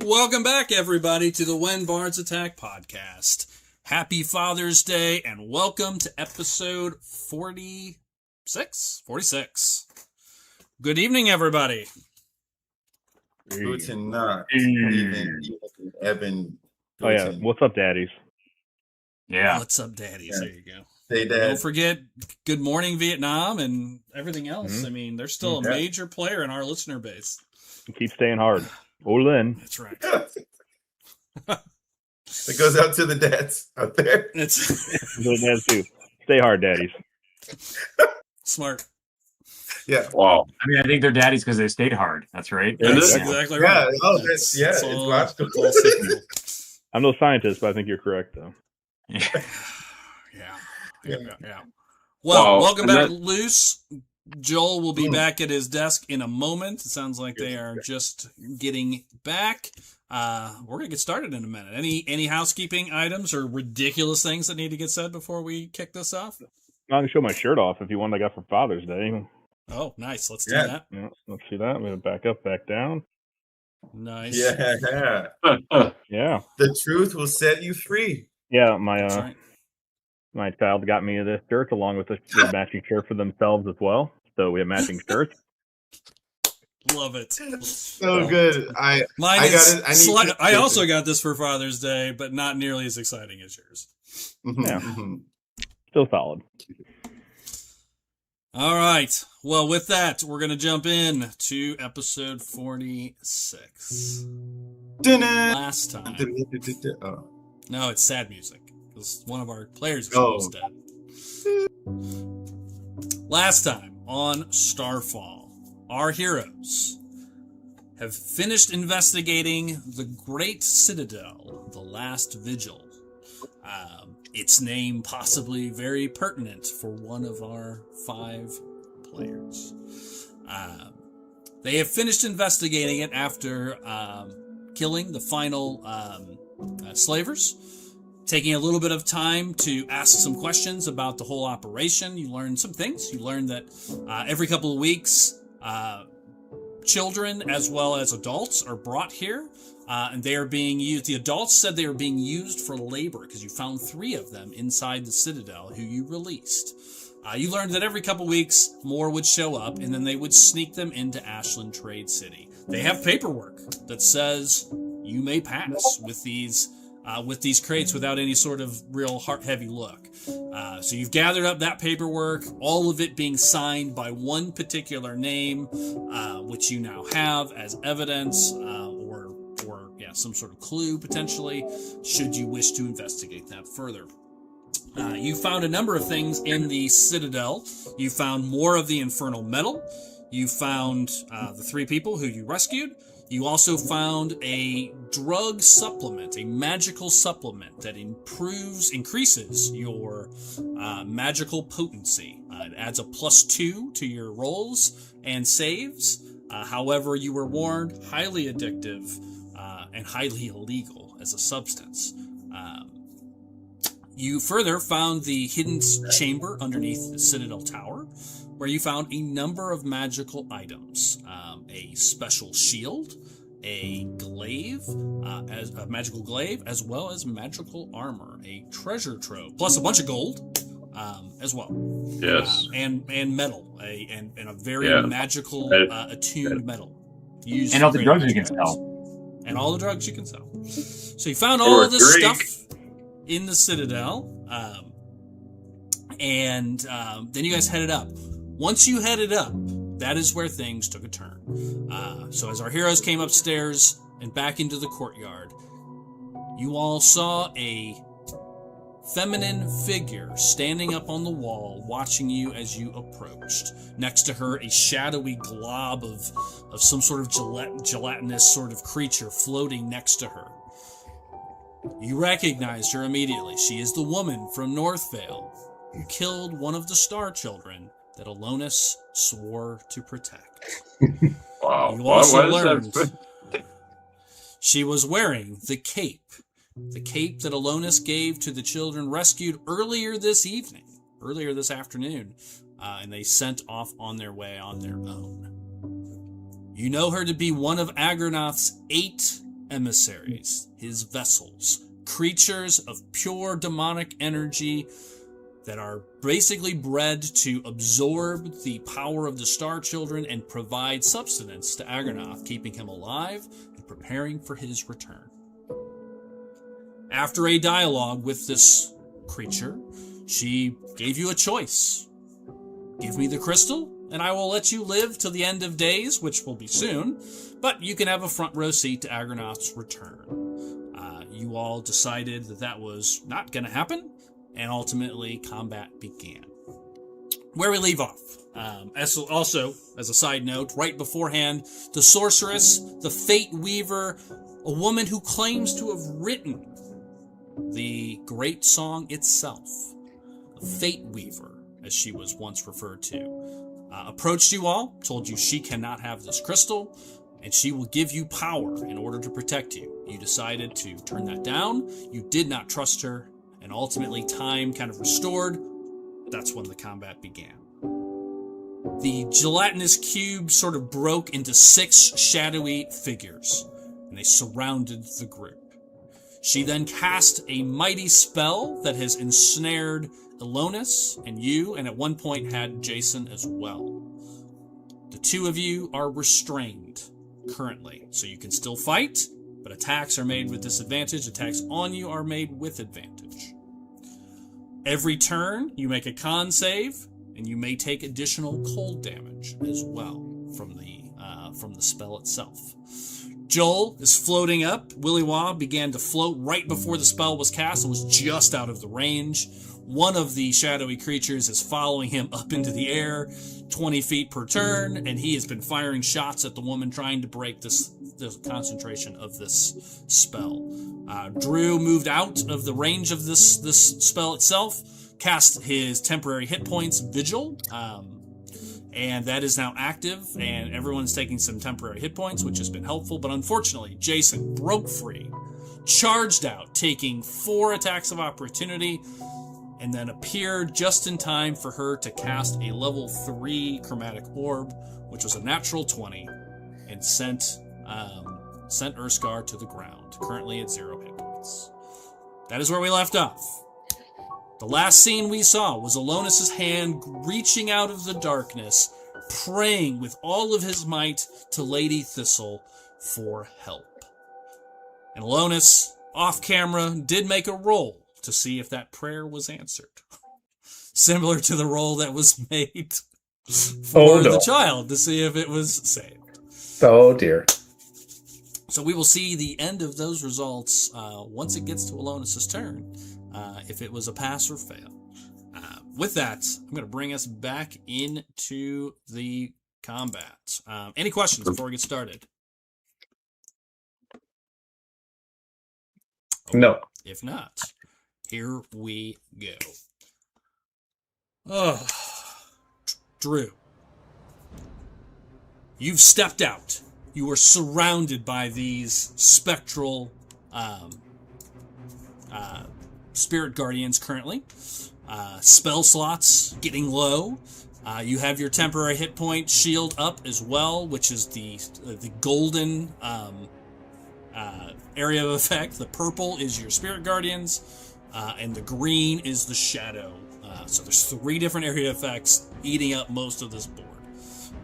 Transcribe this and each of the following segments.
Welcome back, everybody, to the When Bards Attack podcast. Happy Father's Day, and welcome to episode 46. Good evening, everybody. Guten Nacht. Evan. Oh, yeah. What's up, daddies? Yeah. What's up, daddies? Yeah. There you go. Hey, Dad. Don't forget Good Morning Vietnam and everything else. Mm-hmm. I mean, they're still a major player in our listener base. Keep staying hard. Olin. That's right. It goes out to the dads out there. It's the dads too. Stay hard, daddies. Smart. Yeah. Wow. I mean, I think they're daddies because they stayed hard. That's right. That's exactly right. Yeah. Oh, it's logical. I'm no scientist, but I think you're correct, though. Yeah. Well, welcome back, Luce. Joel will be back at his desk in a moment. It sounds like they are just getting back. We're going to get started in a minute. Any housekeeping items or ridiculous things that need to get said before we kick this off? I can show my shirt off if you want. I got for Father's Day. Oh, nice. Let's do that. Yeah, let's see that. I'm going to back up, back down. Nice. Yeah. Yeah. The truth will set you free. Yeah, my child got me this shirt along with the matching shirt for themselves as well. So we have matching shirts. Love it. So good. I also got this for Father's Day, but not nearly as exciting as yours. Mm-hmm. Yeah. Still solid. All right. Well, with that, we're going to jump in to episode 46. Last time. No, it's sad music. Because one of our players is almost dead. Last time on StarFall, our heroes have finished investigating the Great Citadel, the Last Vigil. Its name possibly very pertinent for one of our 5 players. They have finished investigating it after killing the final slavers. Taking a little bit of time to ask some questions about the whole operation. You learn some things. You learn that every couple of weeks, children as well as adults are brought here, and they are being used. The adults said they were being used for labor because you found 3 of them inside the Citadel who you released. You learned that every couple of weeks, more would show up, and then they would sneak them into Ashland Trade City. They have paperwork that says you may pass with these crates without any sort of real heavy look. So you've gathered up that paperwork, all of it being signed by one particular name, which you now have as evidence, or some sort of clue potentially, should you wish to investigate that further. You found a number of things in the Citadel. You found more of the infernal metal. You found the 3 people who you rescued. You also found a drug supplement, a magical supplement that increases your magical potency. It adds a +2 to your rolls and saves. However, you were warned, highly addictive and highly illegal as a substance. You further found the hidden chamber underneath the Citadel Tower, where you found a number of magical items. A special shield, a glaive, as a magical glaive, as well as magical armor, a treasure trove, plus a bunch of gold, as well. Yes. And metal, and a very magical attuned metal. And all the drugs you can sell. And all the drugs you can sell. So you found all of this stuff in the Citadel, and then you guys headed up. Once you headed up, that is where things took a turn. So as our heroes came upstairs and back into the courtyard, you all saw a feminine figure standing up on the wall, watching you as you approached. Next to her, a shadowy glob of some sort of gelatinous sort of creature floating next to her. You recognized her immediately. She is the woman from Northvale who killed one of the Star Children that Alonis swore to protect. Wow. You also learned she was wearing the cape that Alonis gave to the children rescued earlier this afternoon, and they sent off on their way on their own. You know her to be one of Agronoth's 8 emissaries, his vessels, creatures of pure demonic energy that are basically bred to absorb the power of the Star Children and provide sustenance to Agarnoth, keeping him alive and preparing for his return. After a dialogue with this creature, she gave you a choice. Give me the crystal, and I will let you live till the end of days, which will be soon, but you can have a front row seat to Agarnoth's return. You all decided that that was not going to happen, and ultimately combat began. Where we leave off. Also, as a side note, right beforehand, the sorceress, the Fate Weaver, a woman who claims to have written the great song itself, the Fate Weaver, as she was once referred to, approached you all, told you she cannot have this crystal, and she will give you power in order to protect you. You decided to turn that down. You did not trust her, and ultimately time kind of restored. That's when the combat began. The gelatinous cube sort of broke into 6 shadowy figures, and they surrounded the group. She then cast a mighty spell that has ensnared Elonis and you, and at one point had Jason as well. The two of you are restrained currently, so you can still fight, but attacks are made with disadvantage. Attacks on you are made with advantage. Every turn, you make a con save, and you may take additional cold damage as well from the spell itself. Joel is floating up. Willy Wah began to float right before the spell was cast and was just out of the range. One of the shadowy creatures is following him up into the air, 20 feet per turn, and he has been firing shots at the woman trying to break the concentration of this spell. Drew moved out of the range of this spell itself, cast his temporary hit points, Vigil, and that is now active, and everyone's taking some temporary hit points, which has been helpful, but unfortunately, Jason broke free, charged out, taking 4 attacks of opportunity, and then appeared just in time for her to cast a level 3 chromatic orb, which was a natural 20, and sent Urskar to the ground, currently at 0 hit points. That is where we left off. The last scene we saw was Elonis' hand reaching out of the darkness, praying with all of his might to Lady Thistle for help. And Elonis, off camera, did make a roll to see if that prayer was answered. Similar to the roll that was made for the child to see if it was saved. Oh dear. So we will see the end of those results once it gets to Elonis' turn, if it was a pass or fail. With that, I'm going to bring us back into the combat. Any questions before we get started? No. If not, here we go. Oh, Drew. You've stepped out. You are surrounded by these spectral spirit guardians currently. Spell slots getting low. You have your temporary hit point shield up as well, which is the golden area of effect. The purple is your spirit guardians, and the green is the shadow. So there's 3 different area effects eating up most of this board.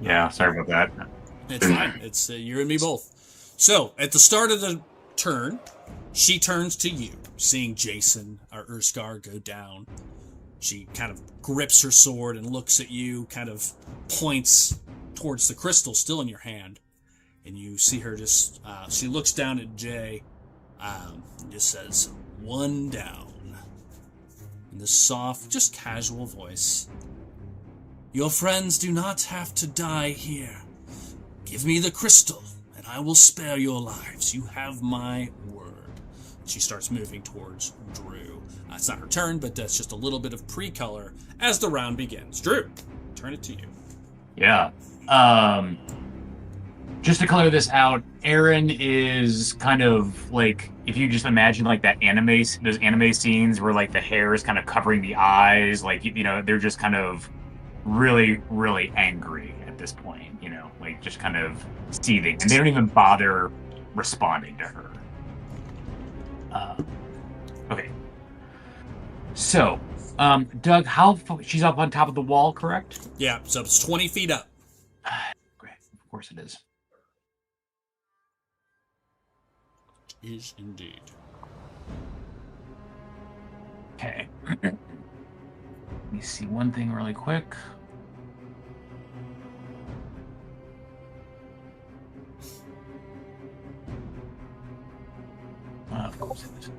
Yeah, sorry about that. It's fine. It's you and me both. So at the start of the turn, she turns to you, seeing Jason or Urskar go down. She kind of grips her sword and looks at you, kind of points towards the crystal still in your hand. And you see her just, she looks down at Jay and just says, "One down." In this soft, just casual voice. "Your friends do not have to die here. Give me the crystal, and I will spare your lives. You have my word." She starts moving towards Drew. It's not her turn, but that's just a little bit of pre-color as the round begins. Drew, turn it to you. Yeah. Just to color this out, Aaron is kind of like, if you just imagine like that those anime scenes where like the hair is kind of covering the eyes, like, you know, they're just kind of really, really angry at this point, you know, like just kind of seething, and they don't even bother responding to her. Okay. So, Doug, she's up on top of the wall, correct? Yeah, so it's 20 feet up. Great. Of course it is. Is indeed. Okay. Let me see one thing really quick. Of course it is.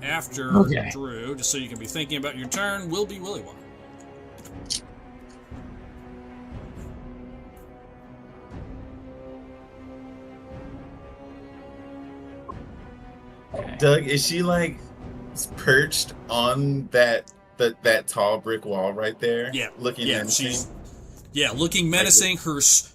After Drew, just so you can be thinking about your turn, will be Willywog. Okay. Doug, is she like perched on that tall brick wall right there? Yeah, looking yeah, menacing? looking menacing.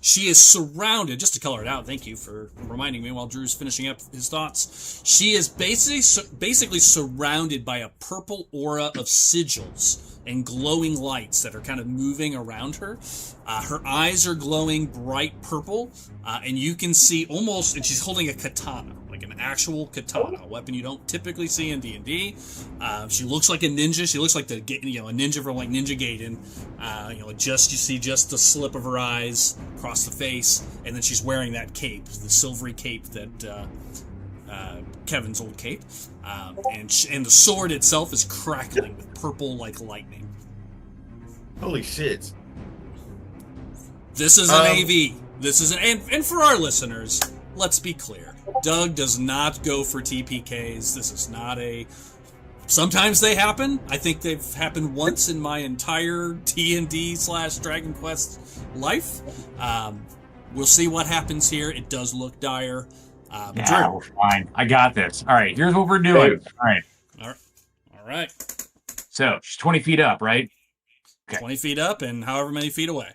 She is surrounded. Just to color it out, thank you for reminding me while Drew's finishing up his thoughts. She is basically surrounded by a purple aura of sigils and glowing lights that are kind of moving around her. Her eyes are glowing bright purple, and you can see almost, and she's holding a katana, like an actual katana, a weapon you don't typically see in D&D. She looks like a ninja. She looks like a ninja from like Ninja Gaiden. You see just the slip of her eyes across the face, and then she's wearing that cape, the silvery cape that Kevin's old cape, and the sword itself is crackling with purple like lightning. Holy shit! This is an AV. This is and for our listeners, let's be clear. Doug does not go for TPKs. This is not a. Sometimes they happen. I think they've happened once in my entire D&D/Dragon Quest life. We'll see what happens here. It does look dire. Yeah, we're fine. I got this. All right, here's what we're doing. All right. So she's 20 feet up, right? Okay. 20 feet up and however many feet away.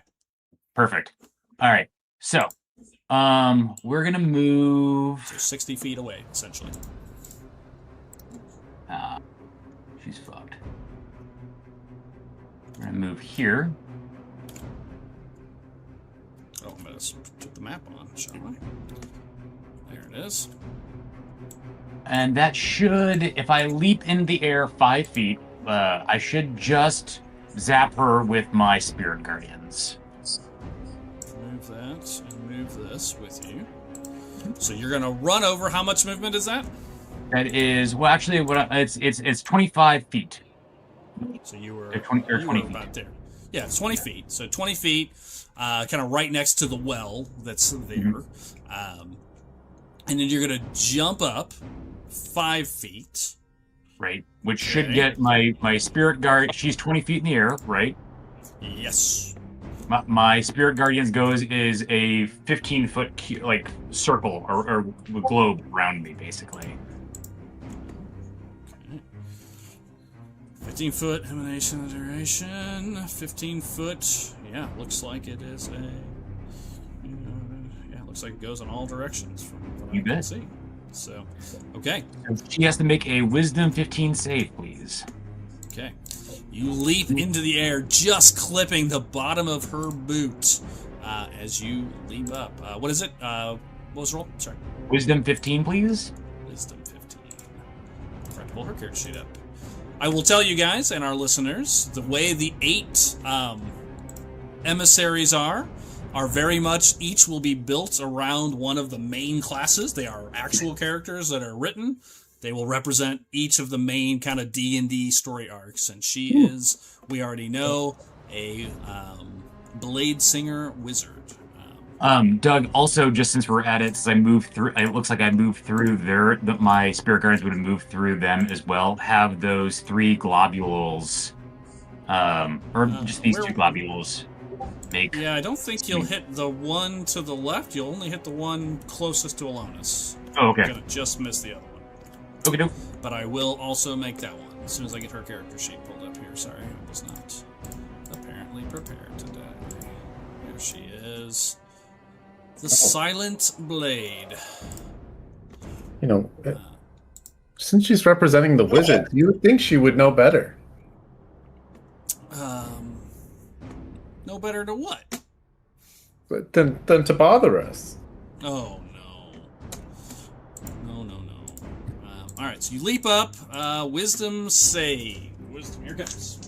Perfect. All right. So, we're gonna move. So 60 feet away, essentially. She's fucked. We're gonna move here. Oh, I'm gonna put the map on, shall I? There it is. And that should, if I leap in the air 5 feet, I should just zap her with my Spirit Guardians. Move that and move this with you. So you're gonna run over. How much movement is that? That is, well, actually, it's 25 feet. So you were 20 feet. about there. Yeah, it's 20 feet. So 20 feet, kind of right next to the well that's there. Mm-hmm. And then you're gonna jump up 5 feet. Right, which should get my Spirit Guard. She's 20 feet in the air, right? Yes. My Spirit Guardians is a 15-foot like circle or globe around me, basically. Okay. 15-foot emanation duration. 15-foot. Yeah, looks like it is a. Yeah, looks like it goes in all directions from what I can see. So, okay. She has to make a Wisdom 15 save, please. Okay. You leap into the air, just clipping the bottom of her boot as you leap up. What is it? What was the roll? Sorry. Wisdom 15, please. Wisdom 15. I'll try to pull her character sheet up. I will tell you guys and our listeners, the way the 8 emissaries are very much, each will be built around one of the main classes. They are actual characters that are written. They will represent each of the main kind of D&D story arcs. And she is, we already know, a blade singer wizard. Doug, also, just since we're at it, since I moved through, it looks like I moved through there, my Spirit Guardians would have moved through them as well. Have those 3 globules, or just these 2 globules. Yeah, I don't think you'll hit the one to the left. You'll only hit the one closest to Alonis. Oh, okay. You're gonna just miss the other one. Okay, no. But I will also make that one as soon as I get her character sheet pulled up here. Sorry, I was not apparently prepared today. Here she is. The Silent Blade. You know, since she's representing the wizard, you would think she would know better. No better to what? But than to bother us. Oh, no. No. All right, so you leap up. Wisdom save. Wisdom, here comes.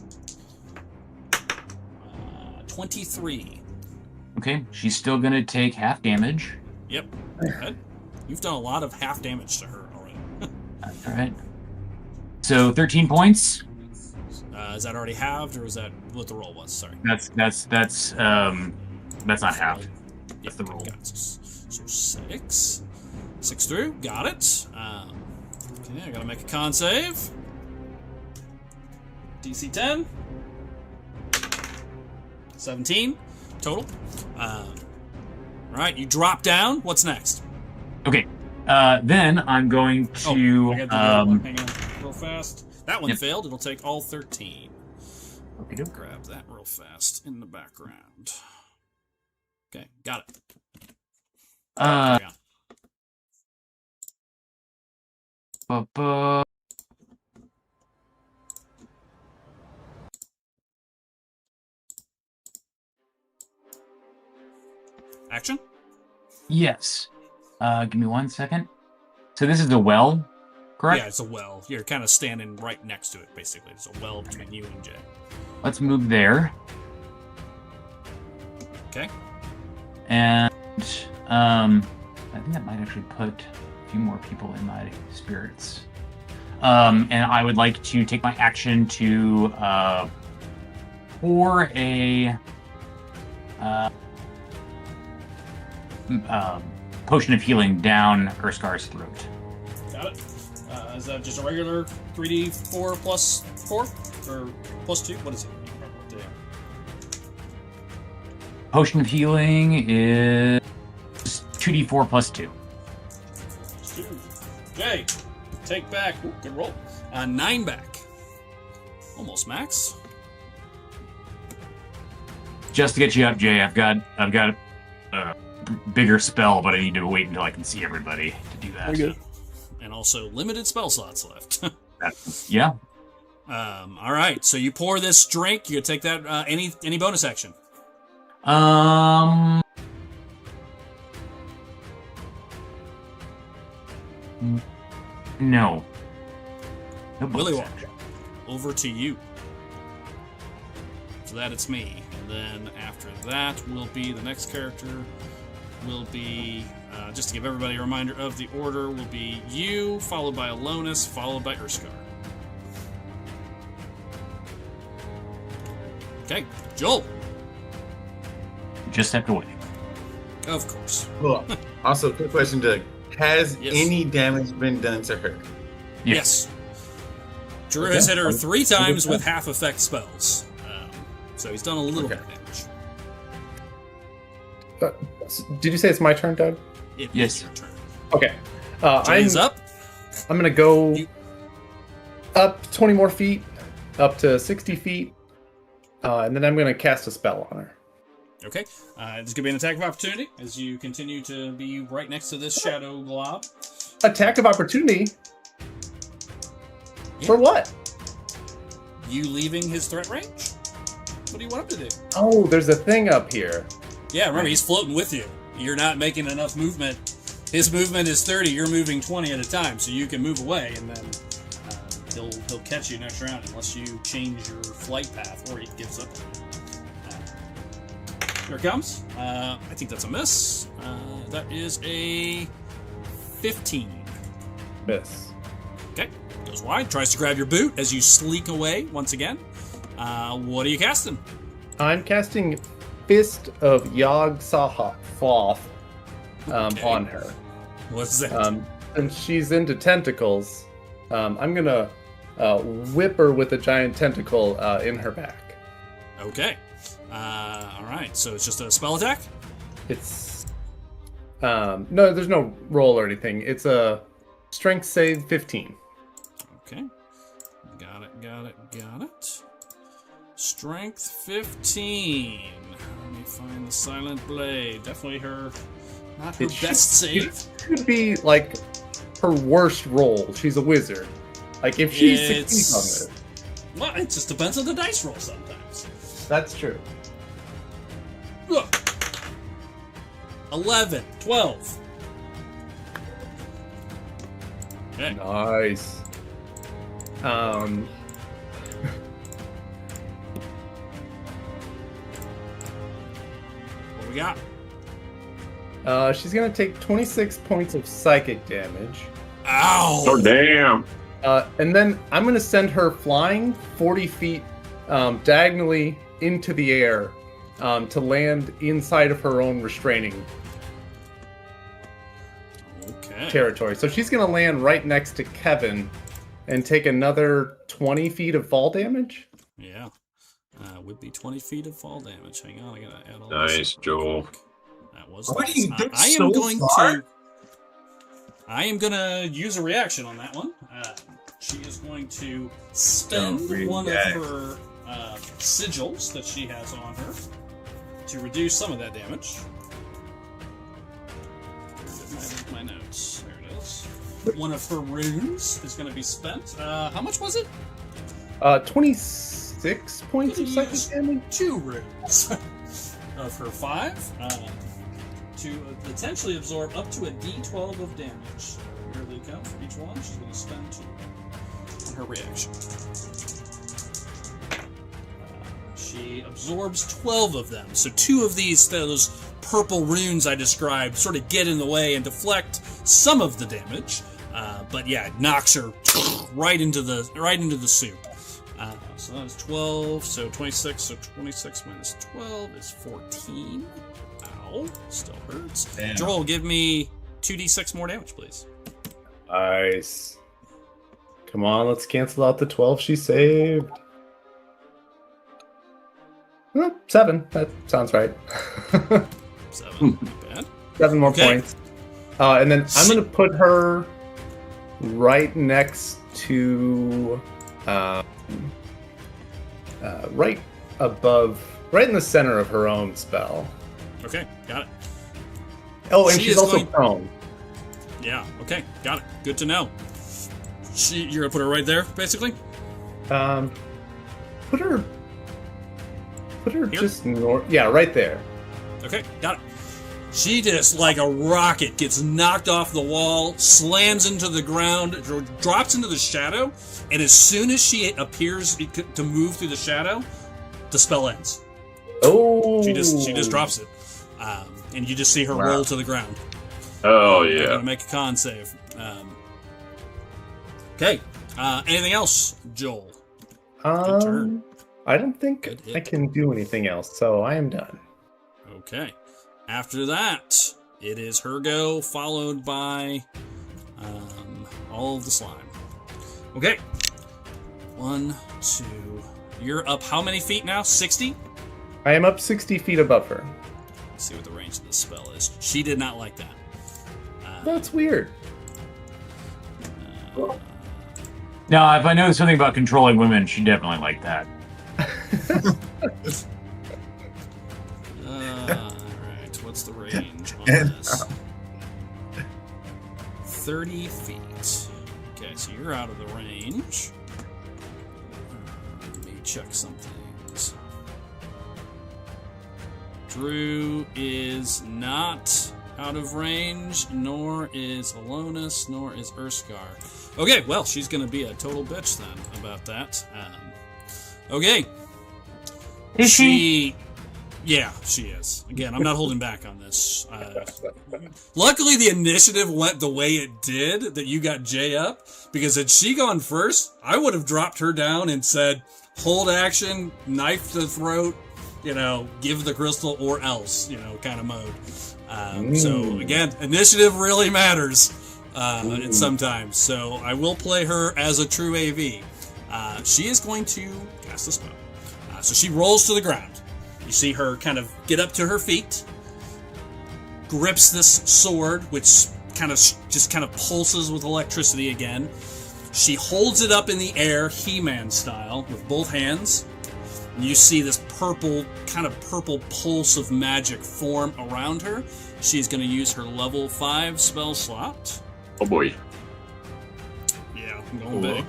23. Okay, she's still gonna take half damage. Yep. Go ahead. You've done a lot of half damage to her already. All right. So 13 points. Is that already halved, or is that what the roll was? Sorry. That's not half. Yeah, That's the roll. got it. So 6. 6 through. Got it. Okay, I gotta make a con save. DC 10. 17 total. All right, you drop down. What's next? Okay. Then I'm going to. I gotta do the other one. Hang on, real fast. That one failed. It'll take all 13. Okay. Grab that real fast in the background. Okay, got it. Action? Yes. Give me 1 second. So this is the well, correct? Yeah, it's a well. You're kind of standing right next to it, basically. There's a well between you and Jay. Let's move there. Okay. And I think that might actually put a few more people in my spirits. And I would like to take my action to pour a potion of healing down Urskar's throat. Got it. Is that just a regular 3d4 plus 4? Or plus 2? What is it? You remember what they are. Potion of healing is 2d4 plus 2. 2. Jay, take back. Ooh, good roll. 9 back. Almost max. Just to get you up, Jay, I've got a bigger spell, but I need to wait until I can see everybody to do that. Okay. And also limited spell slots left. Yeah. All right. So you pour this drink. You take that. Any bonus action? No. No Willy bonus Wonka. action. Over to you. For that, it's me. And then after that will be the next character. Will be, just to give everybody a reminder of the order, will be you, followed by Alonis, followed by Urskar. Okay, Joel. Just have to wait. Of course. Cool. Also, quick question, Doug. Has Yes. any damage been done to her? Yes. Drew has hit her 3 times with half effect spells. So he's done a little bit of damage. Did you say it's my turn, Doug? It Yes. is your turn. Okay. Jay's up. I'm gonna go You- up 20 more feet, up to 60 feet, and then I'm gonna cast a spell on her. Okay. There's going to be an attack of opportunity as you continue to be right next to this shadow glob. Attack of opportunity? Yeah. For what? You leaving his threat range? What do you want him to do? Oh, there's a thing up here. Yeah, remember, he's floating with you. You're not making enough movement. His movement is 30, you're moving 20 at a time, so you can move away, and then he'll catch you next round unless you change your flight path or he gives up. Here it comes. I think that's a miss. That is a 15. Miss. Okay, goes wide, tries to grab your boot as you sleek away once again. What are you casting? I'm casting Fist of Yog-Sothoth on her. What's that? And she's into tentacles. I'm gonna whip her with a giant tentacle in her back. Okay. All right, so it's just a spell attack? It's no, there's no roll or anything. It's a strength save 15. Okay. Got it. Strength 15. Let me find the Silent Blade. Definitely not her best save. It should be like her worst roll. She's a wizard. Like if she succeeds on it. Well, it just depends on the dice roll sometimes. That's true. Ugh. 11, 12. Okay. Nice. What we got? She's gonna take 26 points of psychic damage. Ow! Oh, damn. And then I'm gonna send her flying 40 feet diagonally into the air to land inside of her own restraining Okay. territory. So she's gonna land right next to Kevin and take another 20 feet of fall damage. Yeah. Would be 20 feet of fall damage. Hang on, I gotta add all Nice, this up Joel. quick. That was What nice. are you doing I am so going far? to. I am gonna use a reaction on that one. She is going to spend one of her sigils that she has on her to reduce some of that damage. Where's my notes? There it is. One of her runes is going to be spent. How much was it? 26 points of psychic damage. 2 runes of her 5 to potentially absorb up to a d12 of damage. Here they come for each one. She's going to spend 2 on her reaction. She absorbs 12 of them. So 2 of those purple runes I described sort of get in the way and deflect some of the damage. But yeah, it knocks her right into the soup. So that is 12, so 26, so 26 minus 12 is 14. Ow, still hurts. Damn. Joel, give me 2d6 more damage, please. Nice. Come on, let's cancel out the 12 she saved. 7. That sounds right. 7, not bad. 7 more Okay. points. And then I'm going to put her right next to... right above... Right in the center of her own spell. Okay, got it. Oh, and She she's is also going- prone. Yeah, okay, got it. Good to know. You're gonna put her right there, basically? Put her Here? just north. Yeah, right there. Okay, got it. She just, like a rocket, gets knocked off the wall, slams into the ground, drops into the shadow, and as soon as she appears to move through the shadow, the spell ends. Oh, She just drops it, and you just see her Wow. roll to the ground. Oh, They're yeah. gonna make a con save. Okay. Anything else, Joel? Good turn. I don't think Good hit. I can do anything else, so I am done. Okay. After that, it is her go, followed by all of the slime. Okay. 1, 2. You're up how many feet now? 60? I am up 60 feet above her. Let's see what the range of this spell is. She did not like that. That's weird. No, if I know something about controlling women, she definitely liked that. Alright, what's the range on And- this? 30 feet. Okay, so you're out of the range. Let me check some things. Drew is not out of range, nor is Alonis, nor is Urskar. Okay, well, she's going to be a total bitch then about that. Okay. Is she? Yeah, she is. Again, I'm not holding back on this. Luckily, the initiative went the way it did, that you got Jay up, because had she gone first, I would have dropped her down and said, hold action, knife to the throat, give the crystal or else, kind of mode. So, again, initiative really matters sometimes. So, I will play her as a true AV. She is going to cast a spell. So, she rolls to the ground. You see her kind of get up to her feet, grips this sword, which kind of pulses with electricity again. She holds it up in the air, He-Man style, with both hands. And you see this purple pulse of magic form around her. She's going to use her level 5 spell slot. Oh, boy. Yeah, I'm going Cool. big.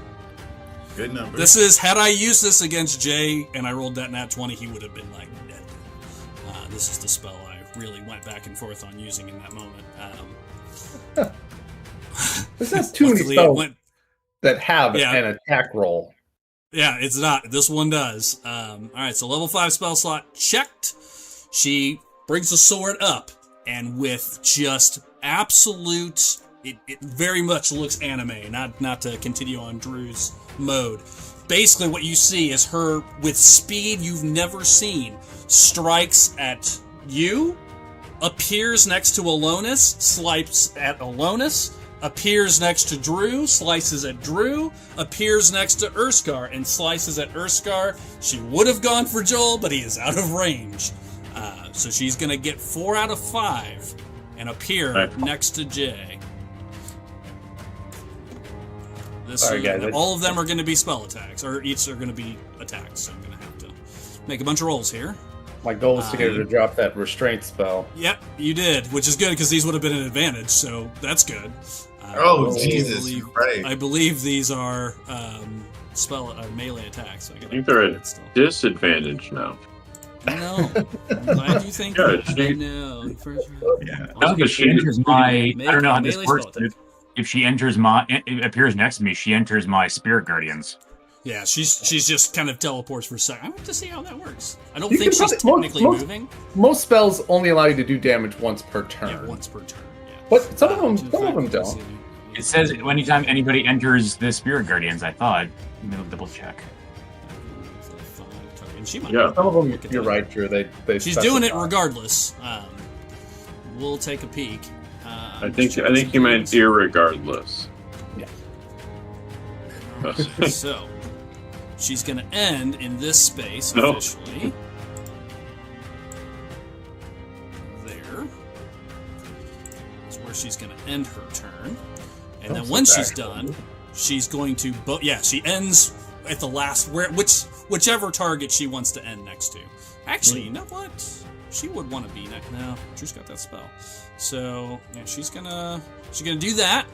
Good number. This is, had I used this against Jay and I rolled that nat 20, he would have been like dead. This is the spell I really went back and forth on using in that moment. This has too many Luckily, spells that have Yeah. an attack roll. Yeah, it's not. This one does. All right, so level 5 spell slot checked. She brings the sword up, and with just absolute, it very much looks anime. Not to continue on Drew's mode. Basically, what you see is her with speed you've never seen strikes at you, appears next to Alonis, swipes at Alonis, appears next to Drew, slices at Drew, appears next to Urskar, and slices at Urskar. She would have gone for Joel, but he is out of range. So she's going to get 4 out of 5 and appear next to Jay. Sorry, guys, all of them are going to be spell attacks, or each are going to be attacks, so I'm going to have to make a bunch of rolls here. My goal is to get her to drop that restraint spell. Yep, you did, which is good because these would have been an advantage, so that's good. Jesus, right. I believe these are melee attacks. So I think they're at disadvantage now. No, I'm glad you think Yeah, that. she- First, Yeah. No, if she enters my, I don't know how this melee works. spell attack. If she enters it appears next to me, she enters my spirit guardians. Yeah, she's just kind of teleports for a second. I want to see how that works. I don't You think can she's probably- technically most- moving. Most spells only allow you to do damage once per turn. Yeah, once per turn. Yeah. But some of them don't. It says anytime anybody enters the spirit guardians. I thought. Let me double check. And she might Yeah. Some of them, look at you're that. right, Drew. They She's doing it specify. regardless. We'll take a peek. I think you meant irregardless. So, she's going to end in this space No. officially. There. That's where she's going to end her turn. And then That's when so she's bad. done, she's going to... she ends at the last... whichever target she wants to end next to. Actually, you know what? She would want to be next... No, Drew's got that spell. So, yeah, she's gonna do that.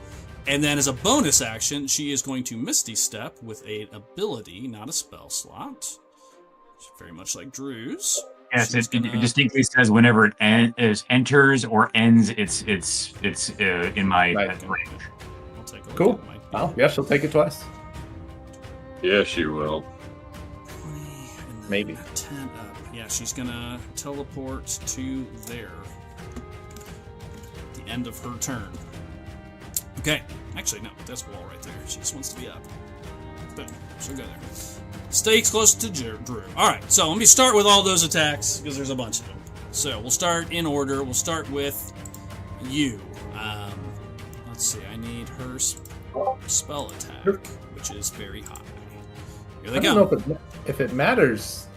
And then as a bonus action, she is going to Misty Step with an ability, not a spell slot. It's very much like Drew's. Yes, She's it gonna- distinctly says whenever it enters or ends, it's in my Right. range. I'll take a look Cool. at my Oh, yeah, she'll take it twice. Yeah, she will. 20 and then Maybe. 10 up. Yeah, she's gonna teleport to there. The end of her turn. Okay. Actually, no, that's a wall right there. She just wants to be up. Boom. She'll go there. Stays close to Drew. Alright, so let me start with all those attacks, because there's a bunch of them. So, we'll start in order. We'll start with you. Let's see, I need her spell attack, which is very high. Here they I go. don't know if it matters,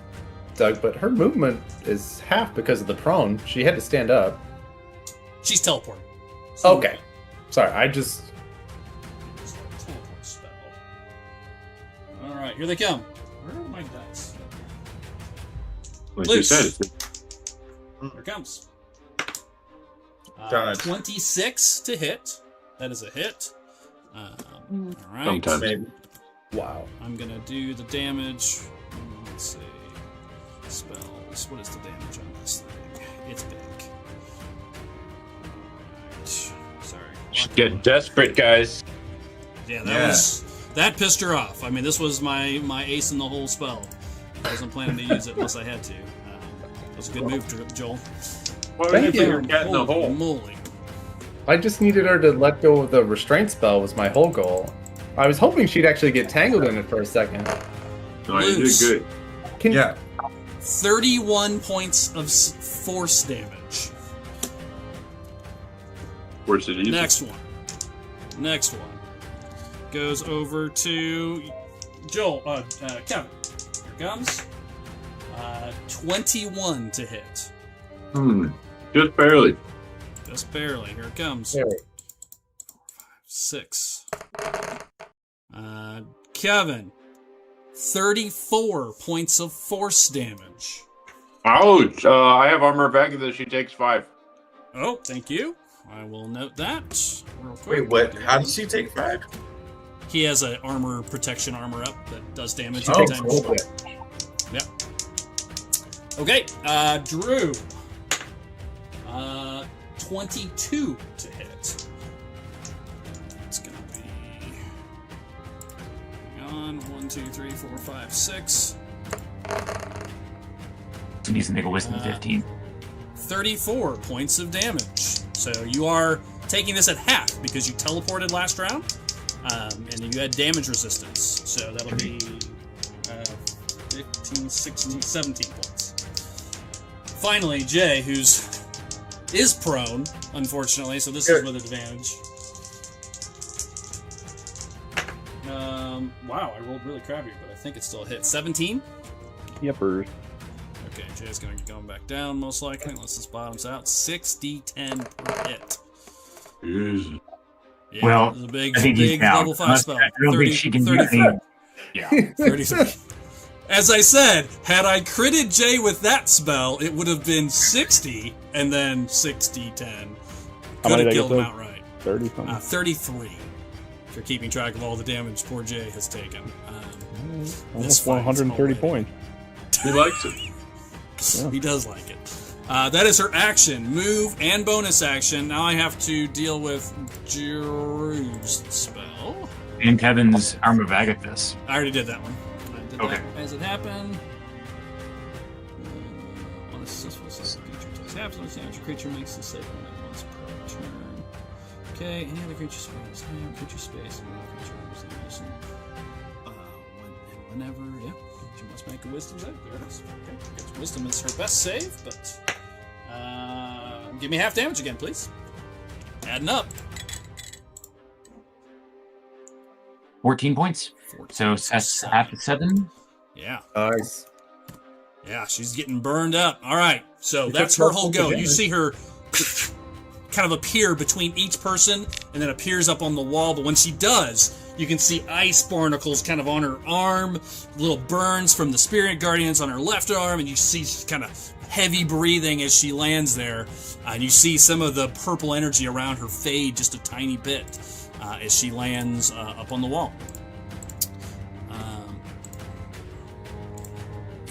Doug, but her movement is half because of the prone. She had to stand up. She's teleporting. Okay. Sorry, I just... Teleport spell. Alright, here they come. Where are my dice? Like you Loose. said, it's Here it comes. Dodge. 26 to hit. That is a hit. Alright. sometimes. Maybe. Wow. I'm gonna do the damage. Let's see. Spells. What is the damage on this thing? It's big. Alright. Sorry. Get desperate, guys. Yeah, that pissed her off. I mean, this was my ace in the whole spell. I wasn't planning to use it unless I had to. It was a good move, Joel. What Thank was you. your cat in the Holy hole? moly. I just needed her to let go of the restraint spell was my whole goal. I was hoping she'd actually get tangled in it for a second. No, you did Loose. good. Can, Yeah. 31 points of force damage. Where's it easy? Next one goes over to Joel. Kevin. Here comes. 21 to hit. Just barely. Just barely. Here it comes. There. 6. Kevin. 34 points of force damage. Ouch! I have armor back that she takes 5. Oh, thank you. I will note that real quick. Wait, what? How did she take 5? He has an protection armor up that does damage Oh, every time. cool. Okay. Yep. Okay, Drew. 22 to hit. It's gonna on. 1, 2, 3, 4, 5, 6. He needs to make a wisdom 15. 34 points of damage. So you are taking this at half because you teleported last round, and you had damage resistance. So that'll be 15, 16, 17 points. Finally, Jay, is prone, unfortunately, so this is with advantage. Wow, I rolled really crappy, but I think it still hit. 17? Yepers. Okay, Jay's going to be going back down, most likely, unless this bottoms out. 6d10 per hit. Easy. Yeah, Well, this is a big, I think he's big down. level 5 spell. I don't think she can do 33. anything. Yeah. 33. As I said, had I critted Jay with that spell, it would have been 60, and then 6d10. Could have killed him outright. 30 something. 33. If you're keeping track of all the damage poor Jay has taken. Almost 130 points. He likes it. Yeah. He does like it. That is her action, move, and bonus action. Now I have to deal with Drew's spell. And Kevin's Armor of Agathis. I already did that one. I did Okay. that as it happened. On a successful creature takes half of the damage. Creature makes the save limit once per turn. Okay, any other creature space. Any other creature space. Any other creature moves in addition. Whenever, yeah. She must make a wisdom save. There it is. Okay. I guess wisdom is her best save, but give me half damage again, please. Adding up. 14 points. 14. So that's half of 7. Yeah. Nice. Yeah, she's getting burned up. All right, so It that's took her whole multiple go. You damage. see her kind of appear between each person and then appears up on the wall, but when she does, you can see ice barnacles kind of on her arm, little burns from the spirit guardians on her left arm, and you see she's kind of heavy breathing as she lands there, and you see some of the purple energy around her fade just a tiny bit as she lands up on the wall.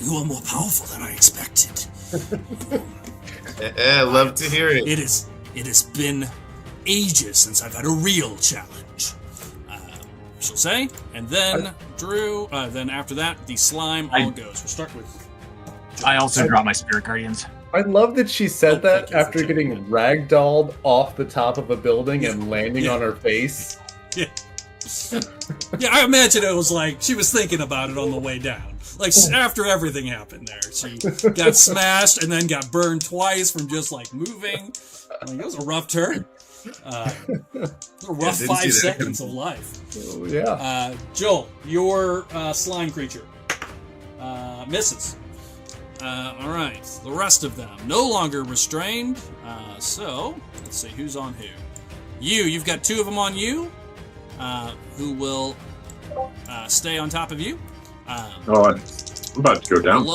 You are more powerful than I expected. Yeah, love to hear it. It has been ages since I've had a real challenge. She'll say, and then Drew. Then after that, the slime all goes. We'll start with. I also dropped my Spirit Guardians. I love that she said that thank you for after checking getting ragdolled off the top of a building and landing on her face. Yeah. Yeah, I imagine it was like she was thinking about it on the way down. Like after everything happened there, she got smashed and then got burned twice from just like moving. Like, it was a rough turn. A rough didn't 5 see that seconds of life. Oh, yeah. Joel, your slime creature misses. All right, the rest of them no longer restrained. So let's see who's on who. You've got 2 of them on you, who will stay on top of you. Oh, I'm about to go down.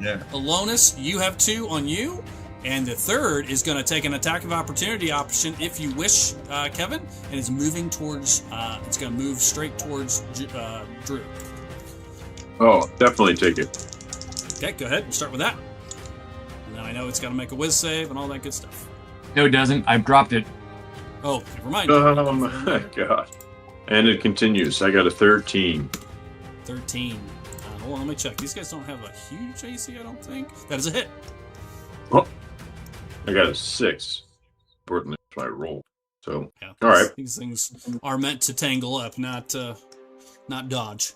Yeah. Alonus, you have 2 on you, and the third is going to take an attack of opportunity option if you wish, Kevin, and is moving towards. It's going to move straight towards Drew. Oh, definitely take it. Okay, go ahead. We'll start with that, and then I know it's got to make a whiz save and all that good stuff. No, it doesn't. I've dropped it. Oh, never mind. Oh my god. And it continues. I got a 13. 13. Hold on, let me check. These guys don't have a huge AC, I don't think. That is a hit. Oh, I got a 6. Importantly, that's my roll. So, Yeah, all right. These things are meant to tangle up, not dodge.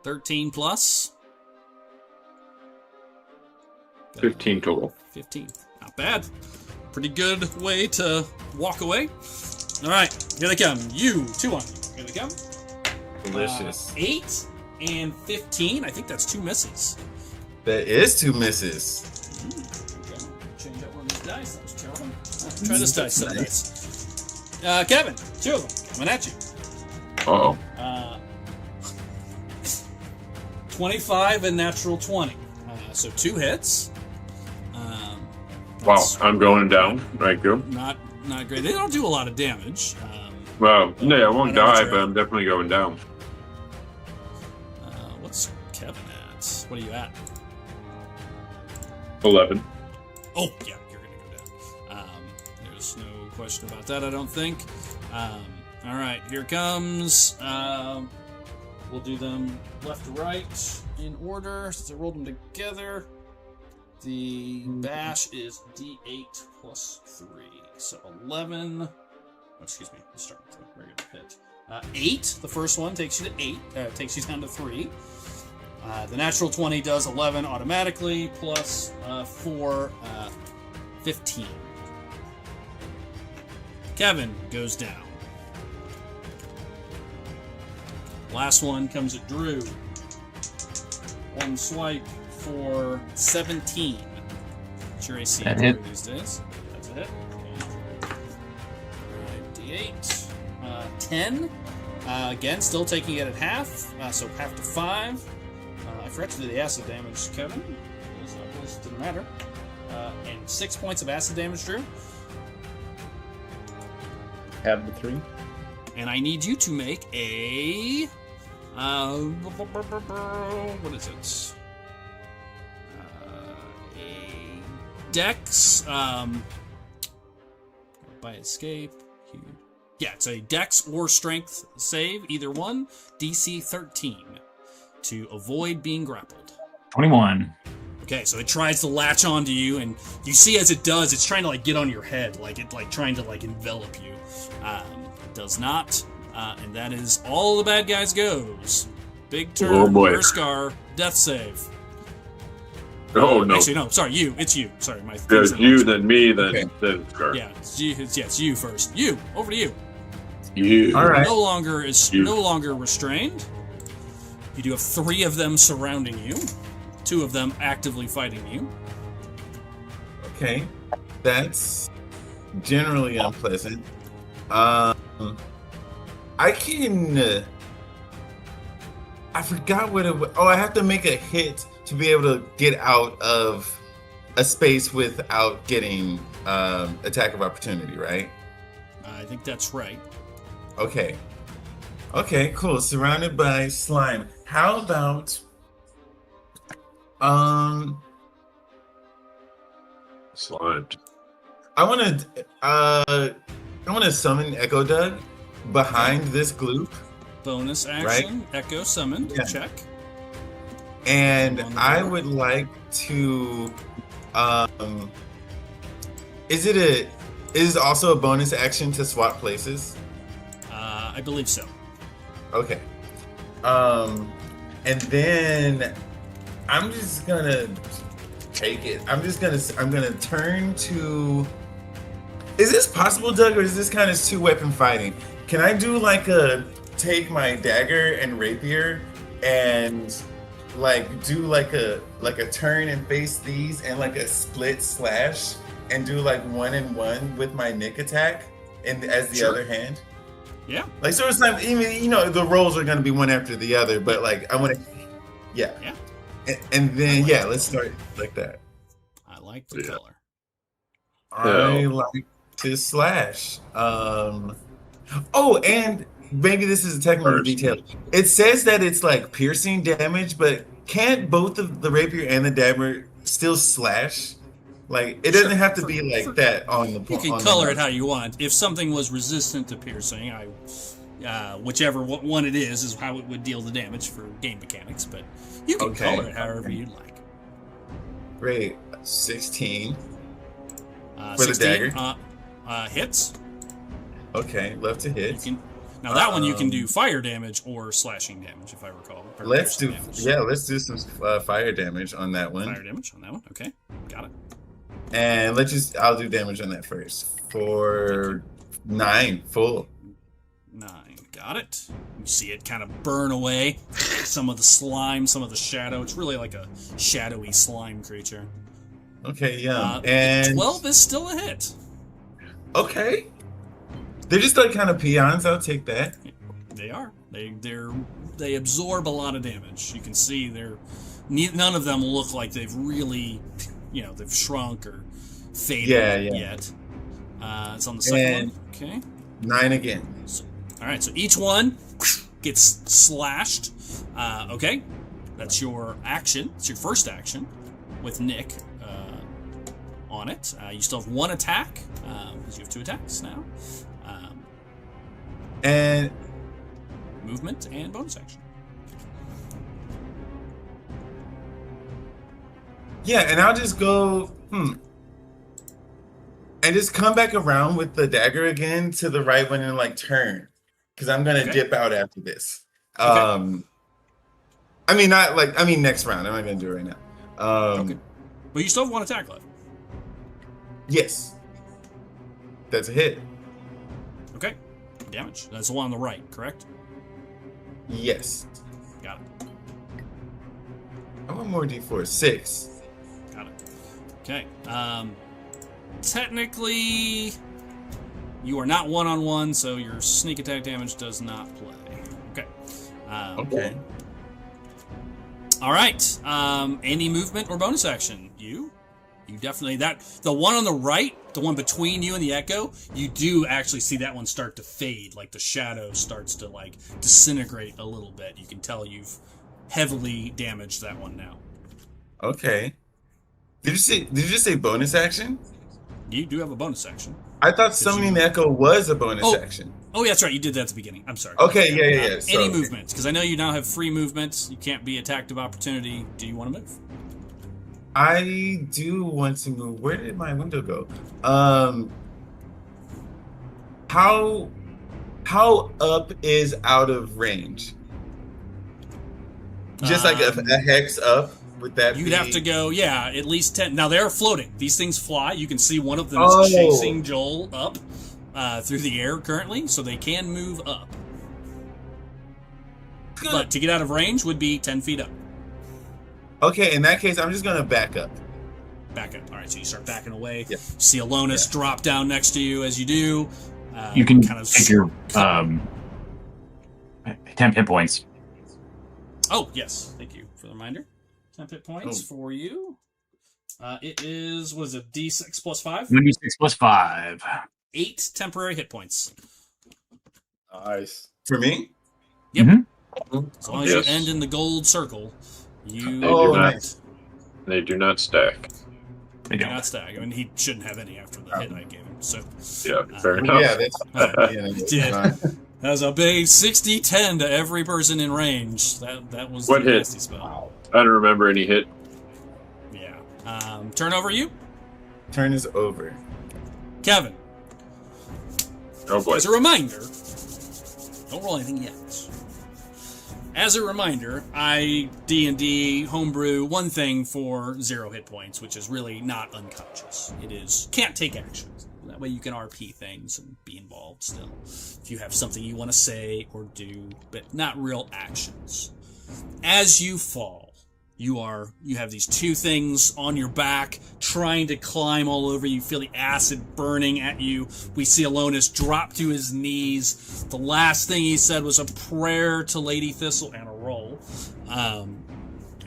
13 plus. 15 total. 15. Not bad. Pretty good way to walk away. All right, here they come. You, 2 on you. Here they come. Delicious. 8 and 15. I think that's 2 misses. That is 2 misses. Okay. Change out one of these dice. That was terrible. Try this dice. Set dice. Kevin, 2 of them coming at you. Uh-oh. 25 and natural 20. So 2 hits. Wow, That's I'm going down. Right, go. Not great. They don't do a lot of damage. Well, no, I won't Whatever, die, Jared. but I'm definitely going down. What's Kevin at? What are you at? 11. Oh, yeah, you're going to go down. There's no question about that, I don't think. All right, here comes we'll do them left to right in order since I rolled them together. The bash is D8 plus 3. So 11. Oh, excuse me. Let's start with the regular hit. 8. The first one takes you to 8. Takes you down to 3. The natural 20 does 11 automatically, plus 4, 15. Kevin goes down. Last one comes at Drew. One swipe for 17. What's your AC That hit. these days? That's a hit. Alright, D8. 10. Again, still taking it at half, so half to 5. I forgot to do the acid damage, Kevin. It didn't matter. And 6 points of acid damage, Drew. Add the 3. And I need you to make a... what is it? A Dex... by escape... Yeah, it's a Dex or Strength save, either one. DC 13 to avoid being grappled. 21. Okay, so it tries to latch onto you, and you see as it does, it's trying to like get on your head, like it like trying to like envelop you. It does not, and that is all the bad guys goes. Big turn, Oh, boy. Urskar, death save. Oh no! Actually, no, sorry, you. It's you. Sorry, my. There's you, then me, then Scar. Yeah, it's you first. You, over to you. You. All right. No longer is You. no longer restrained. You do have 3 of them surrounding you. 2 of them actively fighting you. Okay, that's generally unpleasant. I can. I forgot what it was. Oh, I have to make a hit to be able to get out of a space without getting attack of opportunity, right? I think that's right. Okay. Okay, cool. Surrounded by slime. How about Slimed. I want to summon Echo Doug behind this gloop, Bonus action, Echo summoned. Yeah. Check. and On the I board. would like to is it also a bonus action to swap places? I believe so. Okay. And then I'm just gonna take it. I'm gonna turn to. Is this possible, Doug, or is this kind of 2-weapon fighting? Can I do like take my dagger and rapier and like do like a turn and face these and like a split slash and do like 1-and-1 with my Nick attack and as the Sure. other hand? Yeah. Like, so it's not even, the rolls are going to be one after the other, but like, I want to, yeah. Yeah. And then, yeah, let's start like that. I like the Yeah. color. I like to slash. Oh, and maybe this is a technical First. detail. It says that it's like piercing damage, but can't both of the rapier and the dagger still slash? Like, it doesn't Sure. have to be like that on the. You can color it how you want. If something was resistant to piercing, whichever one it is how it would deal the damage for game mechanics. But you can Okay. color it however you'd like. Great, 16. For the 16, dagger? hits. Okay, love to You hit. can now that one you can Um, do fire damage or slashing damage if I recall. Or Let's do, piercing damage. yeah, let's do some fire damage on that one. Fire damage on that one. Okay, got it. And I'll do damage on that first. For 9 full. 9. Got it. You see it kind of burn away. Some of the slime, some of the shadow. It's really like a shadowy slime creature. Okay, yeah. The And 12 is still a hit. okay. They're just like kind of peons. I'll take that. They are. They absorb a lot of damage. You can see none of them look like they've really, they've shrunk or faded yet. It's on the second And- one. Okay. 9 again. All right. So each one gets slashed. Okay. That's your action. It's your first action with Nick on it. You still have 1 attack because you have 2 attacks now. And Movement and bonus action. Yeah, and I'll just go, and just come back around with the dagger again to the right one and like turn, because I'm gonna dip out after this. Okay. I mean, not like next round. I'm not gonna do it right now. Okay. But you still have one attack left. Yes, that's a hit. Okay. Damage. That's the one on the right, correct? Yes. Got it. I want more D4. 6. Got it. Okay. Technically, you are not one-on-one, so your sneak attack damage does not play. Okay. Okay. All right. Any movement or bonus action? You definitely the one on the right, the one between you and the echo. You do actually see that one start to fade, like the shadow starts to like disintegrate a little bit. You can tell you've heavily damaged that one now. Okay. Did you just say bonus action? You do have a bonus action. I thought summoning the echo was a bonus action. Oh, yeah, that's right. You did that at the beginning. I'm sorry. Okay, yeah. Any movements? Because I know you now have free movements. You can't be attacked of opportunity. Do you want to move? I do want to move. Where did my window go? How up is out of range? Just like a hex up. Would that You'd be... have to go, at least 10. Now, they're floating. These things fly. You can see one of them is chasing Joel up through the air currently, so they can move up. But to get out of range would be 10 feet up. Okay, in that case, I'm just going to back up. Back up. All right, so you start backing away. Yep. See Alonis drop down next to you as you do. You can kind of take your 10 hit points. Oh, yes. Thank you for the reminder. 10 hit points for you. It is, what is it, D6 plus 5? 1d6 plus 5. 8 temporary hit points. Nice. For me? Yep. Mm-hmm. As long as you end in the gold circle, you... Nice. They do not stack. They do not stack. I mean, he shouldn't have any after the hit I gave him, so... Yeah, fair enough. Yeah, that's fine. That was a big 60-10 to every person in range. That was What the hit? nasty spell. I don't remember any hit. Yeah. Turn over you. Turn is over. Kevin. Oh boy. As a reminder, don't roll anything yet. As a reminder, I D&D homebrew one thing for 0 hit points, which is really not unconscious. It is can't take actions. That way you can RP things and be involved still. If you have something you want to say or do, but not real actions. As you fall, you have these 2 things on your back trying to climb all over you. Feel the acid burning at you. We see Alonis drop to his knees. The last thing he said was a prayer to Lady Thistle and a roll.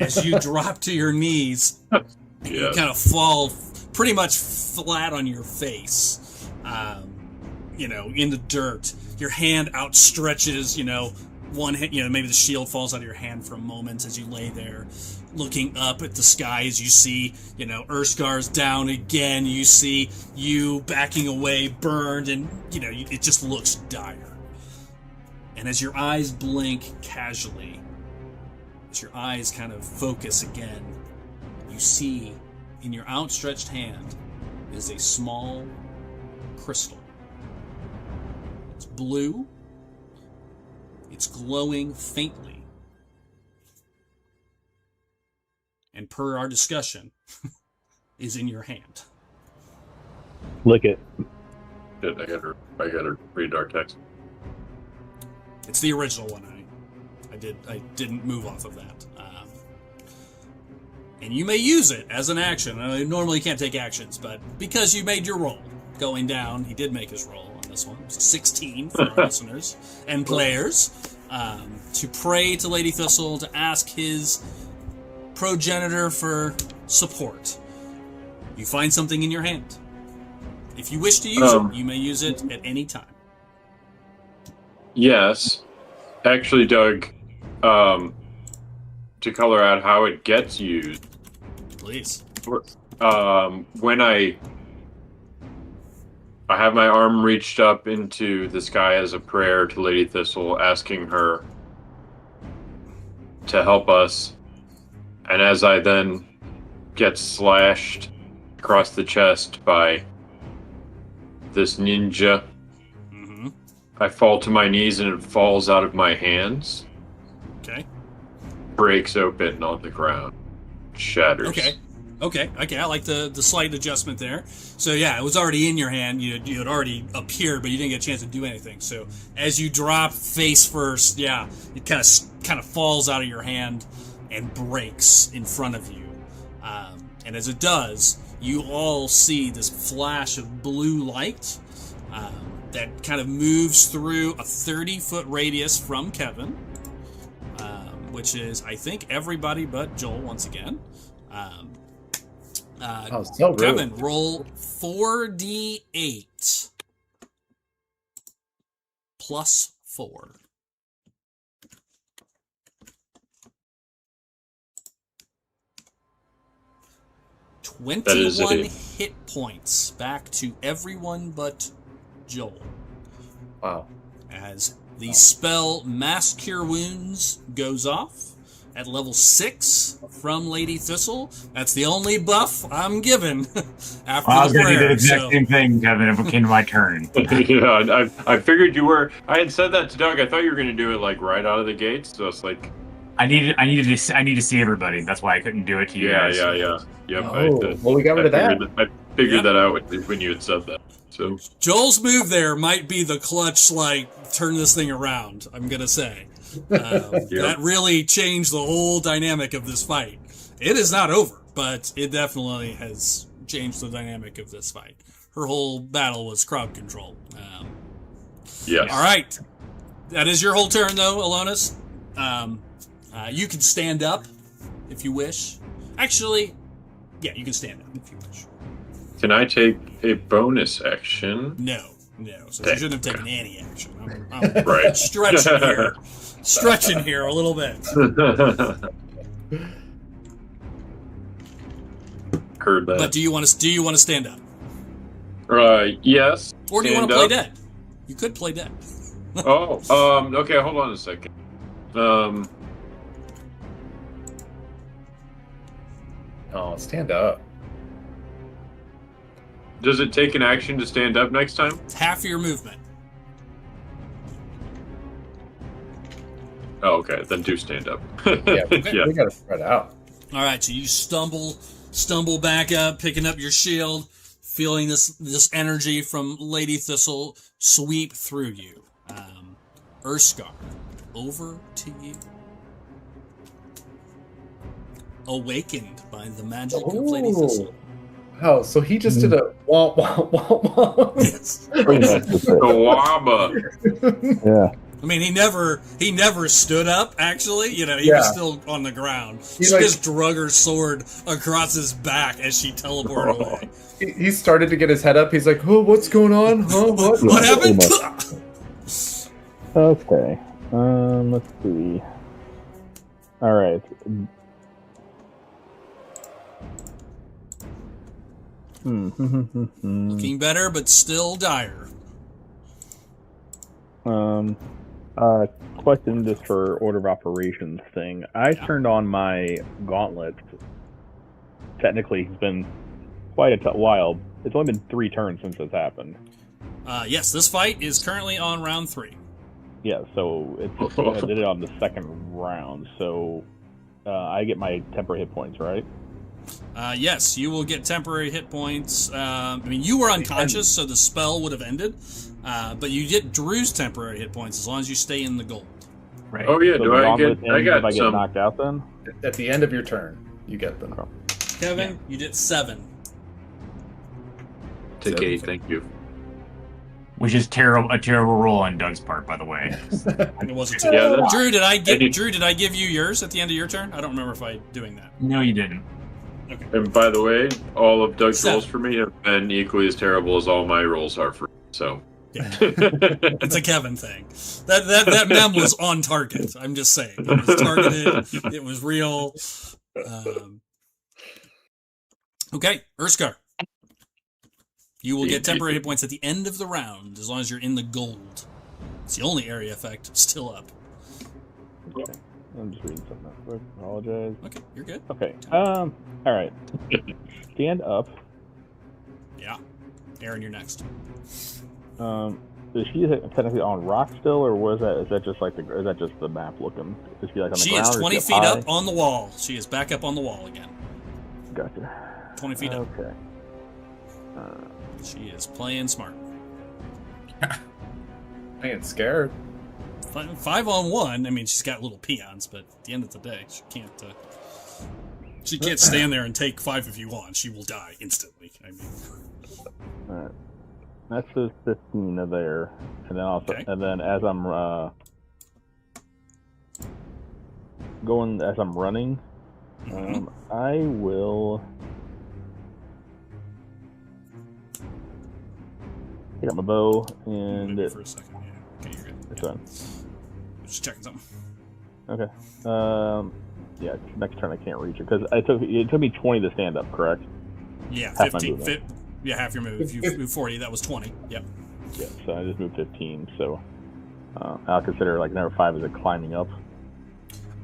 As you drop to your knees, you kind of fall pretty much flat on your face, in the dirt. Your hand outstretches, one hand, maybe the shield falls out of your hand for a moment as you lay there looking up at the sky as you see, Urskar's down again. You see you backing away, burned, and, it just looks dire. And as your eyes blink casually, as your eyes kind of focus again, you see in your outstretched hand is a small crystal. It's blue. It's glowing faintly. And per our discussion, is in your hand. Lick it. Shit, I gotta read our text. It's the original one. I didn't move off of that. And you may use it as an action. I normally can't take actions, but because you made your roll going down, he did make his roll on this one. It was a 16 for our listeners and players. To pray to Lady Thistle, to ask his progenitor for support. You find something in your hand. If you wish to use it, you may use it at any time. Yes. Actually, Doug, to color out how it gets used. Please. When I have my arm reached up into the sky as a prayer to Lady Thistle, asking her to help us. And as I then gets slashed across the chest by this ninja. Mm-hmm. I fall to my knees and it falls out of my hands. Okay. Breaks open on the ground. Shatters. Okay. I like the slight adjustment there. So yeah, it was already in your hand. You had already appeared, but you didn't get a chance to do anything. So as you drop face first, yeah, it kind of falls out of your hand and breaks in front of you. And as it does, you all see this flash of blue light that kind of moves through a 30-foot radius from Kevin, which is, I think, everybody but Joel once again. So rude. Kevin, roll 4d8 plus 4. That is 21 a- hit points back to everyone but Joel. Wow. As the spell Mass Cure Wounds goes off at level 6 from Lady Thistle. That's the only buff I'm given after I was the going to do the prayer. exact So, same thing, Kevin, if it came to my turn. Yeah, I figured you were. I had said that to Doug. I thought you were going to do it like right out of the gates. So it's like, I need to see everybody. That's why I couldn't do it to you guys. yeah. Yep. Oh, well, we got rid of that. I figured Yep. that out when you had said that. So Joel's move there might be the clutch, like, turn this thing around, I'm going to say. That really changed the whole dynamic of this fight. It is not over, but it definitely has changed the dynamic of this fight. Her whole battle was crowd control. yes. All right. That is your whole turn, though, Alonis. You can stand up if you wish. Actually, yeah, you can stand up if you wish. Can I take a bonus action? No. So you shouldn't have taken any action. I'm Right. stretching here a little bit. Heard that. But do you want to stand up, Yes. or do you want Stand to play up. dead? You could play dead. Okay, hold on a second. Oh, stand up. Does it take an action to stand up next time? It's half your movement. Oh, okay, then do stand up. Yeah, we got to spread out. All right, so you stumble back up, picking up your shield, feeling this energy from Lady Thistle sweep through you. Urskar, over to you. Awakened by the magic of Lady Thistle. Oh, so he just did a womp womp womp womp. Yes. Pretty much just it. The Waba. Yeah. I mean, he never stood up. Actually, he was Yeah. still on the ground. She He, like- just drug her sword across his back as she teleported away. He started to get his head up. He's like, "Oh, what's going on? Huh? What?" What happened? Okay. Let's see. All right. Looking better, but still dire. Question just for order of operations thing. I turned on my gauntlets. Technically, it's been quite a while. It's only been 3 turns since this happened. Yes, this fight is currently on round 3. Yeah, so I did it on the second round. So I get my temporary hit points, right? Yes, you will get temporary hit points. I mean, you were unconscious, so the spell would have ended. But you get Drew's temporary hit points as long as you stay in the gold. Right. Oh yeah, So do the I gauntlet get? I ends if I got get some. knocked out then? At the end of your turn, you get them. Kevin, you did 7. Take 8, thank you. Which is a terrible roll on Doug's part, by the way. It wasn't too Yeah, that's- Drew, did I give you yours at the end of your turn? I don't remember if I doing that. No, you didn't. And by the way, all of Doug's 7. rolls for me have been equally as terrible as all my rolls are for. So. Yeah. It's a Kevin thing. That mem was on target. I'm just saying. It was targeted. It was real. Okay, Urskar. You will get temporary hit points at the end of the round as long as you're in the gold. It's the only area effect still up. I'm just reading something real quick. Apologize. Okay, you're good. Okay. All right. Stand up. Yeah. Aaron, you're next. Is she technically on rock still, or was that? Is that just like is that just the map looking? Is she like on the ground? She is 20 feet up on the wall. She is back up on the wall again. Gotcha. 20 feet up. Okay. She is playing smart. I ain't scared. 5-on-1. I mean, she's got little peons, but at the end of the day, she can't. She can't stand there and take 5 if you want. She will die instantly. I mean. All right. That's just 15 of there, and then also, and then as I'm running, I will pick up my bow and. For a second, yeah. Okay, you're good. It's fine. Just checking something. Okay. Yeah. Next turn I can't reach it because it took me 20 to stand up. Correct. Yeah, half 15. Yeah, half your move. If you move 40, that was 20. Yep. Yeah, so I just moved 15, so I'll consider like number 5 as a climbing up.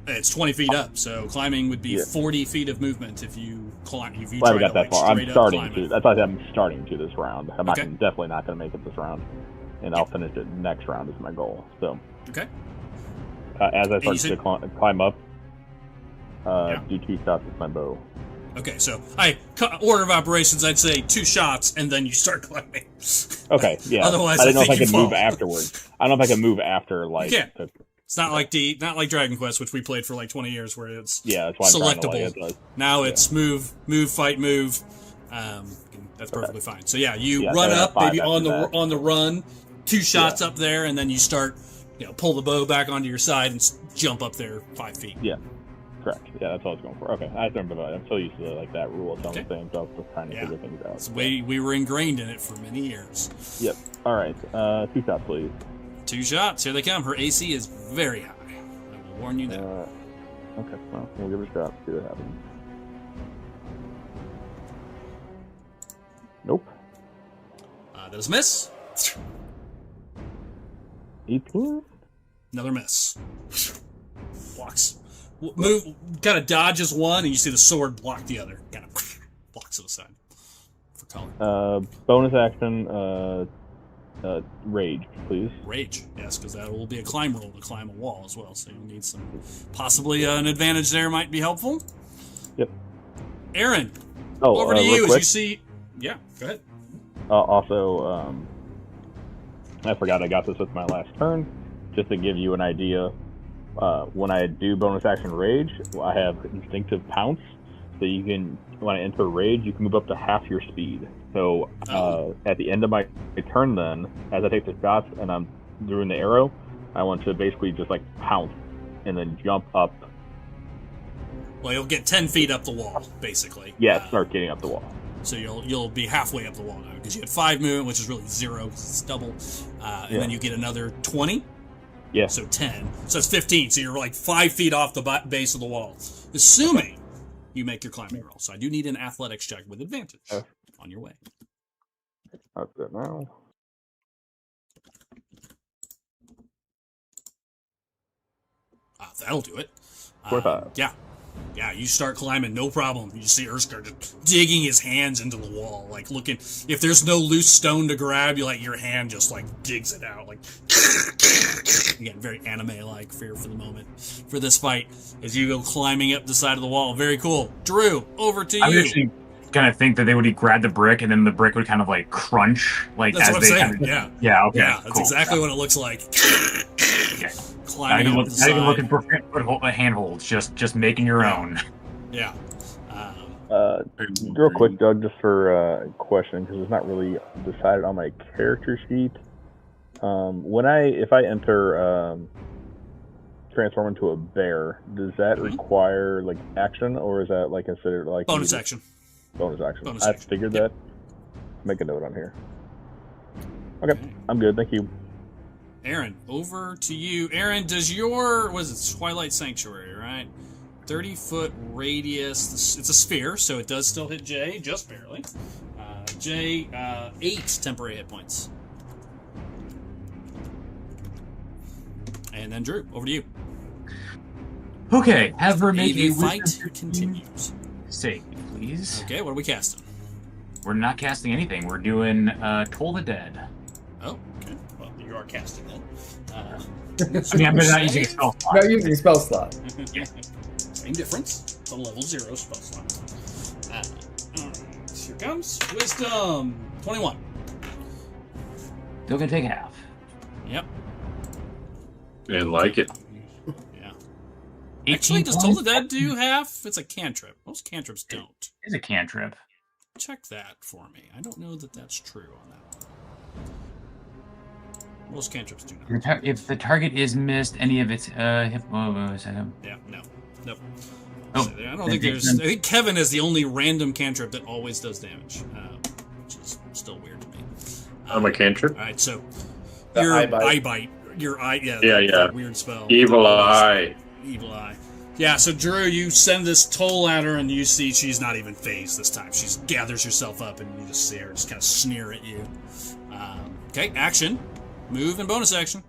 It's 20 feet up, so climbing would be 40 feet of movement if you climb. If you well, I try haven't got that far. I'm starting to. That's why I'm starting to this round. I'm definitely not going to make it this round, and I'll finish it next round is my goal. So. Okay. As I start to climb up, do 2 shots with my bow. Okay, so order of operations, I'd say 2 shots, and then you start climbing. Okay, yeah. Otherwise, I didn't know if I could fall. move afterwards. I don't know if I can move after, like... Yeah. It's not like Dragon Quest, which we played for like 20 years, where it's that's why selectable. Now it's move, fight, move. That's perfectly fine. So you run up, maybe on the run, 2 shots up there, and then you start, pull the bow back onto your side and jump up there 5 feet. Yeah. Correct. Yeah, that's what I was going for. Okay, I remember that. I'm so used to like that rule of thumb thing, so I was just trying to figure things out. It's the way we were ingrained in it for many years. Yep. All right. 2 shots, please. 2 shots. Here they come. Her AC is very high. I will warn you now. Okay. Well, we'll give it a shot. See what happens. Nope. That is a miss. 18. Another miss. Blocks. Move, kind of dodges one, and you see the sword block the other. Kind of blocks it aside for color. Bonus action, rage, please. Rage, yes, because that will be a climb roll to climb a wall as well. So you'll need some, possibly an advantage there might be helpful. Yep. Aaron, over to you as you see. Yeah, go ahead. Also, I forgot I got this with my last turn, just to give you an idea. When I do bonus action rage, I have instinctive pounce, so you can, when I enter rage, you can move up to half your speed. So at the end of my turn, then, as I take the shots and I'm doing the arrow, I want to basically just like pounce and then jump up. Well, you'll get 10 feet up the wall, basically. Yeah, start getting up the wall. So you'll be halfway up the wall now because you had 5 movement, which is really 0 because it's double, and then you get another 20. Yeah. So 10. So it's 15. So you're like 5 feet off the base of the wall, assuming you make your climbing roll. So I do need an athletics check with advantage on your way. That's it now. That'll do it. 45. Yeah, you start climbing, no problem. You see Erskar just digging his hands into the wall, like looking. If there's no loose stone to grab, your hand just like digs it out, like again, very anime-like for the moment for this fight as you go climbing up the side of the wall. Very cool. Drew, over to you. I actually kind of think that they would grab the brick and then the brick would kind of like crunch, like that's as what they. I'm saying. Kind of, yeah. Yeah. Okay. Yeah, that's exactly what it looks like. Okay. Climbing up the side. Not even looking for handholds, just making your own. Yeah. Real quick, Doug, just for a question, because it's not really decided on my character sheet. If I enter transform into a bear, does that require like action, or is that like considered like bonus action? Bonus action. I figured that. Make a note on here. Okay, I'm good. Thank you. Aaron, over to you. Aaron, does your, Twilight Sanctuary, right? 30-foot radius. It's a sphere, so it does still hit Jay, just barely. Jay, 8 temporary hit points. And then Drew, over to you. Okay, have her make The a fight wisdom continues. save, please. Okay, what are we casting? We're not casting anything. We're doing Toll the Dead. Oh, okay. Well, you are casting then. I mean, I'm not using a spell slot. Not using spell slot. Same difference. It's a level 0 spell slot. Alright, here comes. Wisdom 21. Still gonna take half. Yep. And like it. Yeah. 18 Actually, does points? Toll the Dead do half? It's a cantrip. Most cantrips don't. It's a cantrip. Check that for me. I don't know that that's true on that one. Most cantrips do not. If the target is missed, any of its Yeah, no. Nope. Oh, I don't think there's. I think Kevin is the only random cantrip that always does damage, which is still weird to me. I'm a cantrip. All right, so The your eye bite. eye bite, your eye, Yeah, that weird spell, Evil eye. evil eye. Yeah, so Drew, you send this toll at her, and you see she's not even phased this time. She gathers herself up, and you just see her just kind of sneer at you. Okay, action, move, and bonus action.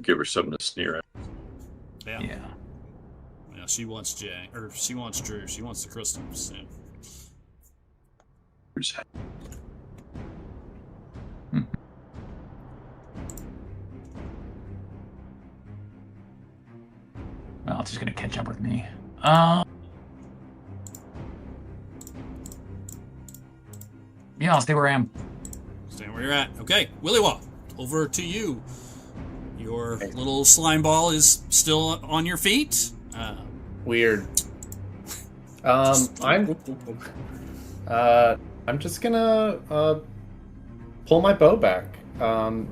Give her something to sneer at. Yeah. Yeah. Yeah, she wants Jay, or she wants Drew. She wants the crystals. So. Who's- Well, it's just gonna catch up with me. Yeah, I'll stay where I am. Stay where you're at. Okay, Willy Wah, over to you. Your little slime ball is still on your feet. Weird. I'm just gonna pull my bow back. I'm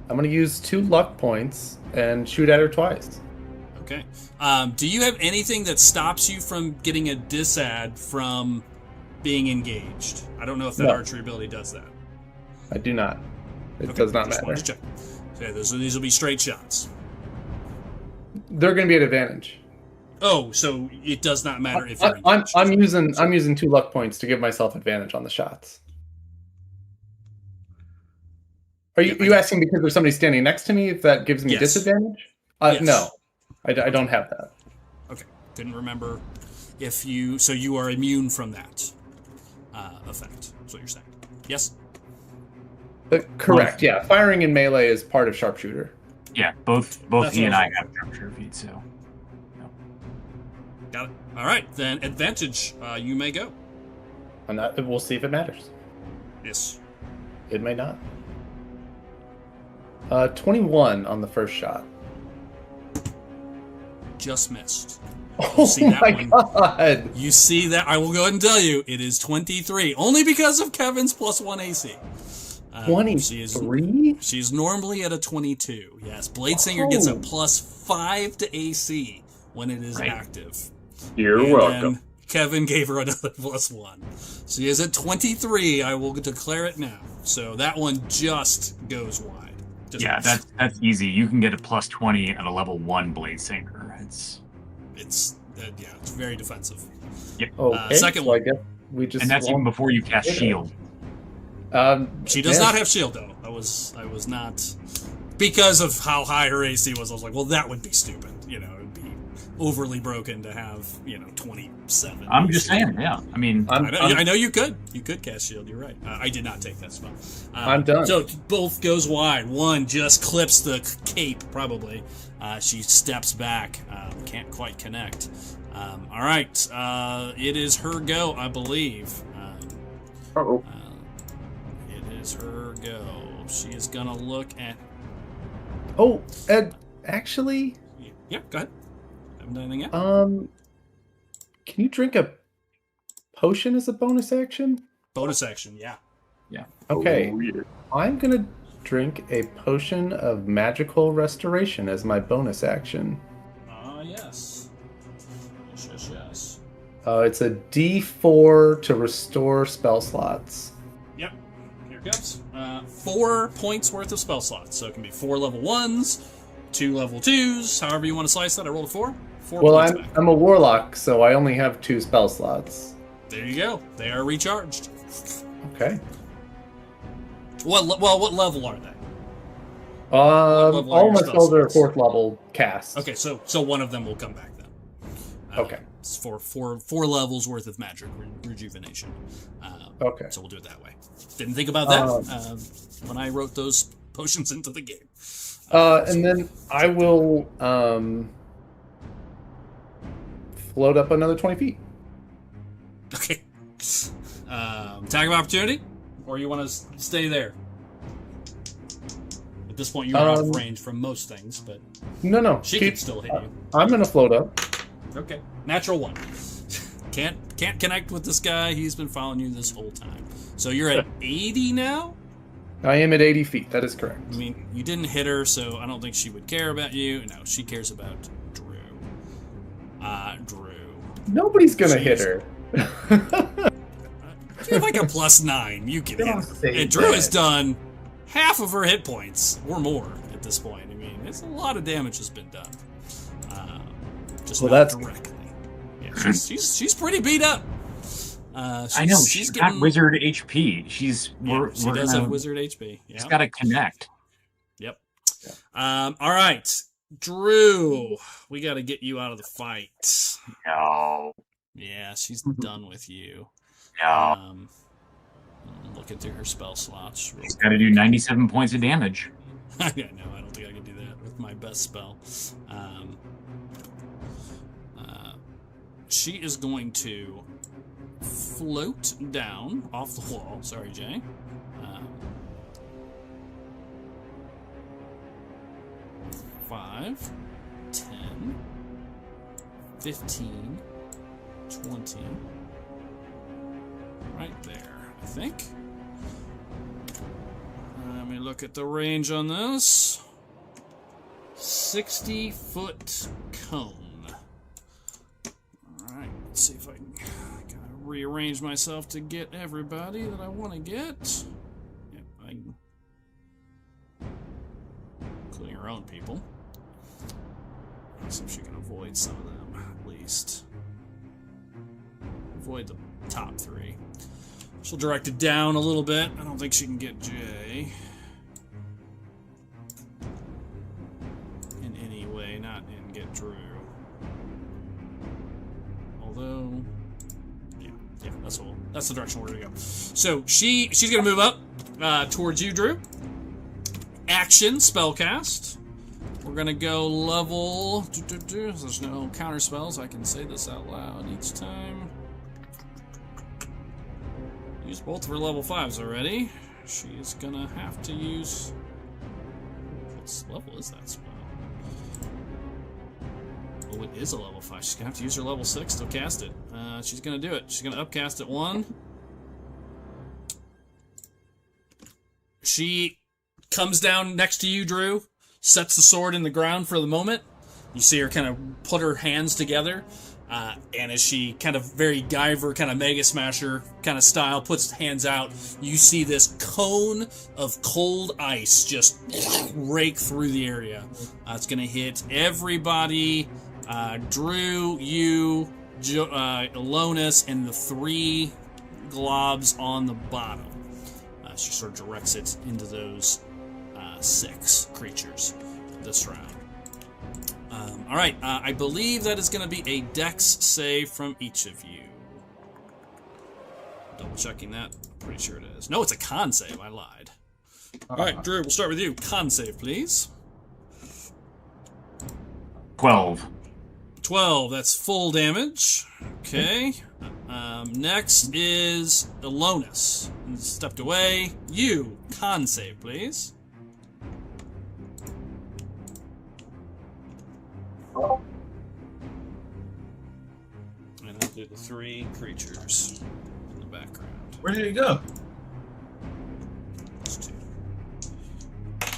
gonna use 2 luck points and shoot at her twice. Okay. Do you have anything that stops you from getting a disad from being engaged? I don't know if that No. archery ability does that. I do not. It Okay, does not just matter. wanted to check. Okay, these will be straight shots. They're gonna be at advantage. Oh, so it does not matter if you're I'm engaged. I'm using 2 luck points to give myself advantage on the shots. Are you asking because there's somebody standing next to me if that gives me Yes. disadvantage? Yes. No, I don't have that. Okay, couldn't remember if you. So you are immune from that effect. That's what you're saying. Yes. Correct. Yeah, firing in melee is part of sharpshooter. Yeah, both That's he what and I I was have sharpshooter feet, so. Got it. All right, then advantage. You may go. We'll see if it matters. Yes. It may not. 21 on the first shot. Just missed. Oh see that my one? god! You see that? I will go ahead and tell you it is 23, only because of Kevin's +1 AC. 23? She's normally at a 22. Yes, Bladesinger gets a +5 to AC when it is active. You're And welcome. then Kevin gave her another +1. She is at 23. I will declare it now. So that one just goes wide. Just Yeah, that's easy. You can get a +20 at a level 1 blade sinker. it's very defensive. Okay, second so one. I guess we just And that's even won't- before you cast shield. She does yeah. not have shield though. I was not, because of how high her AC was. I was like, well, that would be stupid. It would be overly broken to have 27. I'm just saying, yeah. I mean, I know you could cast shield. You're right. I did not take that spell. I'm done. So both goes wide. One just clips the cape probably. She steps back. Can't quite connect. All right. It is her go, I believe. Uh-oh. It is her go. She is gonna look at. Oh, Ed, actually, Yeah, go ahead. Haven't done anything yet. can you drink a potion as a bonus action? Bonus action. Yeah. Okay, Oh, yeah. I'm gonna drink a potion of magical restoration as my bonus action. Yes. Yes. It's a D4 to restore spell slots. Yep. Here it comes. 4 points worth of spell slots. So it can be 4 level 1s, 2 level 2s, however you want to slice that. I rolled a 4. 4 Well, points back. I'm a warlock, so I only have 2 spell slots. There you go. They are recharged. Okay. What level are they? level are All your my spell spells are slots? 4th level cast. Okay, so one of them will come back then. Okay. It's for four levels worth of magic rejuvenation. Okay. So we'll do it that way. Didn't think about that when I wrote those potions into the game. And then I will float up another 20 feet. Okay. Attack of opportunity, or you want to stay there? At this point, you're out of range from most things, but No. she can still hit you. I'm going to float up. Okay. Natural 1. Can't connect with this guy. He's been following you this whole time. So you're at 80 now? I am at 80 feet. That is correct. I mean, you didn't hit her, so I don't think she would care about you. No, she cares about Drew. Drew. Nobody's going to hit her. You have like a +9. You can hit Don't her. say And Drew has that. done half of her hit points, or more, at this point. I mean, it's a lot of damage has been done. Just Well, not that's- directly. Yeah, she's pretty beat up. I know she's got wizard HP. She does gonna, have wizard HP. Yeah. She's got to connect. Yep. All right, Drew, we got to get you out of the fight. No, Yeah, she's done with you. no. I'm looking through her spell slots. She's got to do 97 points of damage. Yeah, no, I don't think I can do that with my best spell. She is going to float down off the wall. Sorry, Jay. 5, 10, 15, 20. Right there, I think. Let me look at the range on this. 60-foot cone. Alright, let's see if I can gotta rearrange myself to get everybody that I want to get. Yep, I can, including her own people. Let's see if she can avoid some of them, at least. Avoid the top 3. She'll direct it down a little bit. I don't think she can get Jay. In any way, not in get Drew. Although, yeah, that's the direction we're gonna go. So she's gonna move up towards you, Drew. Action spellcast. We're gonna go level. There's no counter spells. I can say this out loud each time. Use both of her level 5s already. She's gonna have to use. What level is that spell? Oh, it is a level 5. She's gonna have to use her level 6 to cast it. She's gonna do it. She's gonna upcast it 1. She comes down next to you, Drew. Sets the sword in the ground for the moment. You see her kind of put her hands together. And as she kind of very Guyver, kind of Mega Smasher kind of style, puts hands out, you see this cone of cold ice just rake through the area. It's going to hit everybody. Drew, you, Alonis, and the 3 globs on the bottom. She sort of directs it into those 6 creatures this round. All right, I believe that is going to be a dex save from each of you. Double checking that. Pretty sure it is. No, it's a con save. I lied. All right, Drew, we'll start with you. Con save, please. 12. 12. That's full damage. Okay. Next is Alonis. Stepped away. You, con save, please. And I'll do the 3 creatures in the background. Where did it go? Those 2.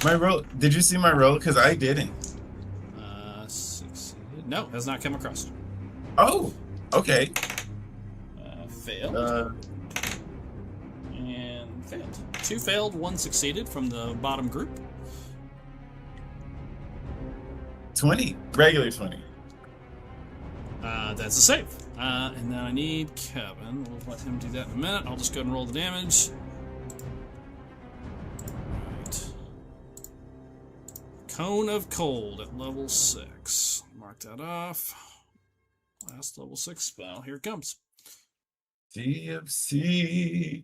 My roll. Did you see my roll? Because I didn't. Succeeded. No, has not come across. Oh, okay. Failed. And failed. 2 failed, 1 succeeded from the bottom group. 20. Regular 20. That's a save. And then I need Kevin. We'll let him do that in a minute. I'll just go ahead and roll the damage. Right. Cone of Cold at level 6. Mark that off. Last level 6 spell. Here it comes. DFC.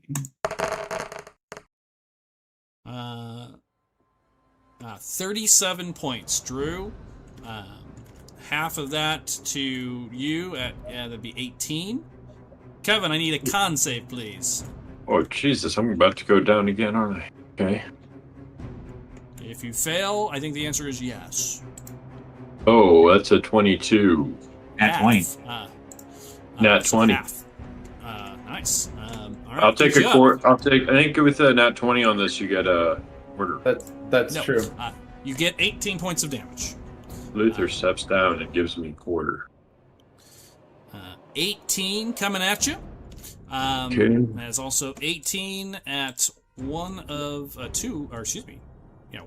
37 points, Drew. Half of that to you at that'd be 18. Kevin, I need a con save, please. Oh, Jesus, I'm about to go down again, aren't I? Okay. If you fail, I think the answer is yes. Oh, that's a 22. At 20. Nat 20. Half. Nice. All right, I'll take good a job. court. I think with a nat 20 on this, you get a order. That's No, true. You get 18 points of damage. Luther steps down and gives me quarter. 18 coming at you. Okay. That's also 18 at one of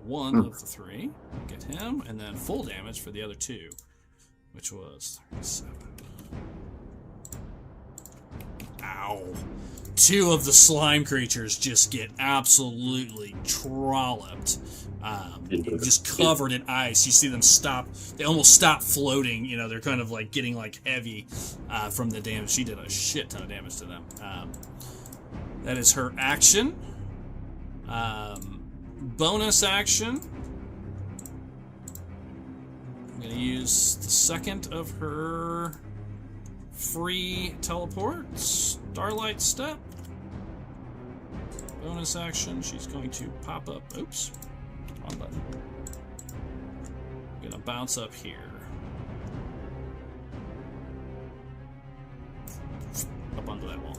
one of the 3. Get him, and then full damage for the other 2, which was 37. Ow. 2 of the slime creatures just get absolutely trolloped. Just covered in ice. You see them stop. They almost stop floating. You know, they're kind of like getting like heavy from the damage. She did a shit ton of damage to them. That is her action. Bonus action. I'm going to use the second of her free teleports. Starlight Step. Bonus action. She's going to pop up. Oops. Wrong button. I'm going to bounce up here. Up onto that wall.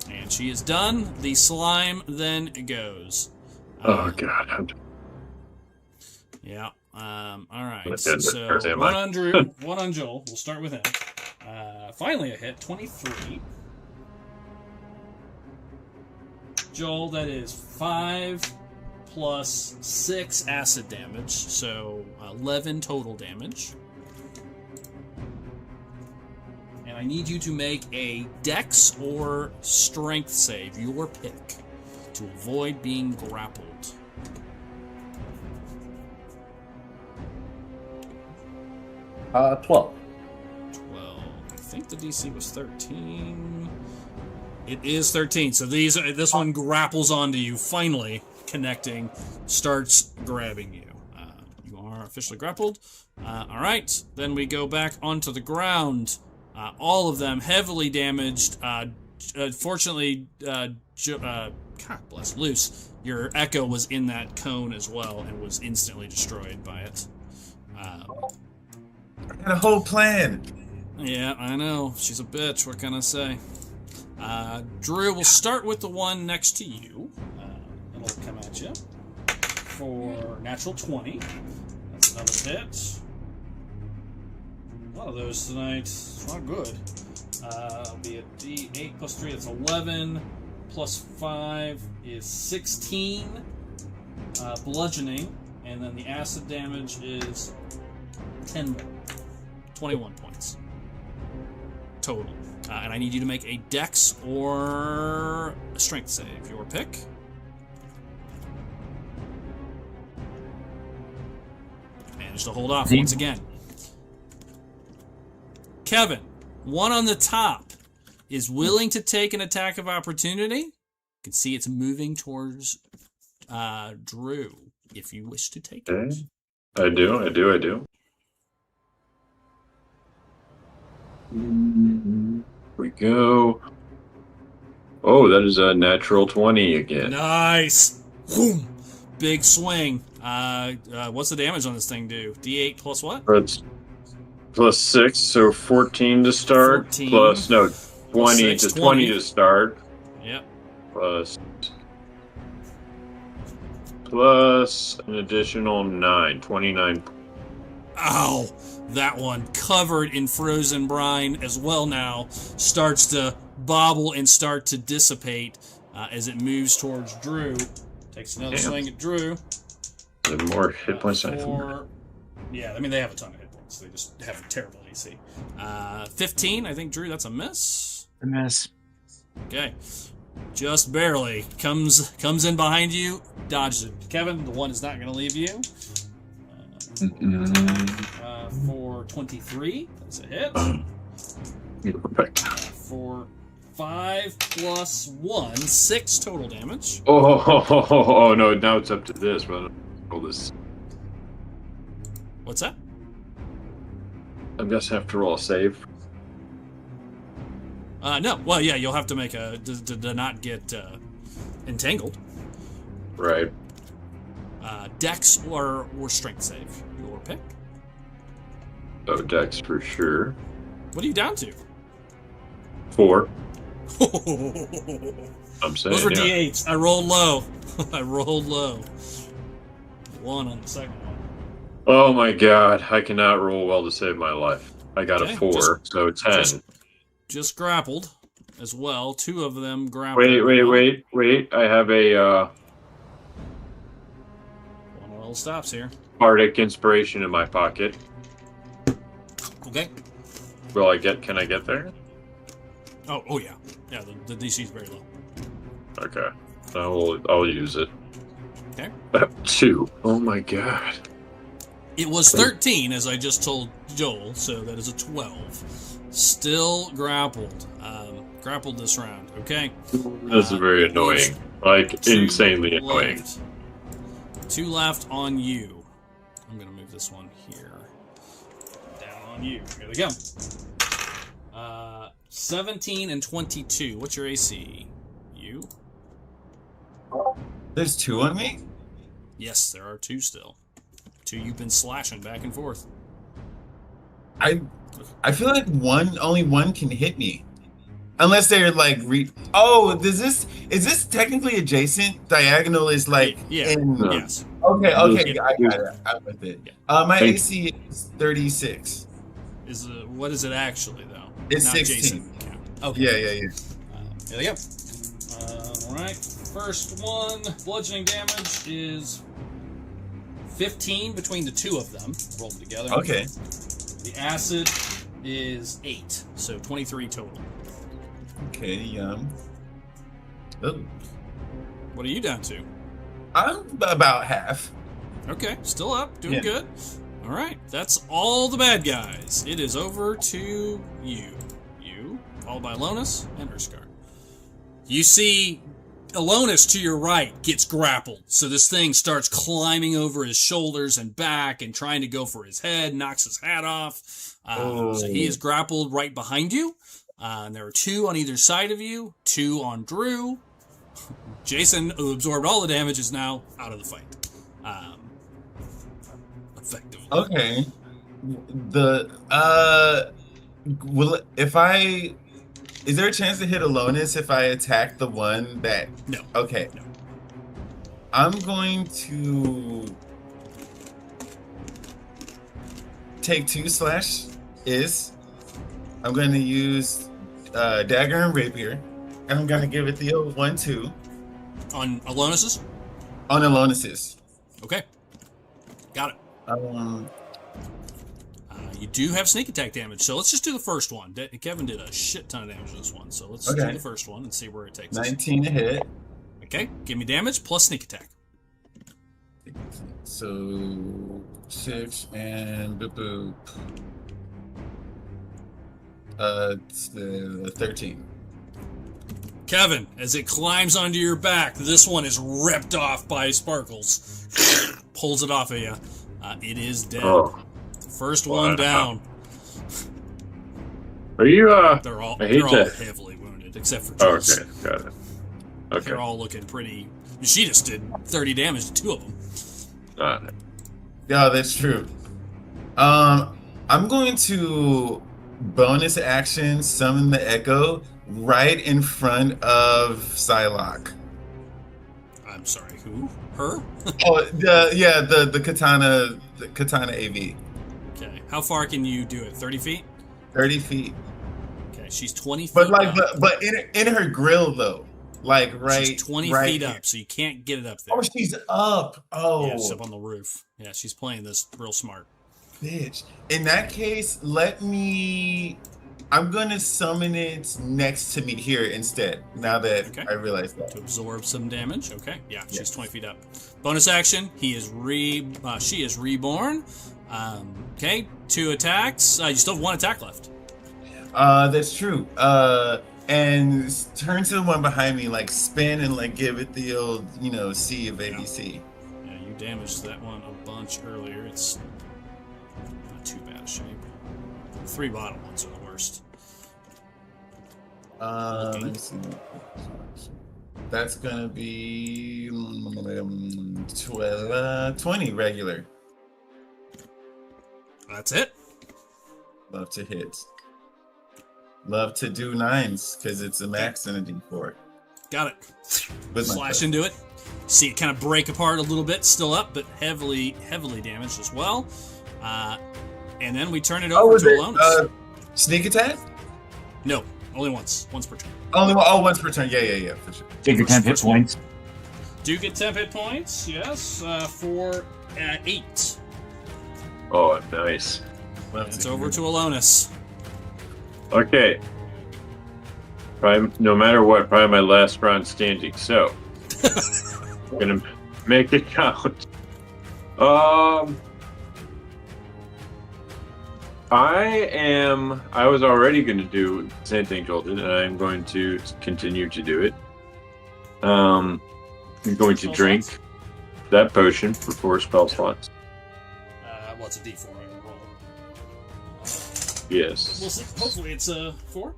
And she is done. The slime then goes. Oh, God. Yeah. All right. What did So it? Am one I? on Drew, one on Joel. We'll start with him. Finally a hit. 23. Joel, that is 5 plus 6 acid damage, so 11 total damage. And I need you to make a dex or strength save, your pick, to avoid being grappled. 12. 12. I think the DC was 13. It is 13. So this one grapples onto you, finally connecting, starts grabbing you. You are officially grappled. All right. Then we go back onto the ground. All of them heavily damaged. Fortunately, God bless Luce, your echo was in that cone as well and was instantly destroyed by it. I got a whole plan. Yeah, I know. She's a bitch. What can I say? Drew, we'll start with the one next to you. It'll come at you for natural 20. That's another hit. A lot of those tonight. It's not good. It'll be a D8 plus 3. That's 11. Plus 5 is 16. Bludgeoning. And then the acid damage is 10 more. 21 points. Total. And I need you to make a dex or a strength save. Your pick. Managed to hold off once again. Kevin, one on the top, is willing to take an attack of opportunity. You can see it's moving towards Drew, if you wish to take it. I do. Here we go. Oh, that is a natural 20 again. Nice. Boom. Big swing. What's the damage on this thing do? D8 plus what? That's plus 6, so 14 to start. 14. Plus, no, 20 6, to 20 to start. Yep. Plus an additional 9, 29. Ow. That one, covered in frozen brine as well now, starts to bobble and start to dissipate as it moves towards Drew. Takes another swing at Drew. The more hit points I think. Yeah, I mean, they have a ton of hit points. They just have a terrible AC. 15, I think, Drew, that's a miss. A miss. Okay. Just barely. Comes in behind you, dodges it. Kevin, the one is not going to leave you. For 23, that's a hit. Perfect. For 5 plus 1, 6 total damage. Oh, no, now it's up to this. But roll this. What's that? I guess I have to roll a save. No. Well, yeah, you'll have to make a to not get entangled. Right. Dex or strength save. Your pick. Oh, Dex for sure. What are you down to? 4. I'm saying. Those were yeah. D8s. I rolled low. I rolled low. 1 on the second one. Oh my god, I cannot roll well to save my life. I got Okay, a 4, so 10. Just grappled as well. 2 of them grappled. Wait. I have a One of those stops here. bardic inspiration in my pocket. Okay. Can I get there? Oh yeah. Yeah, the DC is very low. Okay. I'll use it. Okay. 2. Oh my god. It was 13, as I just told Joel, so that is a 12. Still grappled. Grappled this round, okay? This is very annoying. Like, 2 insanely annoying. left. 2 left on you. I'm going to move this one here. Down on you. Here we go. 17 and 22. What's your AC? You? There's 2 on me? Yes, there are 2 still. 2 you've been slashing back and forth. I feel like only one can hit me. Unless they're like is this technically adjacent? Diagonal is like Yeah. in Yes. Okay, Yeah. I got it. I'm with it. Yeah. My AC is 36. What is it actually though? It's Not 16. Jason. Okay. Yeah. There we go. Alright. First one, bludgeoning damage is 15 between the 2 of them. Roll them together. Okay. The acid is 8, so 23 total. Okay, oh, What are you down to? I'm about half. Okay, still up, doing Yeah. good. Alright, that's all the bad guys. It is over to you. You, followed by Alonus and Urskar. You see Alonus to your right gets grappled, so this thing starts climbing over his shoulders and back and trying to go for his head, knocks his hat off. So he is grappled right behind you. And there are 2 on either side of you, 2 on Drew. Jason, who absorbed all the damage, is now out of the fight. Effectively. Okay. Is there a chance to hit Alonus if I attack the one that? No. Okay. No. I'm going to take 2 slash. I'm going to use dagger and rapier, and I'm going to give it the old 1-2 On Alonus's? on Alonus's. Okay. Got it. Um, You do have sneak attack damage, so let's just do the first one. Kevin did a shit ton of damage to this one, so let's do the first one and see where it takes us. 19 to hit. Okay, give me damage plus sneak attack. So 6 and boop boop. It's the 13. Kevin, as it climbs onto your back, this one is ripped off by Sparkles. Pulls it off of you. It is dead. Oh. First one down. Are you, They're all I hate that. heavily wounded, except for Oh, Jules. okay, got it. Okay. They're all looking pretty... She just did 30 damage to 2 of them. Yeah, that's true. I'm going to bonus action summon the Echo right in front of Psylocke. I'm sorry, who? Her? the katana AV. Okay. How far can you do it? 30 feet? 30 feet. Okay, she's 20 feet But like up. but in her grill though. Like right. She's 20 right feet here. up, so you can't get it up there. Oh, she's up. Oh, Yeah, she's up on the roof. Yeah, she's playing this real smart. bitch. In that case, let me I'm gonna summon it next to me here instead. Now that Okay. I realize that. To absorb some damage. Okay, yeah, she's Yes. 20 feet up. Bonus action. She is reborn. Okay, 2 attacks. You still have 1 attack left. That's true. And turn to the one behind me, like spin and like give it the old, C of ABC. Yeah, you damaged that one a bunch earlier. It's not too bad a shape. The 3 bottom ones are the worst. Let me see. That's gonna be 20 regular. That's it. Love to hit. Love to do 9s because it's a max and a D4. Got it. With my Slash foot. into it. See it kind of break apart a little bit. Still up, but heavily damaged as well. And then we turn it over was to it Alonis. sneak attack? No, only once. Once per turn. Once per turn. Yeah, for sure. Take your 10 hit points. Do get 10 hit points, yes, for 8. Oh, nice. Love It's to over hear to Alonis. Okay. Probably, no matter what, probably my last round standing. So, I'm gonna make it count. I was already going to do the same thing, Jolton, and I'm going to continue to do it. I'm going to drink that potion for 4 spell slots. Well, it's a D4 I can roll. Yes. We'll see. Hopefully it's a 4.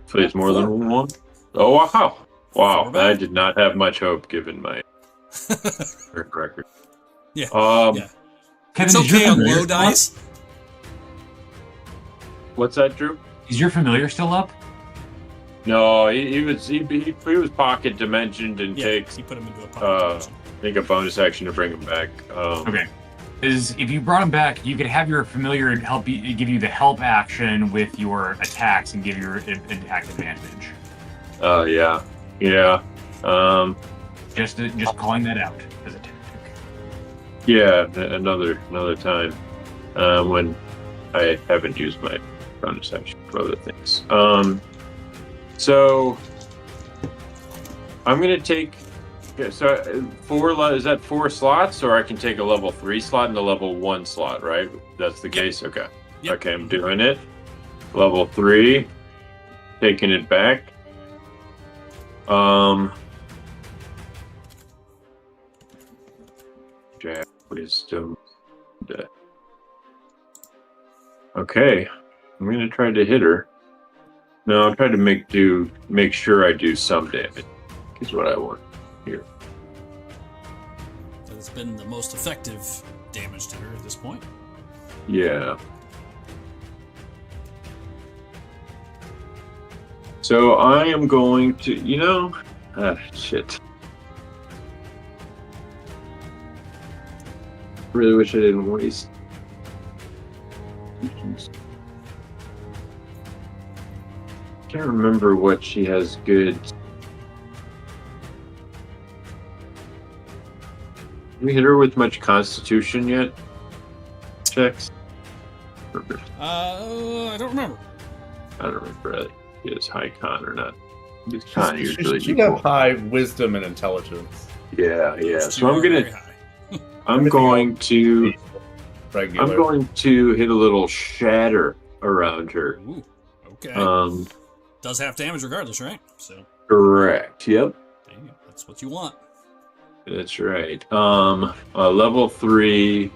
Hopefully it's more than 1. Oh, wow. Wow. 4 back. I did not have much hope given my record. Yeah. Yeah. Kevin, It's is your okay on familiar low still up? dice. What's that, Drew? Is your familiar still up? No, he was pocket dimensioned and Yeah, takes you put him into a pocket dimension. I think a bonus action to bring him back. Okay. Is if you brought him back, you could have your familiar help you, give you the help action with your attacks and give your attack advantage. Yeah. Just calling that out as a tactic. Yeah, another time when I haven't used my bonus action for other things. So I'm gonna take. Okay, so is that 4 slots, or I can take a level 3 slot and a level 1 slot, right? That's the case. Okay. Yep. Okay, I'm doing it. Level 3, taking it back. Jack, wisdom. Okay, I'm gonna try to hit her. No, I'll try to make sure I do some damage. Is what I want here. That has been the most effective damage to her at this point. Yeah. So I am going to, shit. Really wish I didn't waste. Can't remember what she has good. Have we hit her with much Constitution yet? Checks? I don't remember. I don't remember if it is high con or not. It's con She usually should have equal. high wisdom and intelligence. Yeah. Those So two I'm are very gonna, high. I'm Everything going to, Regular. I'm going to hit a little shatter around her. Ooh, okay. Does half damage regardless, right? So Correct. Yep. there you go. That's what you want. That's right. Level 3.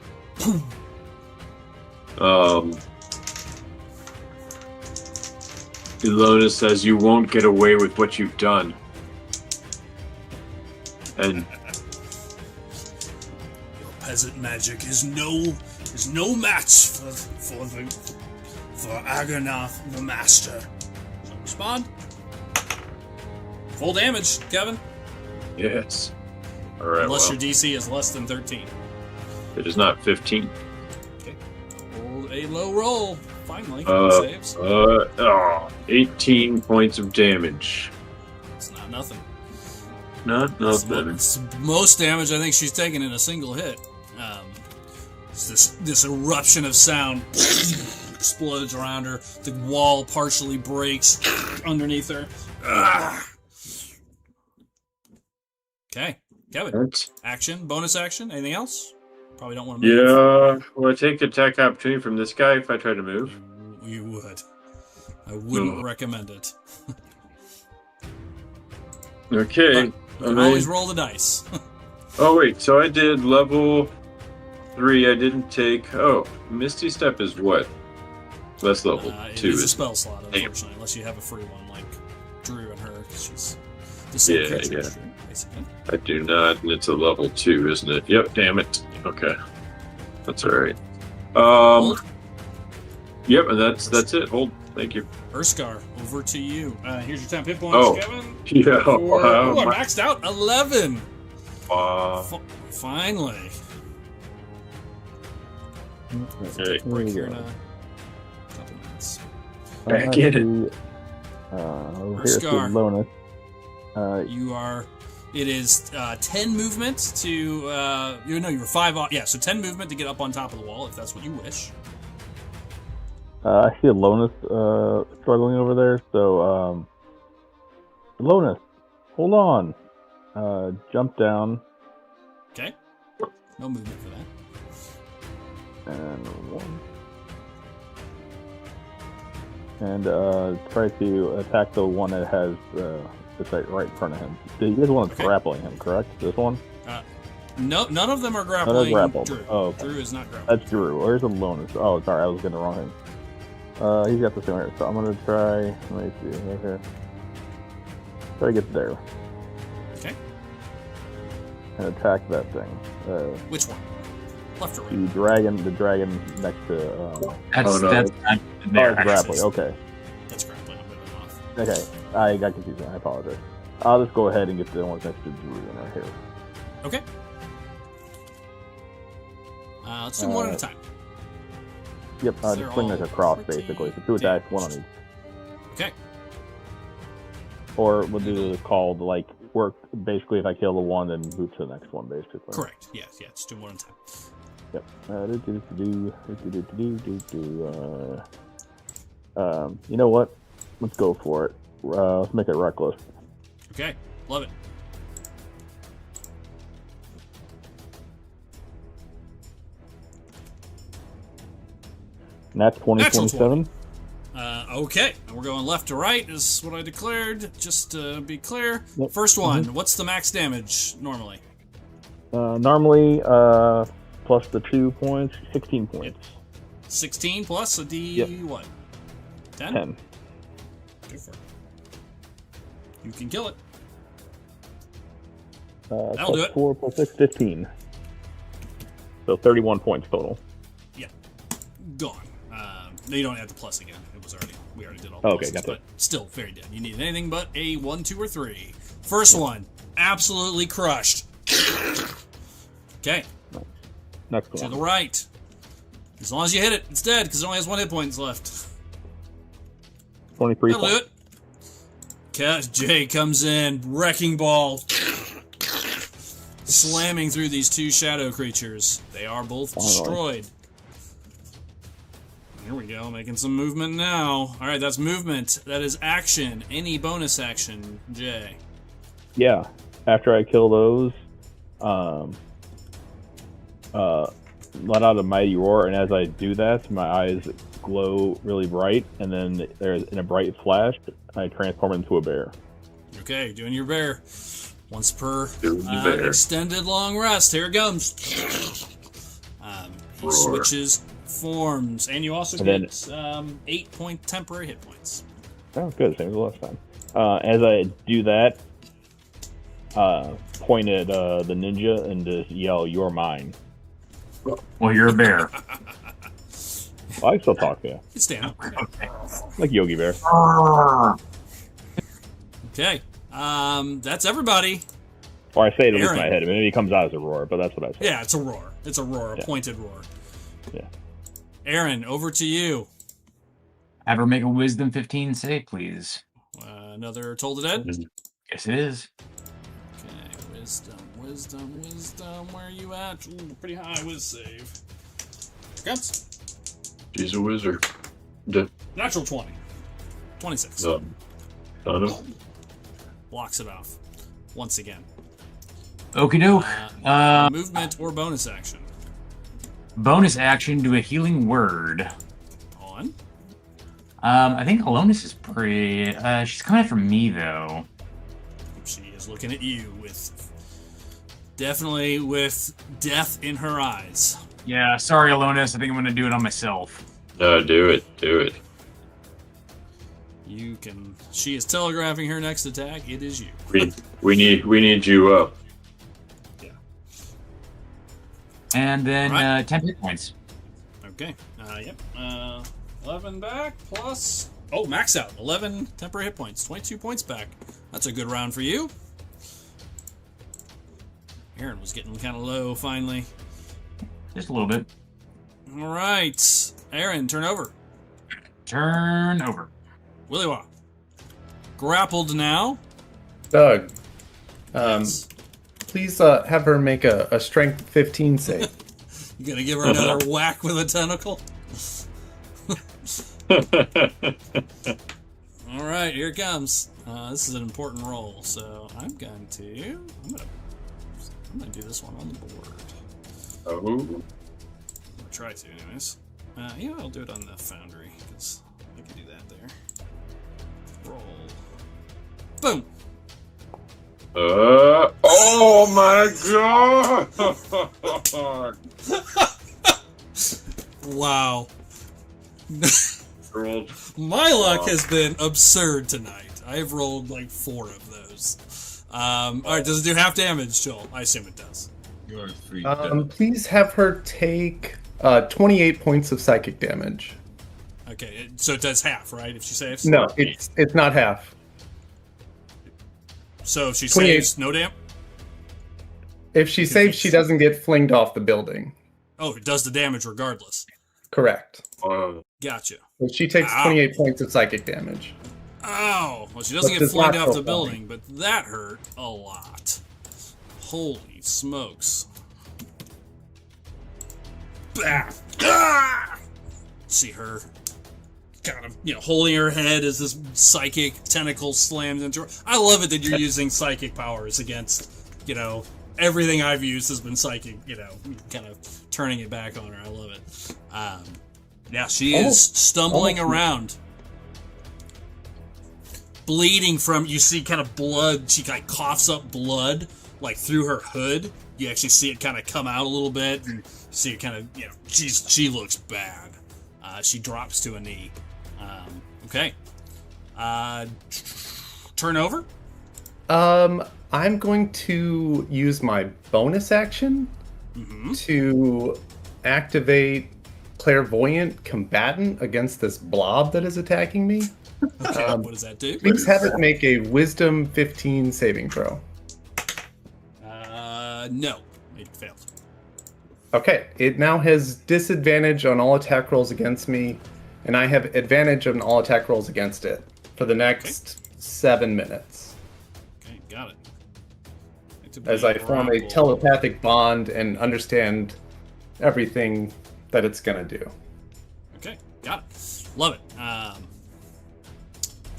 Ilona says you won't get away with what you've done. And Your peasant magic is no match for Agarnath the Master. So respond. Full damage, Kevin. yes. All right. Unless Well, your DC is less than 13. it is not 15. Okay. Roll a low roll. Finally, saves. 18 points of damage. It's not nothing. Not nothing. It's most damage I think she's taken in a single hit. It's this eruption of sound explodes around her. The wall partially breaks underneath her. Okay, Kevin. Action, bonus action, anything else? Probably don't want to move. Yeah. Will I take attack opportunity from this guy if I try to move? You would. I wouldn't recommend it. Okay. You can always roll the dice. Oh wait, so I did level 3. I didn't take. Oh, Misty Step is what? That's level 2. It's a spell slot, unfortunately, unless you have a free one like Drew and her. 'Cause she's the same creature as Drew, basically. I do not, and it's a level 2, isn't it? Yep. Damn it. Okay, that's all right. Hold. Yep, and that's it. Hold. Thank you. Urskar, over to you. Here's your 10 hit points, Kevin. Yeah. I maxed out 11. Finally. Okay. Break here in a couple minutes. Back in it. Over here to Lonus. You are. It is 10 movement to. You're 5 off. Yeah, so 10 movement to get up on top of the wall if that's what you wish. I see a Lonus struggling over there, so Lonus, hold on. Jump down. Okay. No movement for that. And 1. And try to attack the one that has it's right in front of him. You guys want to grappling him, correct? This one? No, none of them are grappling. Drew. Oh, okay. Drew is not grappling. That's Drew. Where's the Lonus? Oh, sorry, I was getting the wrong thing. He's got the same here, so I'm gonna try. Let me see right here. Try to get there. Okay. And attack that thing. Which one? Left or right? The dragon next to. That's it's grappling. Okay. That's grappling. I'm moving off. Okay, I got confused. I apologize. I'll just go ahead and get the one next to Drew right here. Okay. Let's do one at a time. Yep, just swing like a cross, basically. So 2 attacks, 1 on each. Okay. Or we'll do the called, like, work, basically, if I kill the one, then move to the next one, basically. Correct. Yeah, just do one at a time. Yep. You know what? Let's go for it. Let's make it reckless. Okay, love it. And that's 2027. Okay, and we're going left to right is what I declared, just to be clear. Yep. First one, what's the max damage normally? Normally, plus the 2 points, 16 points. 16 plus a D, what? 10? 10. Go for it. You can kill it. That'll do it. 4 plus 6, 15. So 31 points total. Yeah, gone. No, you don't add the plus again. We already did all the okay, pluses, got that. but still very dead. You need anything but a 1, 2, or 3. First one, absolutely crushed. Okay. Next To one. the right. As long as you hit it, it's dead because it only has 1 hit point left. 23 That'll do it. Jay comes in, wrecking ball, slamming through these 2 shadow creatures. They are both destroyed. Here we go, making some movement now. All right, that's movement. That is action. Any bonus action, Jay? Yeah. After I kill those, let out a mighty roar, and as I do that, my eyes glow really bright, and then there's in a bright flash, I transform into a bear. Okay, doing your bear. Once per bear. extended long rest. Here it comes. He switches forms, and you also get 8 temporary hit points. Oh, good. Same as the last time. As I do that, point at the ninja and just yell, "You're mine." Well, you're a bear. Well, I can still talk to you. You stand up. Okay. Like Yogi Bear. Okay. That's everybody. Or I say it at least in Aaron. my head. Maybe it comes out as a roar, but that's what I say. Yeah, it's a roar. It's a roar, a pointed roar. Yeah. Aaron, over to you. Have her make a wisdom 15 save, please. Another Toll the Dead? Yes, it is. Okay, wisdom. Where are you at? Ooh, pretty high whiz save. Here comes. She's a wizard. Natural 20. 26. Done. Done. Blocks it off. Once again. Okie doke. Movement or bonus action. Bonus action, do a healing word. On. I think Alonis is pretty... she's coming after me, though. She is looking at you with... Definitely with death in her eyes. Yeah, sorry, Alonis. I think I'm going to do it on myself. No, do it. Do it. You can... She is telegraphing her next attack. It is you. We need you up. Yeah. And then Right. 10 hit points. Okay. Yep. 11 back plus... Oh, max out. 11 temporary hit points. 22 points back. That's a good round for you. Aaron was getting kind of low finally. Just a little bit. All right. Aaron, turn over. Turn over. Willy Wah. Grappled now. Doug, Yes. please have her make a strength 15 save. You gonna give her another whack with a tentacle? All right, here it comes. This is an important roll, so I'm gonna do this one on the board. Oh. I'm gonna try to, anyways. Yeah, I'll do it on the Foundry because I can do that there. Roll. Boom. Oh my god! Wow. Rolled. My luck has been absurd tonight. I've rolled like 4 of those. Alright, does it do half damage, Joel? I assume it does. You're free. Please have her take 28 points of psychic damage. Okay, so it does half, right? If she saves? No, it's not half. So if she 28. saves, no damn? If she saves, she doesn't get flinged off the building. Oh, it does the damage regardless. Correct. Gotcha. So she takes Ow. 28 points of psychic damage. Oh, well, she doesn't But get does flinged not off go the building, but that hurt a lot. Holy smokes. Bah. Ah! See her kind of, holding her head as this psychic tentacle slams into her. I love it that you're using psychic powers against, everything I've used has been psychic, kind of turning it back on her. I love it. Yeah, she is stumbling around. Bleeding from, you see kind of blood, she kind of coughs up blood, like through her hood. You actually see it kind of come out a little bit, and see it kind of, she looks bad. She drops to a knee. Okay. Turn over? I'm going to use my bonus action to activate Clairvoyant Combatant against this blob that is attacking me. Okay, what does that do? Please have it make a Wisdom 15 saving throw. No. It failed. Okay, it now has disadvantage on all attack rolls against me, and I have advantage on all attack rolls against it for the next 7 minutes. Okay, got it. As I form a telepathic bond and understand everything that it's gonna do. Okay, got it. Love it.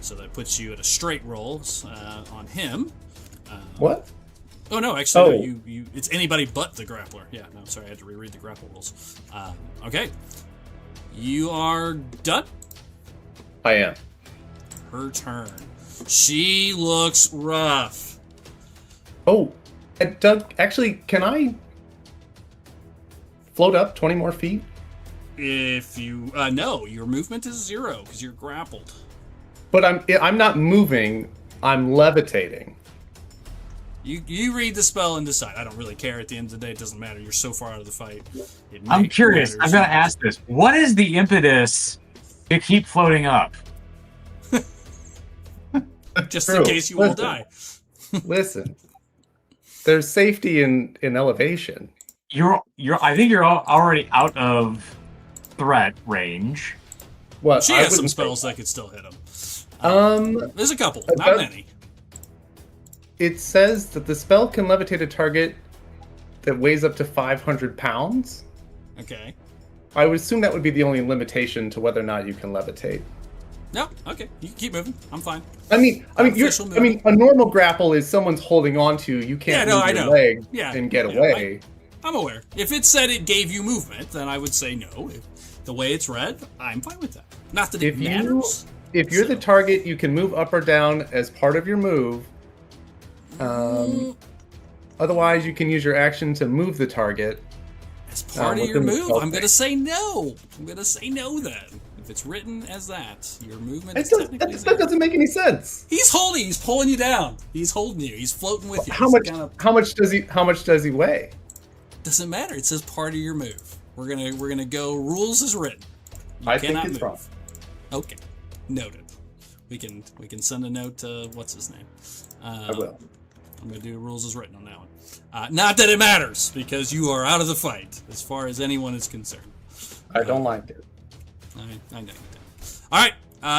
So that puts you at a straight roll on him. What? Oh no, actually, Oh. no, you. It's anybody but the grappler. Yeah, no, sorry, I had to reread the grapple rules. Okay, you are done. I am. Her turn. She looks rough. Oh, Doug, actually, can I float up 20 more feet? If you no, your movement is 0 because you're grappled. But I'm not moving. I'm levitating. You read the spell and decide. I don't really care. At the end of the day, it doesn't matter. You're so far out of the fight. I'm curious. I've got to ask this. What is the impetus to keep floating up? Just True. in case you all Listen. die. Listen, there's safety in elevation. I think you're already out of threat range. What? She I has some wouldn't say spells that could still hit him. that. There's a couple, not Doug- many. It says that the spell can levitate a target that weighs up to 500 pounds. Okay. I would assume that would be the only limitation to whether or not you can levitate. No, okay. You can keep moving. I'm fine. I mean, Official movement. a normal grapple is someone's holding on to. You can't move your leg and get away. I'm aware. If it said it gave you movement, then I would say no. If the way it's read, I'm fine with that. Not that it matters. If you're the target, you can move up or down as part of your move. Otherwise, you can use your action to move the target. As part of your move, I'm going to say no. I'm going to say no then. If it's written as that, your movement is technically zero. That doesn't make any sense. He's pulling you down. He's holding you. He's floating with you. How much does he weigh? Doesn't matter. It says part of your move. We're gonna go rules as written. I think it's wrong. Okay, noted. We can send a note to what's his name. I will. I'm gonna do rules as written on that one. Not that it matters because you are out of the fight as far as anyone is concerned. I don't like it. I know you don't. All right,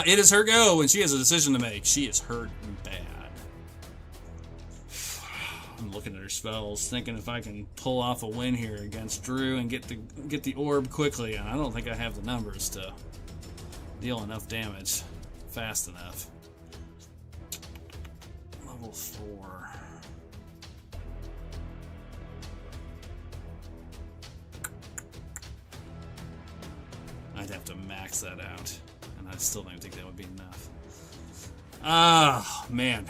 it is her go, and she has a decision to make. She is hurt bad. I'm looking at her spells, thinking if I can pull off a win here against Drew and get the orb quickly, and I don't think I have the numbers to deal enough damage fast enough. Level 4. I'd have to max that out, and I still don't think that would be enough. Ah, man.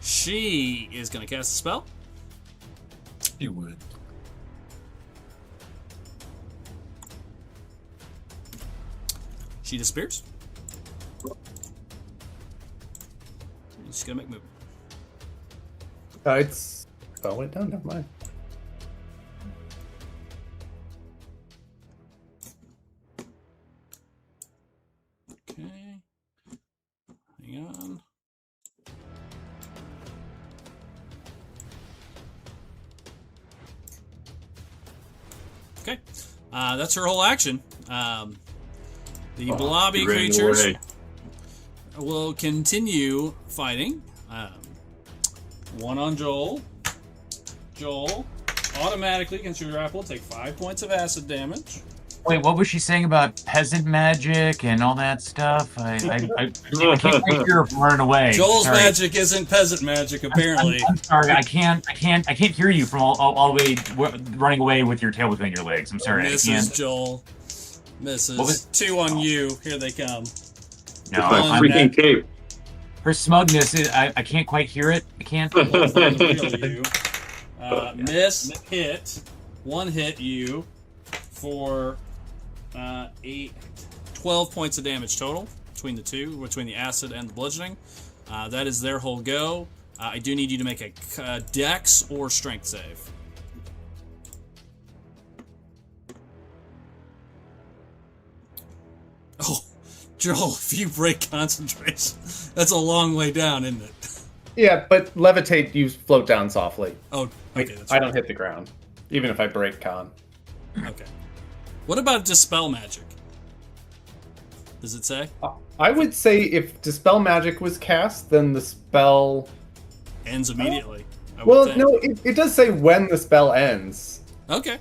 She is going to cast a spell. You would. She disappears. She's going to make a move. It's... Oh, it went down. Never mind. Okay. Hang on. Okay. That's her whole action. The blobby creatures will continue fighting. One on Joel. Joel automatically, against your grapple, take 5 points of acid damage. Wait, what was she saying about peasant magic and all that stuff? I can't quite hear her running away. Joel's magic isn't peasant magic, apparently. I'm sorry, I can't hear you from all the way running away with your tail between your legs. I'm sorry, Misses, I can't. Joel. Misses. 2 on you. Here they come. No, my freaking cape. Her smugness is, I can't quite hear it. I can't. You. Miss, hit. 1 hit you for 12 points of damage total between the two, between the acid and the bludgeoning. That is their whole go. I do need you to make a dex or strength save. Oh, Joel, if you break concentration, that's a long way down, isn't it? Yeah, but levitate, you float down softly. Oh, okay. That's I don't hit the ground, even if I break con. Okay. What about Dispel Magic? Does it say? I would say if Dispel Magic was cast, then the spell... Ends immediately. Well, no, it does say when the spell ends. Okay.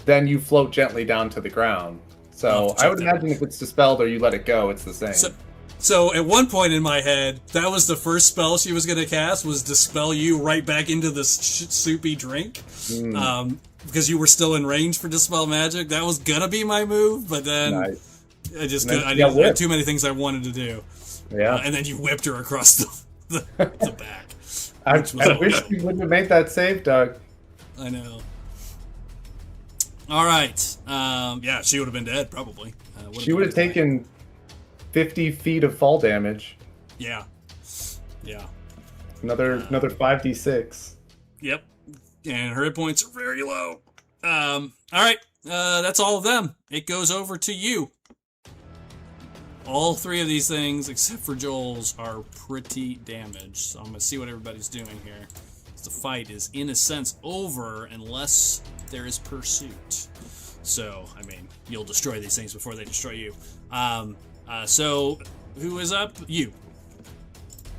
Then you float gently down to the ground. So I would imagine if it's dispelled or you let it go, it's the same. So at one point in my head, that was the first spell she was going to cast, was dispel you right back into the soupy drink. Because you were still in range for Dispel Magic. That was going to be my move, but then I just I had too many things I wanted to do. Yeah. And then you whipped her across the back. I wish you wouldn't have made that save, Doug. I know. All right. Yeah, she would have been dead, probably. She would have taken 50 feet of fall damage. Yeah. Yeah. Another 5d6. Yep. And her hit points are very low. All right. That's all of them. It goes over to you. All 3 of these things, except for Joel's, are pretty damaged. So I'm going to see what everybody's doing here. The fight is, in a sense, over unless there is pursuit. So, I mean, you'll destroy these things before they destroy you. So, who is up? You.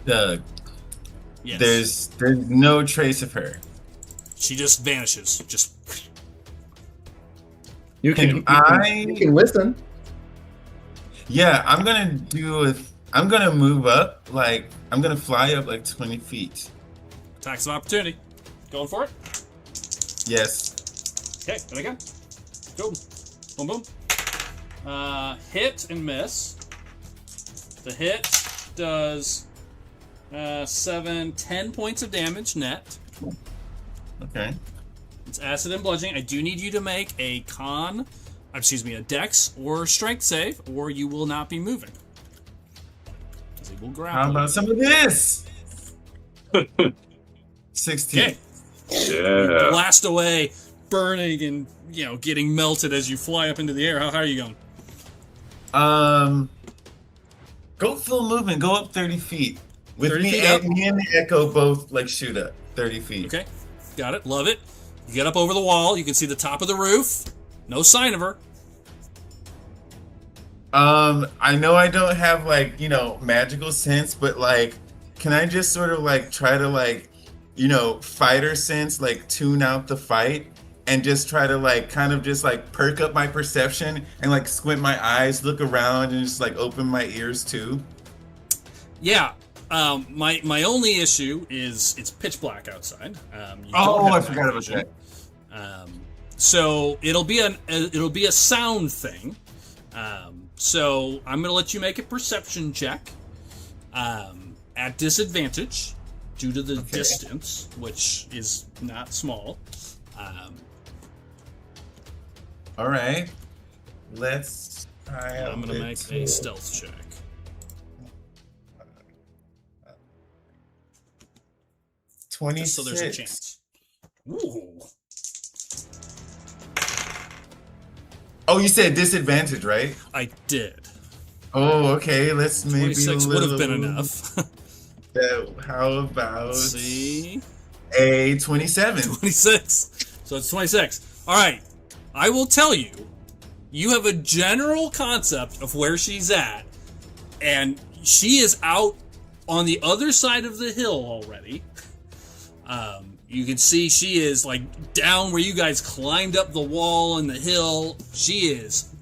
Doug. Yes. There's no trace of her. She just vanishes. Just You Can can, I- you can listen. Yeah, I'm gonna move up. Like, I'm gonna fly up like 20 feet. Attacks of opportunity. Going for it. Yes. Okay, there we go. Boom. Boom, boom. Hit and miss. The hit does 10 points of damage net. Okay. It's acid and bludgeoning. I do need you to make a a dex or strength save, or you will not be moving. Because it will grapple. How about some of this? 16. Okay. Yeah. Blast away, burning and getting melted as you fly up into the air. How high are you going? Go full movement. Go up 30 feet. With 30 me feet and up? me and the Echo both like shoot up 30 feet. Okay, got it. Love it. You get up over the wall. You can see the top of the roof. No sign of her. I know I don't have magical sense, but can I just sort of try to fighter sense, tune out the fight and just try to kind of just perk up my perception and squint my eyes, look around and just open my ears too? Yeah. My only issue is it's pitch black outside. You Oh, don't have I forgot night about vision. that. So it'll be a sound thing. So I'm gonna let you make a perception check at disadvantage due to the distance, which is not small. All right, let's try. I'm gonna make a stealth check. Just 26. so there's a chance. Ooh. Oh, you said disadvantage, right? I did. Oh, okay. Let's maybe 26 would have been enough. How about Let's see. a 27? 26. So it's 26. All right. I will tell you, you have a general concept of where she's at, and she is out on the other side of the hill already. You can see she is down where you guys climbed up the wall and the hill. She is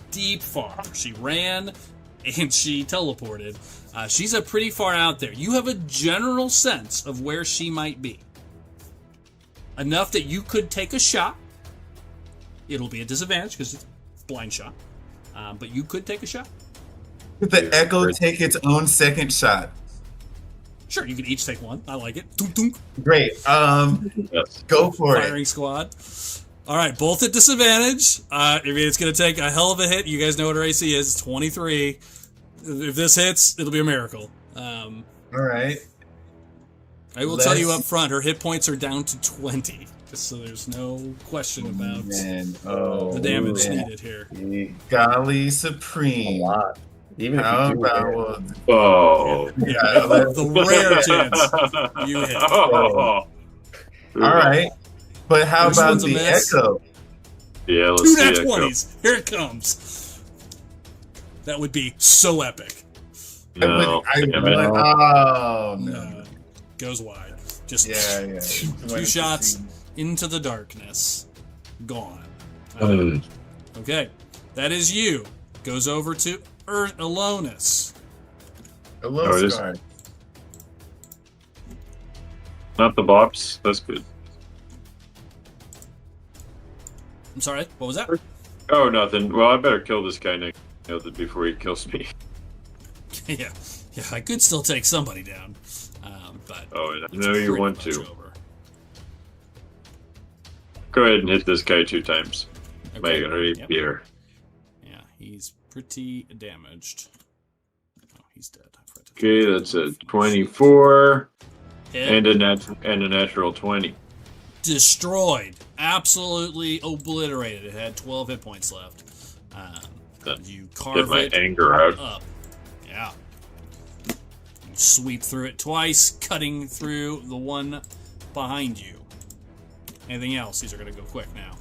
deep far. She ran and she teleported. She's a pretty far out there. You have a general sense of where she might be. Enough that you could take a shot. It'll be a disadvantage because it's a blind shot. But you could take a shot. Could the Echo take its own second shot? Sure, you can each take one. I like it. Dunk, dunk. Great. Yes. Go for Firing it. squad. All right, both at disadvantage. It's going to take a hell of a hit. You guys know what her AC is. It's 23. If this hits, it'll be a miracle. All right. I will tell you up front, her hit points are down to 20. Just so there's no question about the damage needed here. Golly A supreme. lot. Even if How you do it. about Oh. Yeah, the rare chance you hit. Oh. all right? But how First about one's a the miss. Echo? Yeah, let's Two see nat it go. 20s. Here it comes. That would be so epic. No. Damn it. Oh no. Goes wide. Just Yeah. two shots into the darkness. Gone. Okay. That is you. Goes over to Alonus. Hello, Oh, it is- Scar. Not the bops. That's good. I'm sorry, what was that? Oh, nothing. Well, I better kill this guy next before he kills me. yeah, I could still take somebody down, but Oh, it's no, you pretty want much to. over. Go ahead and hit this guy 2 times. Okay. My rapier. Yeah, he's pretty damaged. Oh, he's dead. I forgot to- Okay, that's a 24 Hit. and a natural 20. Destroyed. Absolutely obliterated. It had 12 hit points left. You Get carve my it anger out. up. Yeah. You sweep through it twice, cutting through the one behind you. Anything else? These are going to go quick now.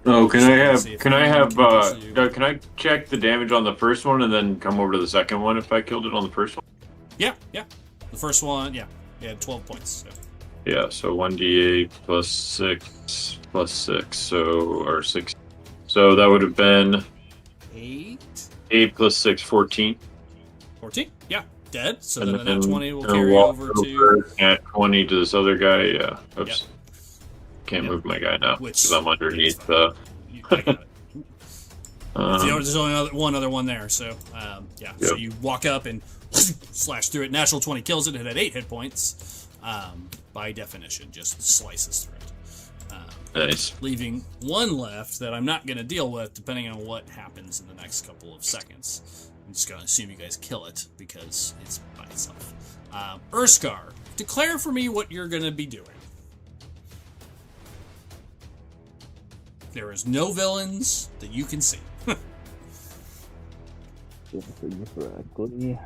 Oh, can I See if can I anyone have, can pursue. can I check the damage on the first one and then come over to the second one if I killed it on the first one? Yeah. The first one, yeah. It had 12 points. So. Yeah, so 1d8 plus 6 plus 6, so, or 6. So that would have been 8. 8 plus 6, 14. 14? Yeah, dead. So And then the nat 20 will gonna carry walk over to... at 20 to this other guy. Yeah. Oops. Yep. Can't Yep. move my guy now Which- because I'm underneath. I got it. Um, There's only one other one there, so yeah. So Yep. you walk up and slash through it. Natural 20 kills it. It had 8 hit points. By definition, just slices through it. nice. Leaving one left that I'm not going to deal with, depending on what happens in the next couple of seconds. I'm just going to assume you guys kill it because it's by itself. Urskar, declare for me what you're going to be doing. There is no villains that you can see. Exactly.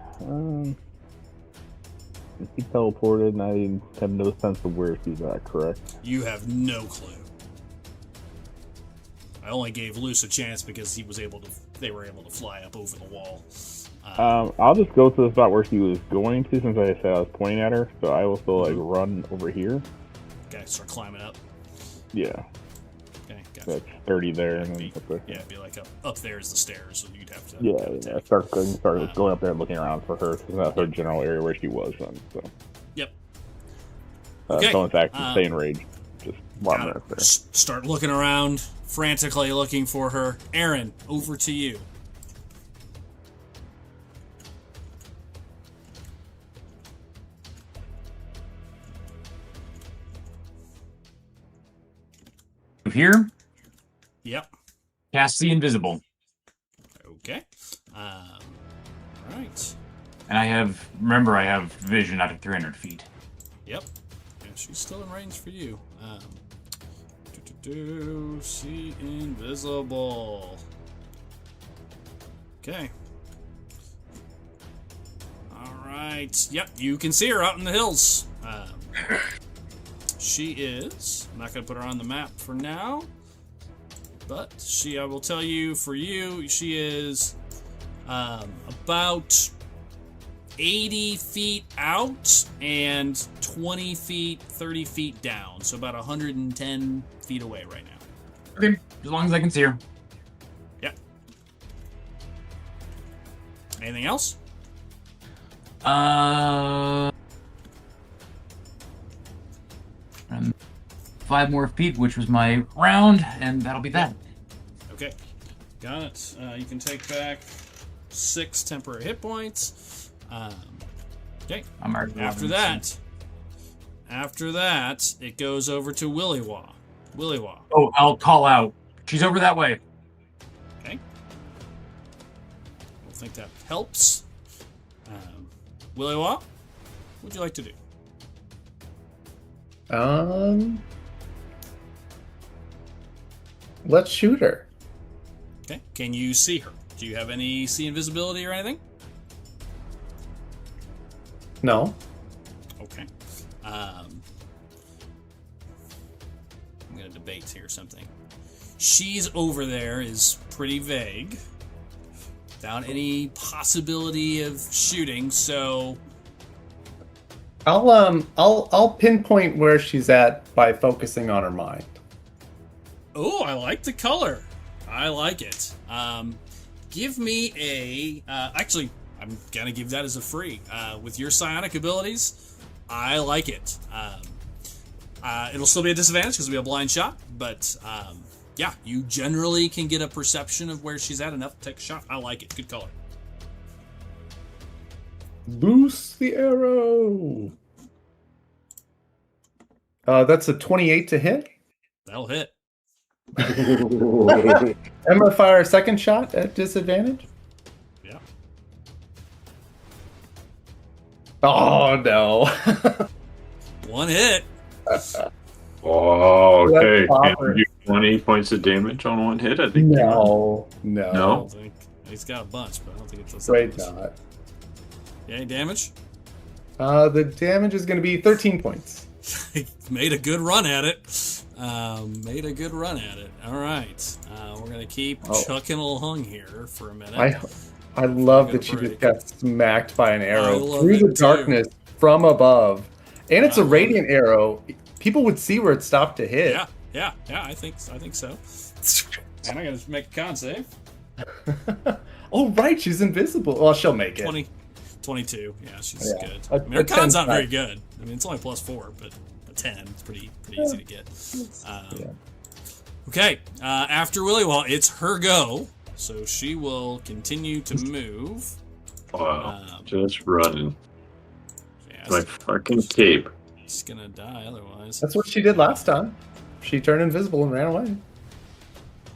He teleported, and I have no sense of where he's at, correct? You have no clue. I only gave Luce a chance because they were able to fly up over the wall. I'll just go to the spot where she was going to, since I said I was pointing at her, so I will still, run over here. Okay, start climbing up. Yeah, Okay, gotcha. that's 30 there, and then Be- up there. Yeah, it'd be like up there is the stairs, so you'd have to. Yeah, start going up there and looking around for her, because that's her general area where she was then, so. Yep. Okay, So in fact, stay in rage. Just while I'm Got it. up there. Start looking around, frantically looking for her. Aaron, over to you. Move here. Yep. Cast the invisible. Okay. Right. And I have vision out of 300 feet. Yep. Yeah, she's still in range for you. See invisible. Okay. All right. Yep, you can see her out in the hills. She is. I'm not going to put her on the map for now. But I will tell you, for you, she is about 80 feet out and 20 feet, 30 feet down. So about 110 feet away right now. Okay, as long as I can see her. Yep. Anything else? 5 more feet, which was my round, and that'll be that. Okay. Got it. You can take back 6 temporary hit points. Okay. I'm already After that, it goes over to Willywaw. Willywaw. Oh, I'll call out. She's over that way. Okay. I don't think that helps. Willywaw, what would you like to do? Let's shoot her. Okay. Can you see her? Do you have any see invisibility or anything? No. Okay. I'm gonna debate here something. She's over there is pretty vague, without any possibility of shooting. So I'll pinpoint where she's at by focusing on her mind. oh, I like the color. I like it. Give me a. Actually, I'm gonna give that as a free. With your psionic abilities, I like it. It'll still be a disadvantage because it'll be a blind shot, but yeah, you generally can get a perception of where she's at enough to take a shot. I like it. Good color. Loose the arrow. That's a 28 to hit. That'll hit. I'm gonna fire a second shot at disadvantage. Yeah. Oh no. One hit. Oh, okay. That's Can awkward. you do 20 points of damage on one hit? I think. No. I No? don't think he's got a bunch, but I don't think it's a Wait not. Yeah, any damage? The damage is gonna be 13 points. Made a good run at it. All right. We're gonna keep chucking along here for a minute. I love that she break. just got smacked by an I arrow love through it the too. darkness from above. And it's I a love radiant arrow. People would see where it stopped to hit. Yeah. I think so. And I gotta make a con save. Oh, right, she's invisible. Well, she'll make it. 22. Yeah, she's Yeah. good. A- I mean, her a con's 10's not very fine. good. I mean, it's only +4, but a 10 is pretty easy to get. Yeah. Okay, after Willy Wall, it's her go. So she will continue to move. Wow. Just running. Yeah, My fucking cape. she's gonna die otherwise. That's what she did last time. She turned invisible and ran away.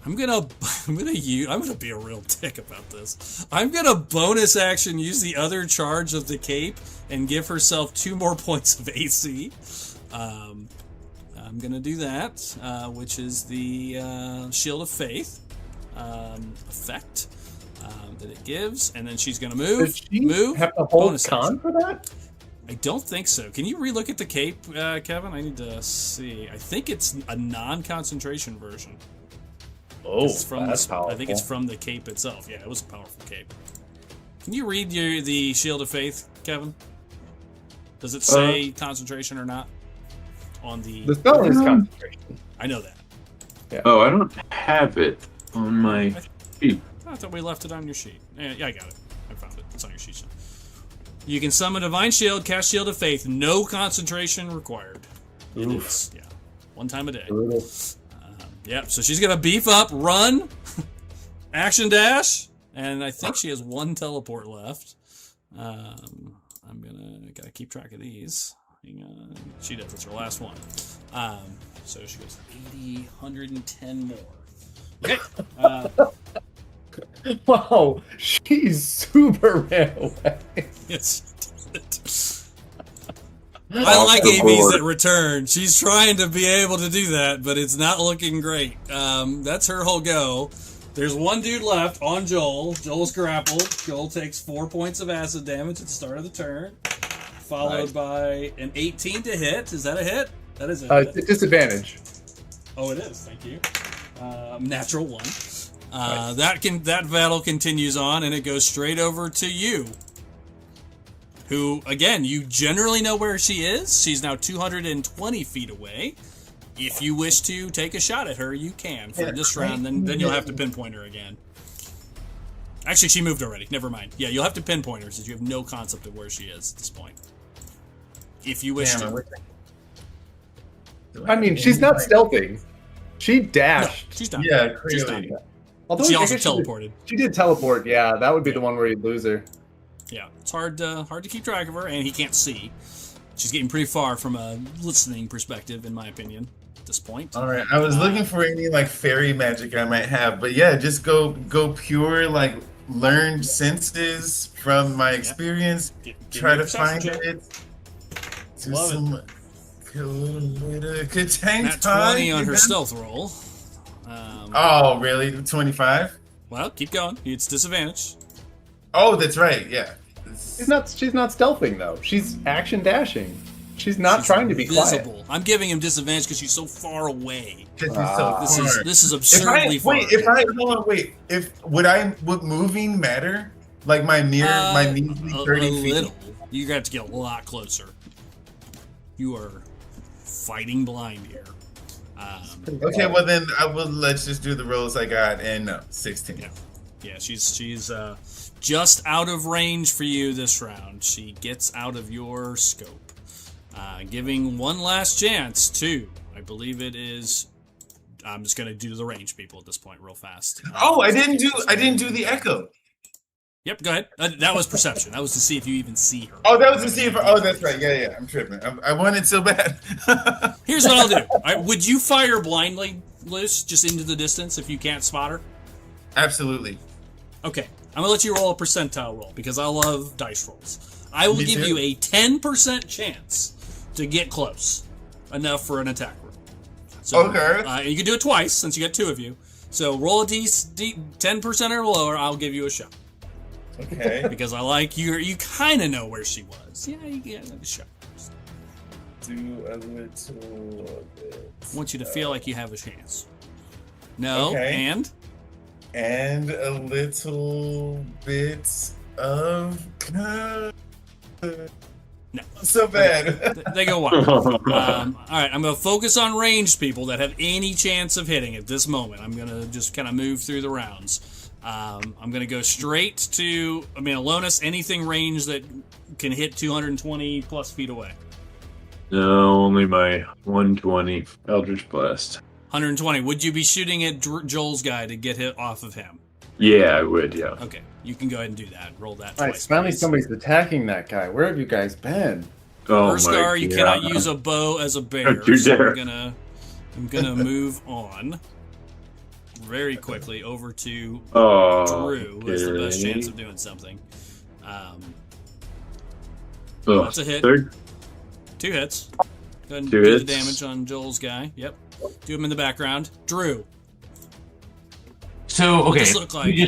I'm gonna be a real dick about this. I'm gonna bonus action use the other charge of the cape and give herself 2 more points of AC. I'm gonna do that, which is the Shield of Faith effect that it gives, and then she's gonna move. Did she move. have to hold bonus con action. for that? I don't think so. Can you relook at the cape, Kevin? I need to see. I think it's a non-concentration version. Oh, It's from that's powerful. I think it's from the cape itself. Yeah, it was a powerful cape. Can you read the Shield of Faith, Kevin? Does it say concentration or not on the? The spell is concentration. I know that. Oh, I don't have it on my sheet. I thought we left it on your sheet. Yeah, I got it. I found it. It's on your sheet. You can summon Divine Shield, cast Shield of Faith. No concentration required. It is, yeah, 1 time a day. Brutal. Yep, so she's gonna beef up, run, action dash, and I think she has 1 teleport left. Gotta keep track of these. Hang on. She does, it's her last one. So she goes 80, 110 more. Okay. Wow, she's super ran away. Yes, she did. I like ABs that return. She's trying to be able to do that, but it's not looking great. That's her whole go. There's 1 dude left on Joel. Joel's grappled. Joel takes 4 points of acid damage at the start of the turn, followed by an 18 to hit. Is that a hit? That is a hit. Disadvantage. Oh, it is. Thank you. Natural 1. That battle continues on, and it goes straight over to you. Who, again, you generally know where she is. She's now 220 feet away. If you wish to take a shot at her, you can for this round. Then you'll have to pinpoint her again. Actually, she moved already. Never mind. Yeah, you'll have to pinpoint her since you have no concept of where she is at this point. If you wish to. I mean, she's not stealthing. She dashed. No, she's done. Yeah, She's clearly. done. Although She I also guess teleported. She did teleport. Yeah, that would be the one where you'd lose her. Yeah, it's hard to keep track of her, and he can't see. She's getting pretty far from a listening perspective, in my opinion, at this point. All right, I was looking for any like fairy magic I might have, but yeah, just go pure like learned senses from my experience. Give Try me a to find perception check. it. Do Love some a little bit of good tank Nat time. 20 on her stealth roll. Oh, really? 25? Well, keep going. It's disadvantage. Oh, that's right. Yeah. She's not stealthing though. She's action dashing. She's not trying to be visible. quiet. I'm giving him disadvantage because she's so far away. 'Cause he's so far. This is absurdly far. Would moving matter? Like my measly 30 a feet? little. You're gonna have to get a lot closer. You are fighting blind here. Okay, well then let's just do the rolls I got, and no, 16. Yeah, she's just out of range for you this round. She gets out of your scope, giving one last chance to, I believe it is. I'm just gonna do the range people at this point, real fast. Oh, I didn't do the echo. Yep, go ahead. That was perception. That was to see if you even see her. Oh, that was to see if. Oh, that's right. Yeah. I'm tripping. I wanted so bad. Here's what I'll do. Would you fire blindly, Luce, just into the distance if you can't spot her? Absolutely. Okay, I'm gonna let you roll a percentile roll because I love dice rolls. I will Me give too. you a 10% chance to get close, enough for an attack roll. So, Okay. you can do it twice since you got 2 of you. So roll a 10% or lower. I'll give you a shot Okay. because I like you. You kind of know where she was. Yeah, you get a shot. Do a little bit. I want you to feel like you have a chance. No, Okay. and a little bit of. No. So bad. They go wide. All right, I'm going to focus on ranged people that have any chance of hitting at this moment. I'm going to just kind of move through the rounds. I'm going to go straight to, Alonis, anything ranged that can hit 220 plus feet away. No, only my 120 Eldritch Blast. 120. Would you be shooting at Joel's guy to get hit off of him? Yeah, I would, yeah. Okay, you can go ahead and do that. Roll that All right, twice. finally please. somebody's attacking that guy. Where have you guys been? Oh Urscar, you God. cannot use a bow as a bear. Don't you so dare. I'm gonna move on very quickly over to Oh, Drew, who has the best okay. chance of doing something. Oh, That's a hit. Third? 2 hits. Go ahead and Two do hits. the damage on Joel's guy. Yep. Do him in the background. Drew. So okay, this look like? you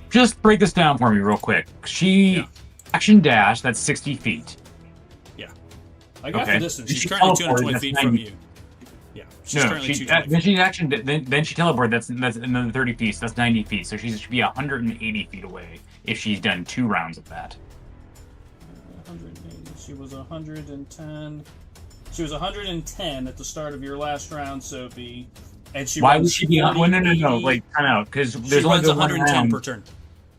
just break this down for me real quick. She Yeah. action dash. That's 60 feet. I got Okay. the distance. She's She currently teleported, 220 that's feet from 90. you. Yeah. She's No, currently she 220. then she action then she teleported. That's another 30 feet. So that's 90 feet. So she should be 180 feet away if she's done 2 rounds of that. 180. She was 110. She was 110 at the start of your last round, Sophie. And she Why runs would she be on? 40, No. 80. Like time out because She there's only runs the one 110 round. per turn.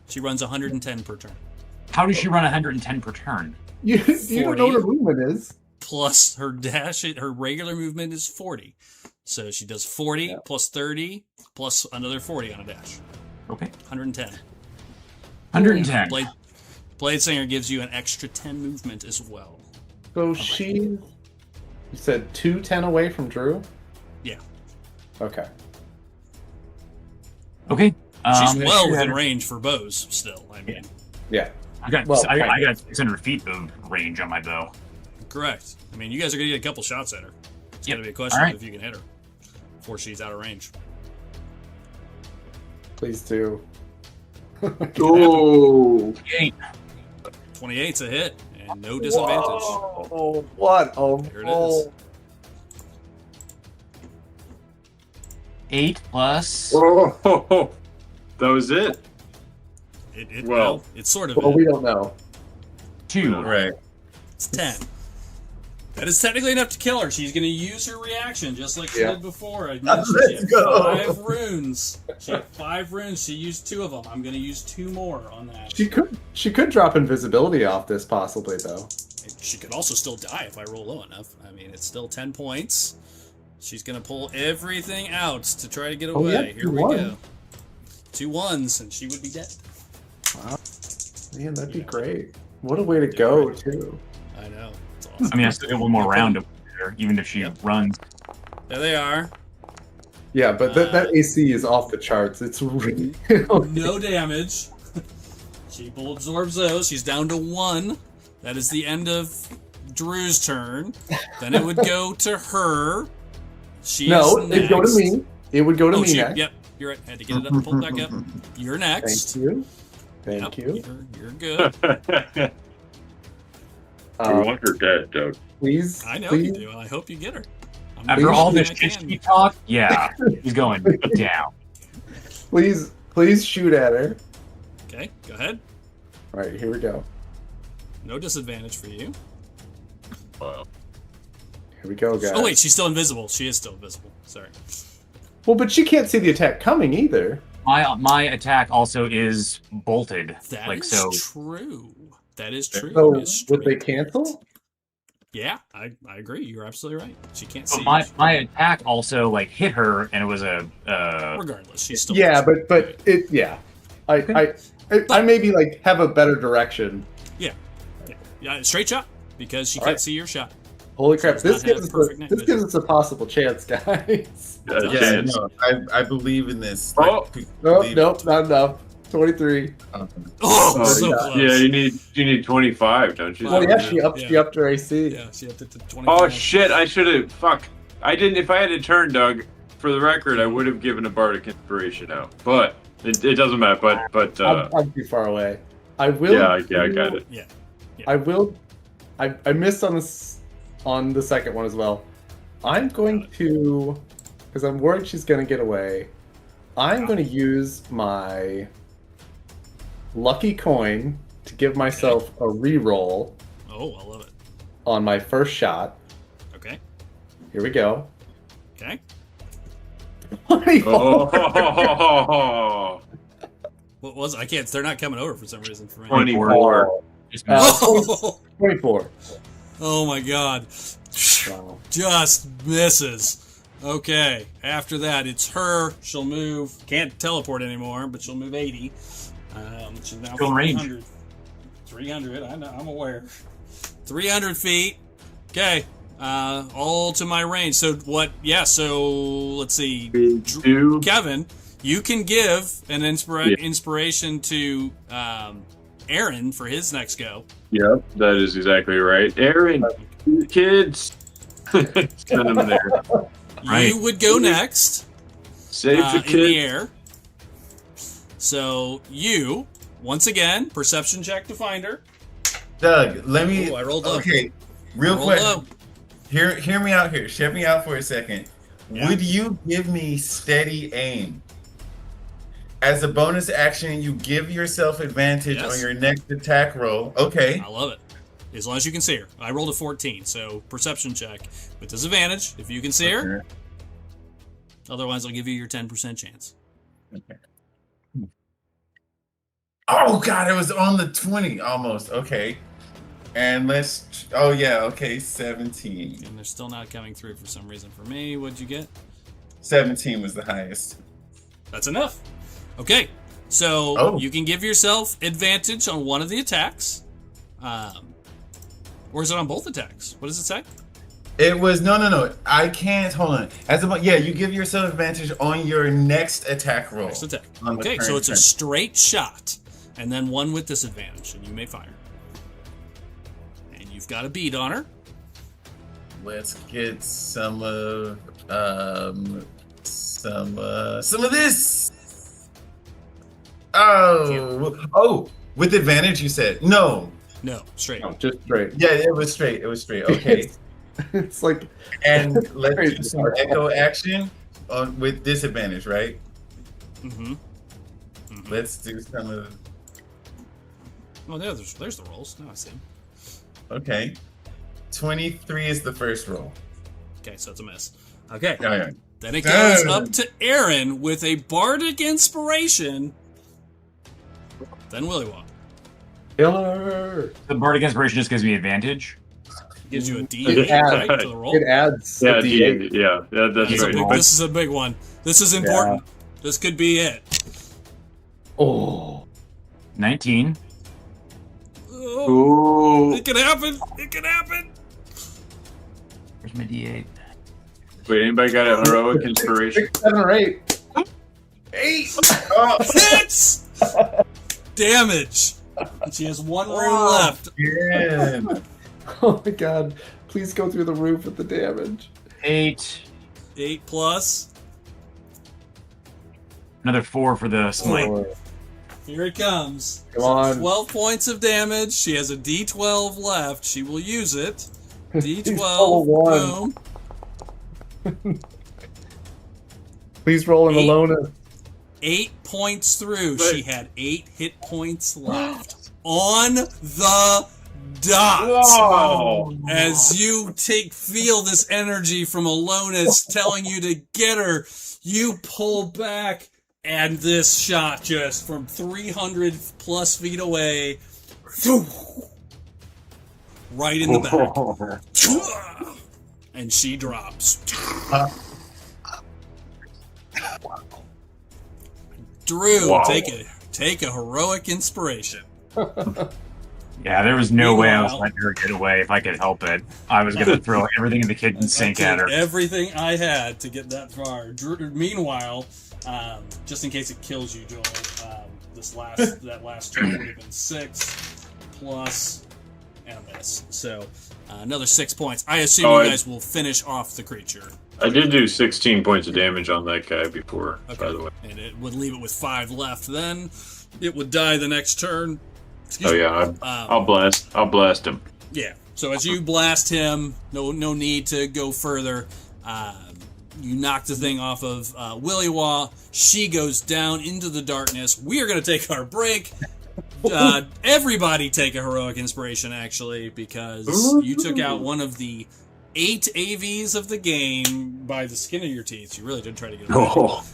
She runs 110 per turn. How does she run 110 per turn? You don't know what a 40. movement is. Plus her dash, her regular movement is 40. So she does 40 plus 30 plus another 40 on a dash. Okay, 110. 110. Blade Singer gives you an extra 10 movement as well. So you said 210 away from Drew? Yeah. Okay. Okay. She's well she within had- range for bows still. I mean, Yeah. I got Well, I got 600 feet of range on my bow. correct. I mean, you guys are going to get a couple shots at her. It's going to be a question All right. of if you can hit her before she's out of range. Please do. Oh, 28's a hit and no disadvantage. Oh, what a Here it roll. is. 8 plus. oh, that was it. Well, it's sort of Well, it. we don't know. 2. Right. It's 10. That is technically enough to kill her. She's going to use her reaction just like she Yeah. did before. I mentioned she Let's had go. 5 runes. She had 5 runes. She used 2 of them. I'm going to use 2 more on that. She could drop invisibility off this possibly though. She could also still die if I roll low enough. I mean, it's still 10 points. She's going to pull everything out to try to get Oh, away. yeah, Here we 2-1. go. 2 1s, and she would be dead. Wow. Man, that'd be great. What a way to go too. I know. It's awesome. I mean, I still get one more round of her, even if she Yep. runs. There they are. Yeah, but that AC is off the charts. It's really No damage. She will absorb those. She's down to 1. That is the end of Drew's turn. Then it would go to her. She's No, next. it'd go to me. It would go to Oh, me next. yep. You're right. Had to get it up and pull it back up. You're next. Thank you. Thank Yep, you. You're good. I want her dead, Doug. Please, I know please. you do, and I hope you get her. I'm After doing all everything this I can. shit talk, yeah, he's going down. Please shoot at her. Okay, go ahead. All right, here we go. No disadvantage for you. Wow. Here we go, guys. Oh wait, she's still invisible. She is still invisible. Sorry. Well, but she can't see the attack coming either. My attack also is bolted. That like is so. true. That is true. So It's would they straight. cancel? Yeah, I agree. You're absolutely right. She can't see. But my attack also like hit her, and it was a Regardless, she's still. Yeah, invisible. but it yeah. I maybe like have a better direction. Yeah, straight shot because she All can't right. see your shot. Holy crap! does This not have gives us perfect night this vision. gives us a possible chance, guys. Yeah, Yeah, chance. no, I believe in this. Oh. Nope, nope, not enough. 23. Oh, Oh, so yeah. close. Yeah, you need 25, don't you? Oh yeah, she Yeah. upped her AC. Yeah, she had to 20. Oh shit! I should have. Fuck! I didn't. If I had a turn, Doug. For the record, I would have given a bardic inspiration out, but it doesn't matter. But I'm too far away. I will. yeah, I got it. Yeah. I will. I missed on the second one as well. I'm going to, because I'm worried she's going to get away. I'm going to use my lucky coin to give myself a reroll. Oh, I love it. on my first shot. Okay. Here we go. Okay. 24. Oh, What was I can't. They're not coming over for some reason for me. 24. Just Oh, 24. oh my God. Wow. Just misses. Okay. After that, it's her. She'll move. Can't teleport anymore, but she'll move 80. She's now Still in range. 300. 300. I know. I'm aware. 300 feet. Okay. All to my range. So what? Yeah. So let's see. Two. Kevin, you can give an inspiration to Aaron for his next go. Yep, that is exactly right. Aaron, kids. Send them there. Right. You would go next. Save the In the kids. air. So you, once again, perception check to find her. Doug, let me. Ooh, I rolled low. Okay, real Roll quick. low. Hear me out here. Shut me out for a second. Yeah. Would you give me steady aim? As a bonus action, you give yourself advantage Yes. on your next attack roll. Okay. I love it. As long as you can see her. I rolled a 14, so perception check with disadvantage if you can see her. Okay. Otherwise, I'll give you your 10% chance. Oh God, it was on the 20 almost. Okay. And let's. Oh yeah. Okay. 17. And they're still not coming through for some reason for me. What'd you get? 17 was the highest. That's enough. Okay. So Oh. you can give yourself advantage on one of the attacks. Or is it on both attacks? What does it say? It was no. I can't. Hold on. You give yourself advantage on your next attack roll. Next attack. On the Okay, so current it's a turn. straight shot, and then one with disadvantage, and you may fire. And you've got a bead on her. Let's get some of this. Oh, with advantage you said no. No, straight. No, just straight. Yeah, it was straight. Okay, It's like and let's do Crazy. some echo action on with disadvantage, right? Mm-hmm. Let's do some of. Oh, there's the rolls. Now I see them. Okay, 23 is the first roll. Okay, so it's a miss. Okay, Oh, yeah. then it goes Damn. up to Aaron with a bardic inspiration. Then Willy-Wonk killer. The Bardic Inspiration just gives me advantage. gives you a It D8 adds- right, to the roll. It adds Yeah, a D8. that's This is a right. big- this is a big one. This is important. This could be it. Oh, 19. Oh, Ooh. it could happen. It could happen. Where's my D8? Wait, anybody got a heroic inspiration? 6, 7, or 8. 8. Oh, Hits! Damage. And she has one room left. yeah. Oh my god. Please go through the roof with the damage. 8. 8 plus. Another 4 for the smite. Oh, Here it comes. Come on. 12 points of damage. She has a D12 left. She will use it. Please D12. roll one. Boom. Please roll an 8. Alona. 8 points through. She had 8 hit points left. On the dot. Oh. As you feel this energy from Alonis telling you to get her, you pull back, and this shot just from 300 plus feet away, right in the back. And she drops. Drew, Wow. take a heroic inspiration. Yeah, there was no way I was Meanwhile- letting her get away if I could help it. I was going to throw everything in the kitchen sink I at did her. everything I had to get that far. Meanwhile, just in case it kills you, Joel, that last turn would have been 6 plus and a miss. So another 6 points. I assume you guys will finish off the creature. I did do 16 points of damage on that guy before, by the way. And it would leave it with 5 left. Then it would die the next turn. Excuse Oh me. yeah, I'll blast him. Yeah. So as you blast him, no need to go further. You knock the thing off of Willy-Wah. She goes down into the darkness. We are going to take our break. Everybody take a heroic inspiration, actually, because you took out one of the 8 AVs of the game by the skin of your teeth. You really did try to get away. Oh,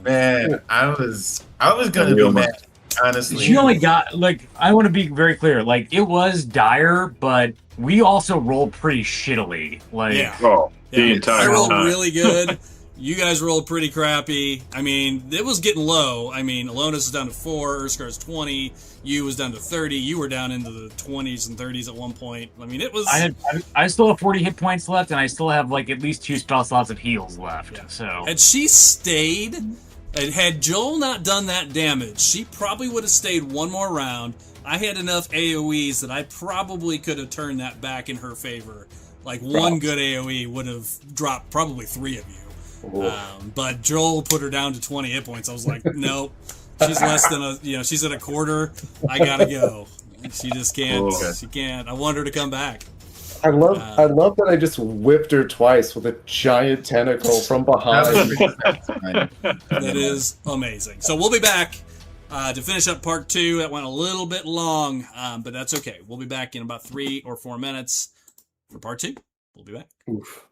Man, I was gonna be mad, honestly. She only got, like, I want to be very clear, like, it was dire, but we also rolled pretty shittily. Like, Yeah. oh, the Yeah, I entire rolled time. really good. You guys rolled pretty crappy. I mean, it was getting low. I mean, Alonis is down to 4, Urskar's 20, you was down to 30, you were down into the 20s and 30s at one point. I mean, it was... I still have 40 hit points left, and I still have, like, at least 2 spell slots of heals left, so... Had she stayed, and had Joel not done that damage, she probably would have stayed one more round. I had enough AoEs that I probably could have turned that back in her favor. Like, one good AoE would have dropped probably 3 of you. But Joel put her down to 20 hit points. I was like, nope. She's less than she's at a quarter. I gotta go. She just can't. She can't. I want her to come back. I love that I just whipped her twice with a giant tentacle from behind. That is amazing. So we'll be back to finish up part 2. That went a little bit long, but that's okay. We'll be back in about 3 or 4 minutes for part 2. We'll be back. Oof.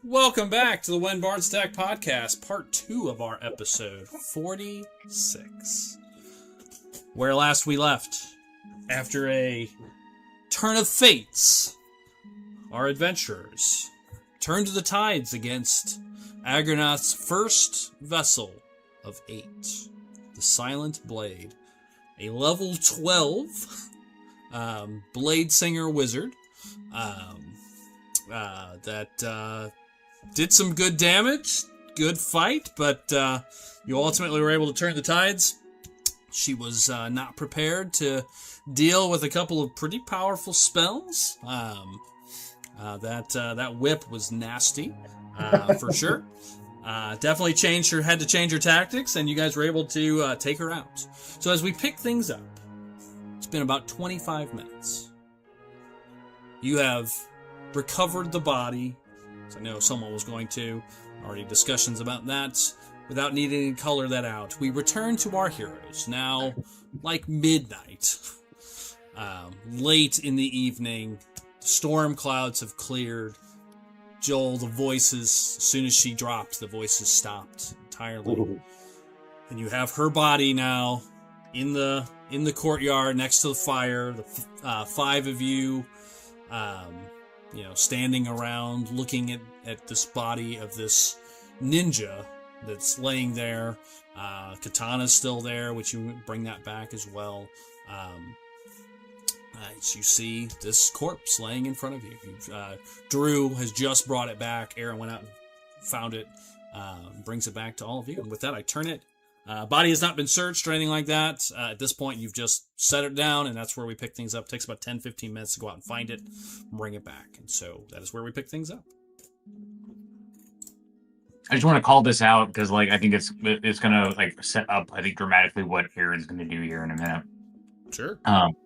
Welcome back to the When Bards Attack podcast, part 2 of our episode 46. Where last we left, after a turn of fates, our adventurers turned the tides against Agronaut's first vessel of 8, the Silent Blade, a level 12 Blade Singer Wizard that did some good damage, good fight, but you ultimately were able to turn the tides. She was not prepared to deal with a couple of pretty powerful spells. That whip was nasty, for sure. Definitely had to change her tactics, and you guys were able to take her out. So as we pick things up, it's been about 25 minutes. You have recovered the body. So I know someone was going to. Already discussions about that. Without needing to color that out, we return to our heroes. Now, like midnight. Late in the evening. Storm clouds have cleared. Joel, the voices, as soon as she dropped, the voices stopped entirely. Ooh. And you have her body now in the courtyard next to the fire. The 5 of you, standing around looking at this body of this ninja that's laying there. Katana's still there, which you bring that back as well. As you see this corpse laying in front of you. Drew has just brought it back. Aaron went out and found it, brings it back to all of you. And with that, I turn it. Body has not been searched or anything like that. At this point, you've just set it down, and that's where we pick things up. It takes about 10-15 minutes to go out and find it, bring it back. And so that is where we pick things up. I just want to call this out because, I think it's gonna set up, I think, dramatically what Aaron's gonna do here in a minute. Sure.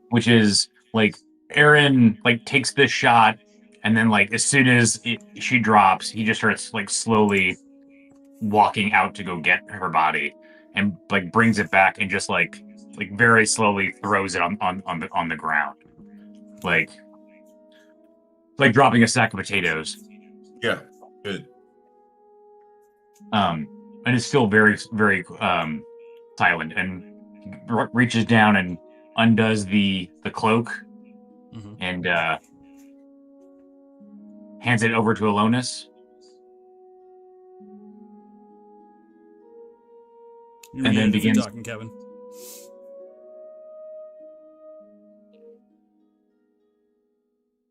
Which is Aaron takes this shot, and then as soon as she drops, he just starts slowly walking out to go get her body, and brings it back and just very slowly throws it on the ground, like dropping a sack of potatoes. Yeah, good. And it's still very, very silent, and reaches down and undoes the cloak, mm-hmm. and hands it over to Alonis. And then begins talking, Kevin.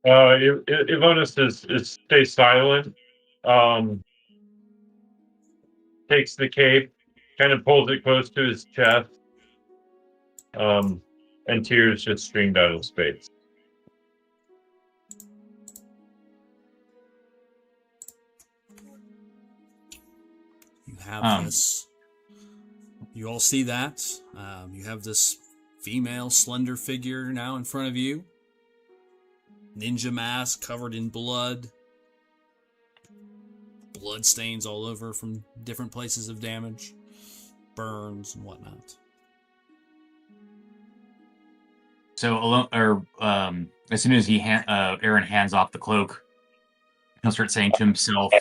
Alonis stays silent. Takes the cape, kind of pulls it close to his chest, and tears just streamed out of his face. You have this. You all see that. You have this female slender figure now in front of you. Ninja mask covered in blood. Blood stains all over from different places of damage. Burns and whatnot. So, as soon as Aaron hands off the cloak, he'll start saying to himself,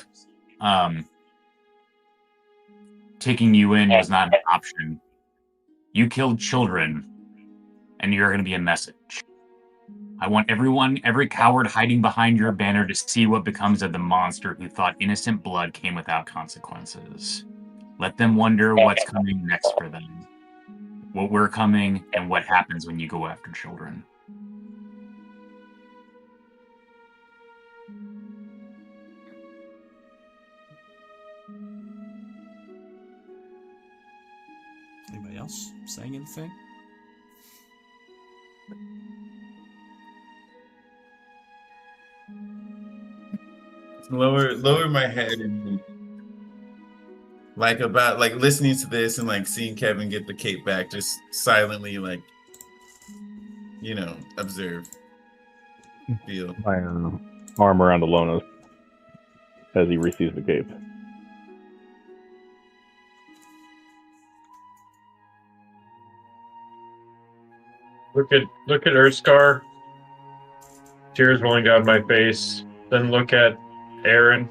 taking you in was not an option. You killed children, and you're going to be a message. I want every coward hiding behind your banner to see what becomes of the monster who thought innocent blood came without consequences. Let them wonder what's coming next for them. What we're coming, and what happens when you go after children. Anybody else saying anything? Lower my head and listening to this and seeing Kevin get the cape back, just silently observe, feel. My arm around Alonis as he receives the cape. Look at Urskar. Tears rolling down my face. Then look at Aaron.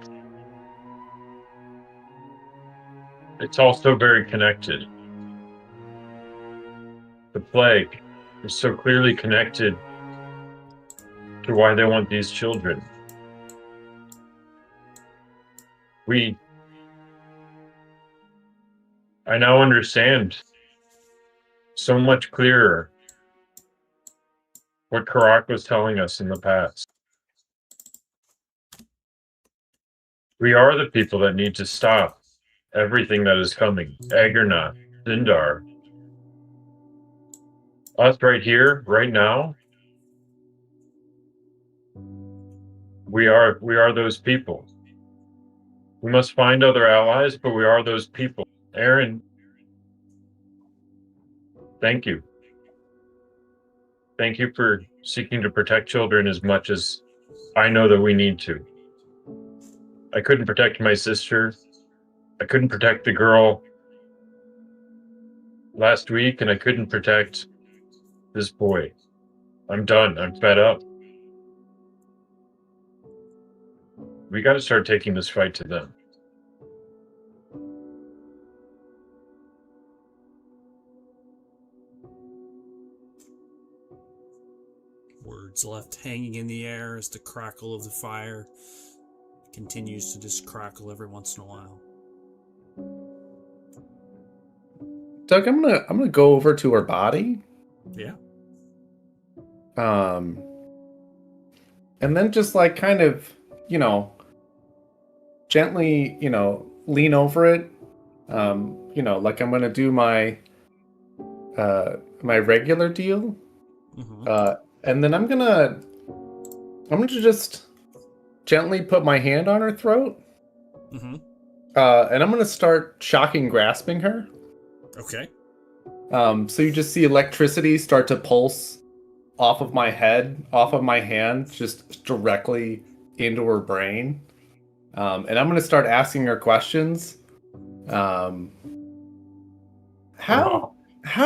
it's also very connected. The plague is so clearly connected to why they want these children. I now understand so much clearer what Karak was telling us in the past. We are the people that need to stop everything that is coming. Aggernath, Zindar. Us right here, right now, we are those people. We must find other allies, but we are those people. Aaron, thank you. Thank you for seeking to protect children as much as I know that we need to. I couldn't protect my sister. I couldn't protect the girl last week, and I couldn't protect this boy. I'm done. I'm fed up. We got to start taking this fight to them. Words left hanging in the air as the crackle of the fire continues to just crackle every once in a while. Doug, I'm gonna go over to her body. Yeah. And then just like kind of, gently, lean over it. Like I'm gonna do my my regular deal. Mm-hmm. And then I'm gonna just gently put my hand on her throat. Mm-hmm. And I'm gonna start shocking grasping her. Okay. So you just see electricity start to pulse off of my head, off of my hand, just directly into her brain. And I'm gonna start asking her questions. How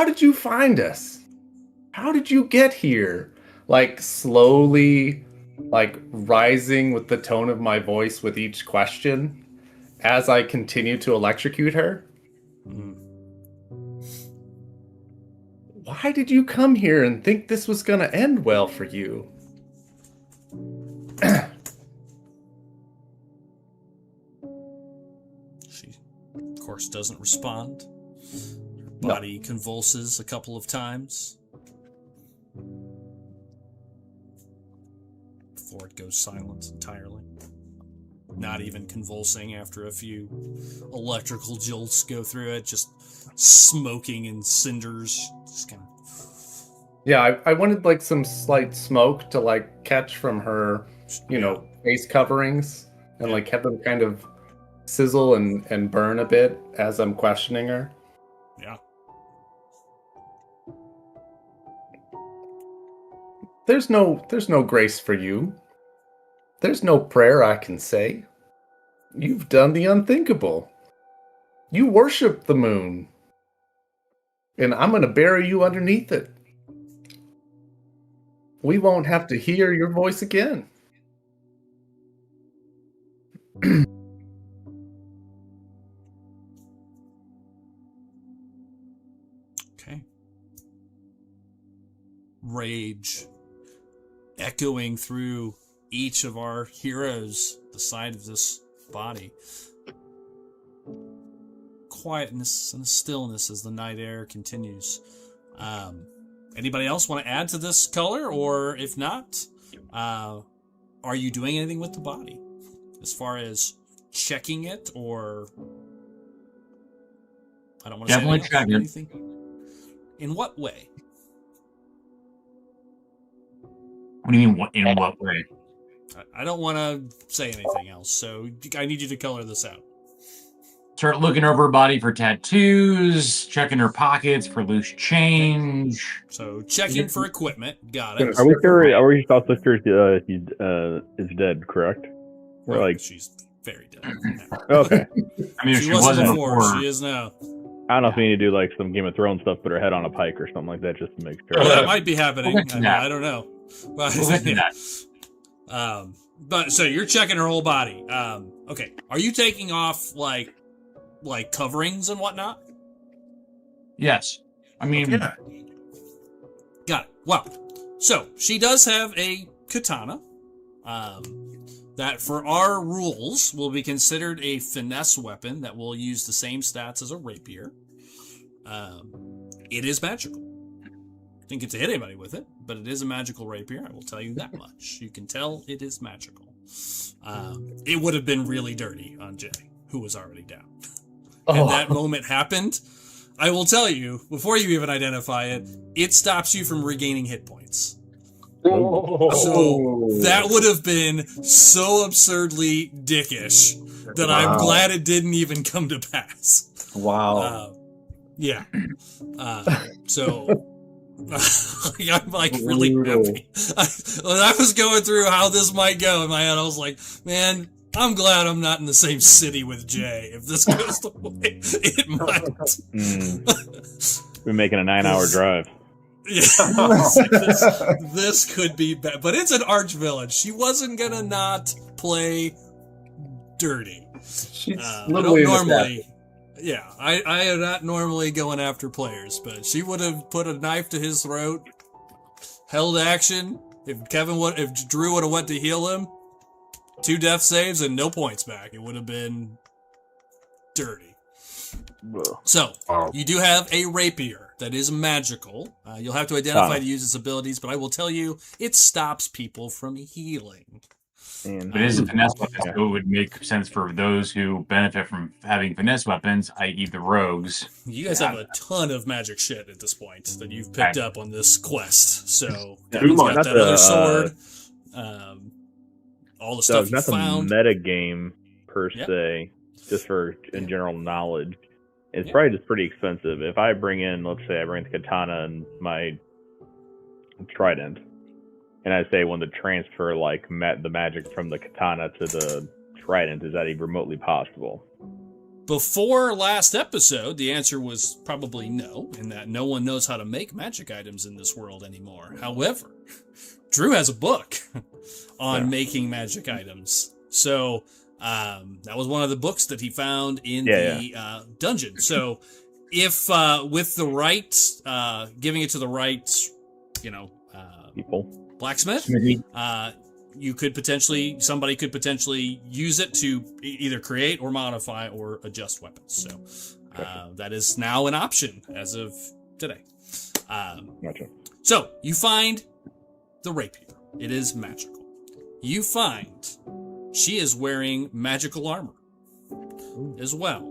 did you find us? How did you get here? Like slowly, like rising with the tone of my voice with each question as I continue to electrocute her. Mm. Why did you come here and think this was gonna end well for you? She, of course, doesn't respond. Her body convulses a couple of times before it goes silent entirely. Not even convulsing after a few electrical jolts go through it, just smoking and cinders. Just kind of... Yeah, I wanted like some slight smoke to like catch from her, face coverings and like have them kind of sizzle and burn a bit as I'm questioning her. Yeah. There's no grace for you. There's no prayer I can say. You've done the unthinkable. You worship the moon. And I'm going to bury you underneath it. We won't have to hear your voice again. Okay. Rage echoing through each of our heroes, the side of this body. Quietness and stillness as the night air continues. Anybody else want to add to this color? Or if not, are you doing anything with the body? As far as checking it, or... I don't want to Definitely say anything. In what way? What do you mean, in what way? I don't want to say anything else, so I need you to color this out. Start looking over her body for tattoos, checking her pockets for loose change. So checking for equipment. Got it. Are we sure? Are we also sure he is dead? Correct. We're like she's very dead. Okay. I mean, if she she wasn't before. before. She is now. I don't know if we need to do like some Game of Thrones stuff, put her head on a pike or something like that, just to make sure. Well, that might be happening. I don't know. We'll get to that. But so you're checking her whole body. Okay. Are you taking off like like coverings and whatnot? Yes. I mean, Yeah. Got it. Well, so she does have a katana. That for our rules will be considered a finesse weapon that will use the same stats as a rapier. It is magical. Didn't get to hit anybody with it, but it is a magical rapier. I will tell you that much. You can tell it is magical. It would have been really dirty on Jay, who was already down. And that moment happened. I will tell you, before you even identify it, it stops you from regaining hit points. So that would have been so absurdly dickish that I'm glad it didn't even come to pass. Wow. Yeah. So I'm like really happy. When I was going through how this might go in my head, I was like, man, I'm glad I'm not in the same city with Jay. If this goes the way it might. We're making a 9-hour drive. Yeah, this could be bad, but it's an arch-villain. She wasn't gonna not play dirty. She's I literally don't normally. Yeah, I am not normally going after players, but she would have put a knife to his throat, held action. If Drew would have went to heal him, 2 death saves and no points back. It would have been dirty. So, you do have a rapier that is magical. You'll have to identify to use its abilities, but I will tell you, it stops people from healing. But it is a finesse weapon, so it would make sense for those who benefit from having finesse weapons, i.e. the rogues. You guys have a ton of magic shit at this point that you've picked up on this quest. So, Yeah, Devin's got not that the, other sword. All the stuff you not found. the meta game per se, just for in general knowledge. It's probably just pretty expensive. If I bring in, let's say I bring the katana and my trident, and I say when the transfer like the magic from the katana to the trident, is that even remotely possible? Before last episode, the answer was probably no, in that no one knows how to make magic items in this world anymore. However, Drew has a book on making magic items. So that was one of the books that he found in the dungeon. So if with the right, giving it to the right, people. Blacksmith, somebody could potentially use it to either create or modify or adjust weapons. So that is now an option as of today. Gotcha. So you find the rapier. It is magical. You find she is wearing magical armor as well.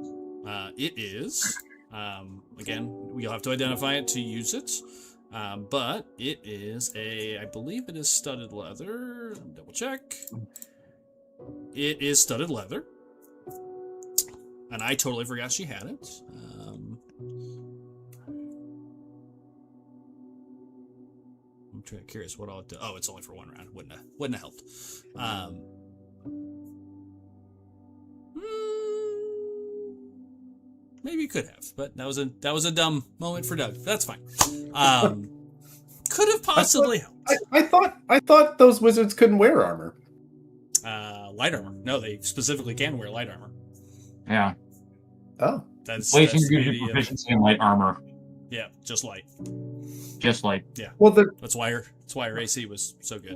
It is, again, you'll have to identify it to use it. But it is I believe it is studded leather. Double check. It is studded leather. And I totally forgot she had it. I'm curious what all it does. Oh, it's only for 1 round. Wouldn't have helped. Maybe you could have, but that was a dumb moment for Doug. That's fine. Could have possibly helped. I thought those wizards couldn't wear armor. Light armor. No, they specifically can wear light armor. Yeah. Oh. That's Blazing the gives beauty you of- proficiency in light armor. Yeah, just light. Just like Yeah. Well, That's why her AC was so good.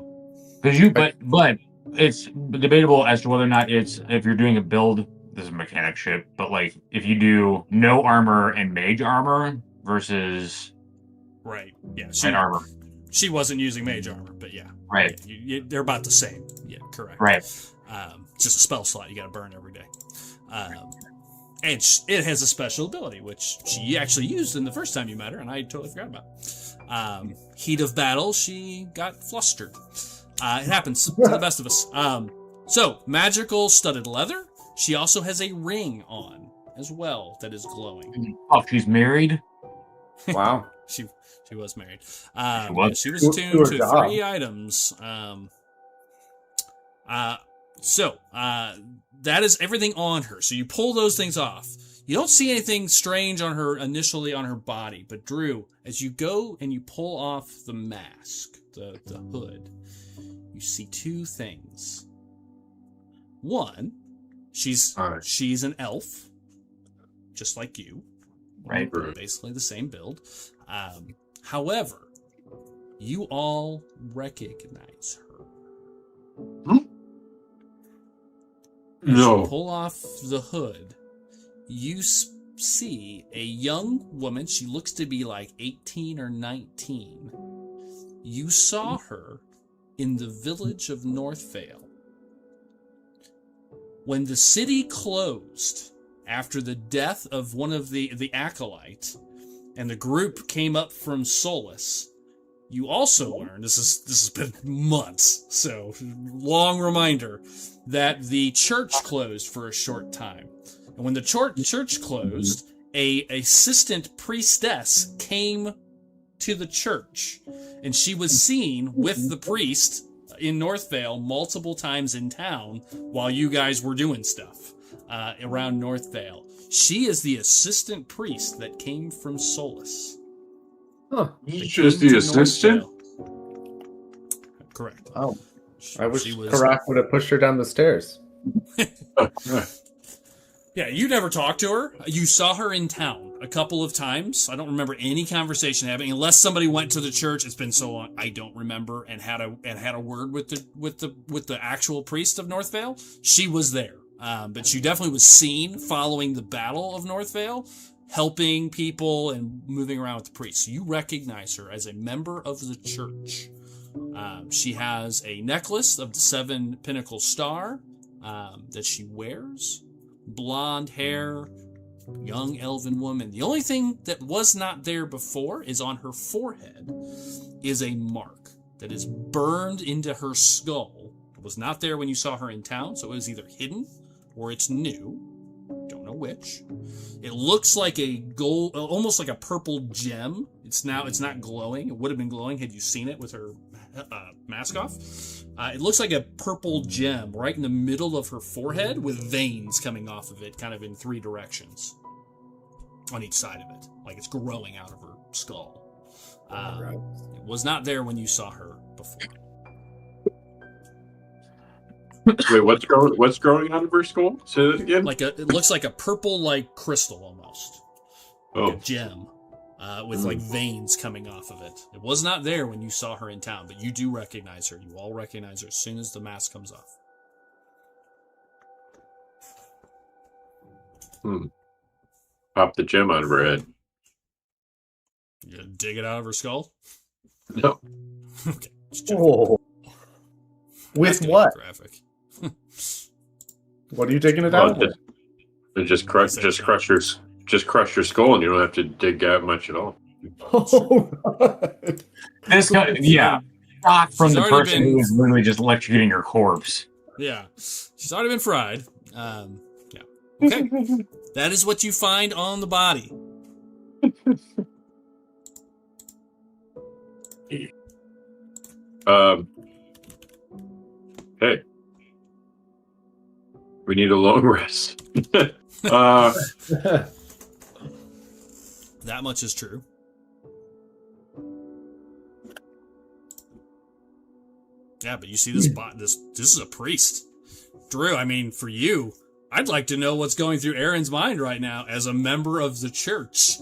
because but it's debatable as to whether or not if you're doing a build. This is mechanic shit, but like if you do no armor and mage armor versus Right. Yeah. light armor. She wasn't using mage armor, but yeah. Right. They're about the same. Yeah, correct. Right. It's just a spell slot you got to burn every day. And it has a special ability, which she actually used in the first time you met her, and I totally forgot about. Heat of battle, she got flustered. It happens to the best of us. So, magical studded leather. She also has a ring on as well that is glowing. Oh, she's married? wow. She was married. She was To attuned her to job. 3 items. So that is everything on her. So you pull those things off. You don't see anything strange on her initially on her body, but Drew, as you go and you pull off the mask, the hood, you see 2 things. One, she's an elf. just like you. Right. They're basically the same build. However, you all recognize her. As No. you pull off the hood, you see a young woman. She looks to be like 18 or 19. You saw her in the village of Northvale. When the city closed after the death of one of the acolytes, and the group came up from Solace, you also learned, this has been months, so long reminder, that the church closed for a short time. And when the church closed, a assistant priestess came to the church, and she was seen with the priest in Northvale multiple times in town while you guys were doing stuff around Northvale. She is the assistant priest that came from Solace. Huh. Just the assistant? Correct. Oh. I wish she was. Karak would have pushed her down the stairs. Yeah, you never talked to her. You saw her in town a couple of times. I don't remember any conversation happening unless somebody went to the church. It's been so long, I don't remember, and had a word with the actual priest of Northvale. She was there, but she definitely was seen following the Battle of Northvale, helping people and moving around with the priest. So you recognize her as a member of the church. She has a necklace of the 7 pinnacle star that she wears. Blonde hair, young elven woman. The only thing that was not there before is on her forehead is a mark that is burned into her skull. It was not there when you saw her in town, so it was either hidden or it's new. Don't know which. It looks like a gold, almost like a purple gem. It's not glowing. It would have been glowing had you seen it with her mask off. It looks like a purple gem right in the middle of her forehead with veins coming off of it, kind of in 3 directions on each side of it, like it's growing out of her skull. It was not there when you saw her before. Wait, what's growing out of her skull? Say that again. It looks like a purple, like crystal almost. Like a gem. With like veins coming off of it. It was not there when you saw her in town, but you do recognize her. You all recognize her as soon as the mask comes off. Pop the gem out of her head. You gonna dig it out of her skull? No. Okay. Oh. With what? Graphic. What are you taking it out with? Just crush your skull, and you don't have to dig out much at all. Oh, God. This kind of, yeah. Shock from the person who is literally just electrocuting your corpse. Yeah. She's already been fried. Yeah. Okay. That is what you find on the body. Hey. We need a long rest. That much is true. Yeah, but you see this this is a priest. Drew, I mean, for you, I'd like to know what's going through Aaron's mind right now as a member of the church.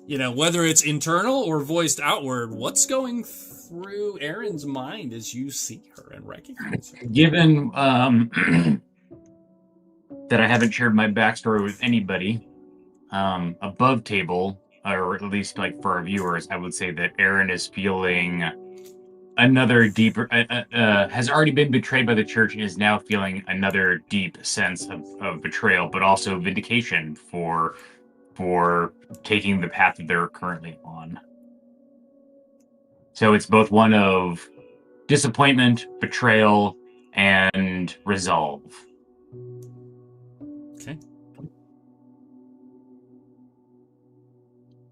You know, whether it's internal or voiced outward, what's going through Aaron's mind as you see her and recognize her? Given that I haven't shared my backstory with anybody, above table, or at least like for our viewers, I would say that Aaron is feeling another deeper, has already been betrayed by the church and is now feeling another deep sense of betrayal, but also vindication for taking the path that they're currently on. So it's both one of disappointment, betrayal, and resolve. Okay.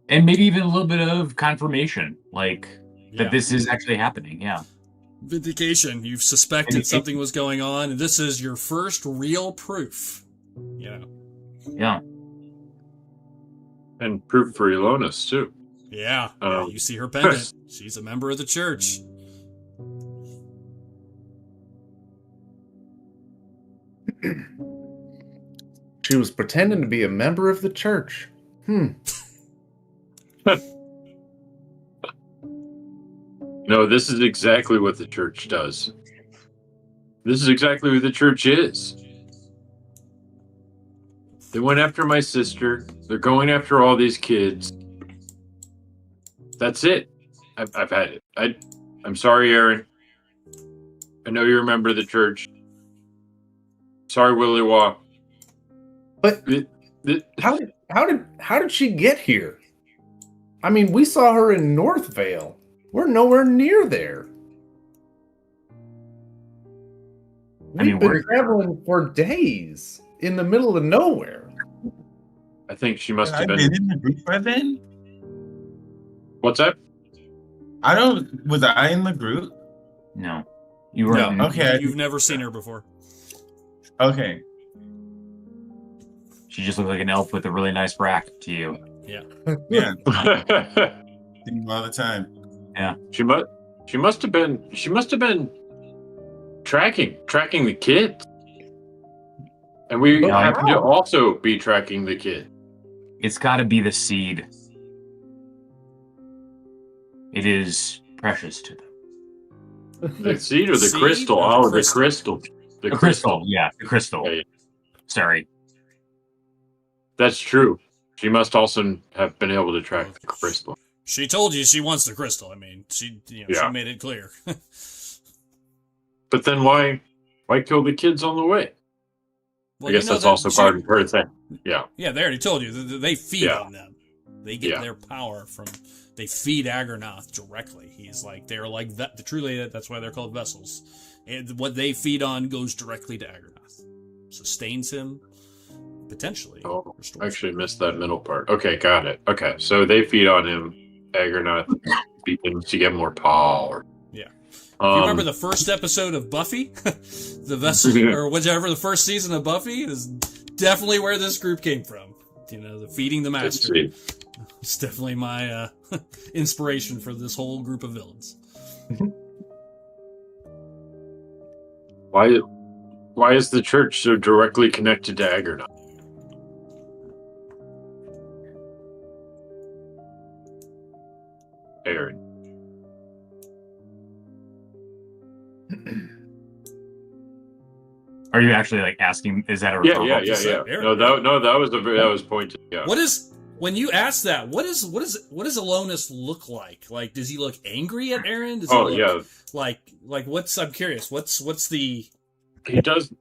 And maybe even a little bit of confirmation, like that this is actually happening. Yeah. Vindication. You've suspected something was going on, and this is your first real proof. You know. Yeah. And proof for Elonis, too. Yeah. You see her pendant. She's a member of the church. She was pretending to be a member of the church. No, this is exactly what the church does. This is exactly who the church is. They went after my sister. They're going after all these kids. That's it. I've had it. I'm sorry, Aaron. I know you're a member of the church. Sorry, Willie Waugh. But how did she get here? I mean, we saw her in North Vale. We're nowhere near there. We've been traveling for days in the middle of nowhere. I think she must have I've been. been in the group by then. What's that? Was I in the group? No. You were No. Okay. You've never seen her before. Okay. She just looked like an elf with a really nice bracket to you. Yeah. Yeah. Think all the time. She must have been tracking the kid. And we But happen to how? also be tracking the kid. It's got to be the seed. It is precious to them. The seed or the Seed crystal? or the Oh, crystal? the crystal. The The crystal. crystal. Yeah, the crystal. Yeah, yeah. Sorry. That's true. She must also have been able to track the crystal. She told you she wants the crystal. I mean, she made it clear. But then why kill the kids on the way? Well, I guess you know that's that also part of her thing. Yeah. Yeah, they already told you. They feed Yeah. on them. They get Yeah. their power from. They feed Agernoth directly. He's like they're like the truly. That's why they're called vessels. And what they feed on goes directly to Agernoth, sustains him, potentially. Oh, restores I actually him. missed that middle part. Okay, got it. Okay, so they feed on him. Agernoth begins to get more power. Yeah. You remember the first episode of Buffy, the vessel, or whichever the first season of Buffy is definitely where this group came from. You know, the feeding the master. It's definitely my inspiration for this whole group of villains. Why is the church so directly connected to Agernoth? Aaron. Are you actually like asking? Is that a Yeah. Aaron. That was pointed. Yeah. What is when you ask that? What does Alonus look like? Like, does he look angry at Aaron? Does he look like what's? I'm curious. What's the? He does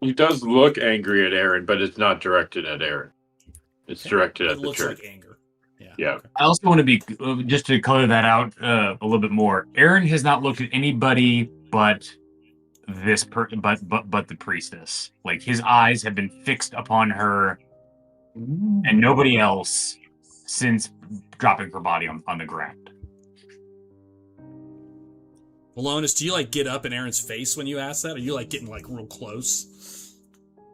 look angry at Aaron, but it's not directed at Aaron. It's directed at the looks church. like anger. Yeah. Yeah. Okay. I also want to be just to color that out a little bit more. Aaron has not looked at anybody but but the priestess. Like his eyes have been fixed upon her and nobody else since dropping her body on the ground. Alonus, do you like get up in Aaron's face when you ask that? Are you like getting like real close?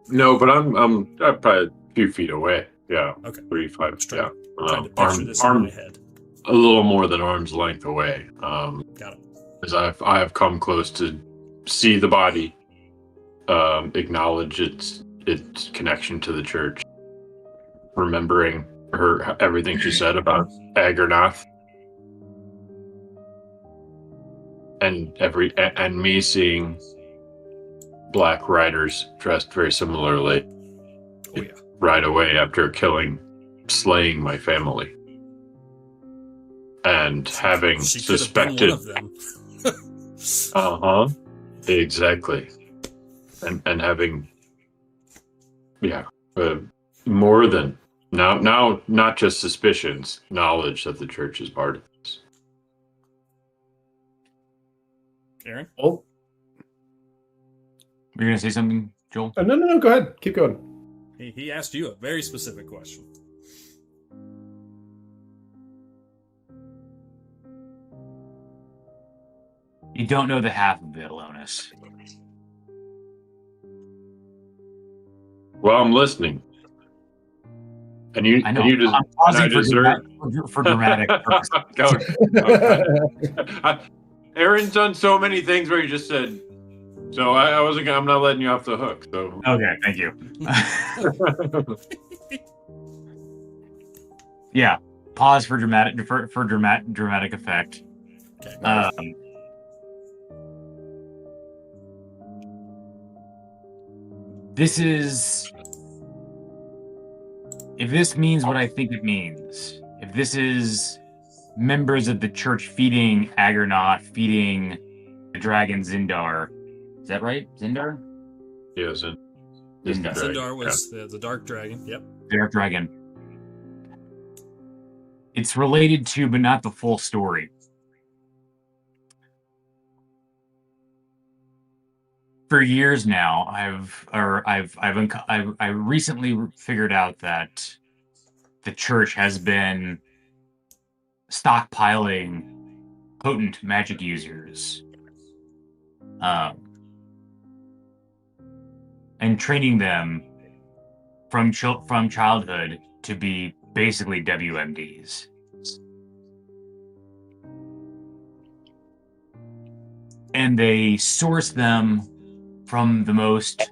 No, but I'm probably a few feet away. Yeah. Okay. 3, 5. Yeah. Trying to picture this in my head. A little more than arm's length away. Got it. As I have come close to see the body, acknowledge its connection to the church, remembering everything she said about Agernoth, and me seeing black riders dressed very similarly. Oh yeah. Right away after slaying my family, and having She could have suspected. been one of them. Exactly, and having, more than now, not just suspicions, knowledge that the church is part of this. Aaron? Oh, Were you gonna say something, Joel? no. Go ahead. Keep going. He asked you a very specific question. You don't know the half of it, Alonus. Well, I'm listening, and you, I know. and you just, I'm pausing and I deserve. for dramatic purposes. Aaron's done so many things where he just said, So I wasn't. I'm not letting you off the hook. So Okay, thank you. Yeah, pause for dramatic effect. Okay. This is, if this means what I think it means, if this is members of the church feeding Aggernoth, feeding the dragon Zindar, is that right? Zindar? yes, Zindar. Zindar was the dark dragon. Yep. Dark dragon. It's related to, but not the full story. For years now, I recently figured out that the church has been stockpiling potent magic users, and training them from childhood to be basically WMDs. And they source them from the most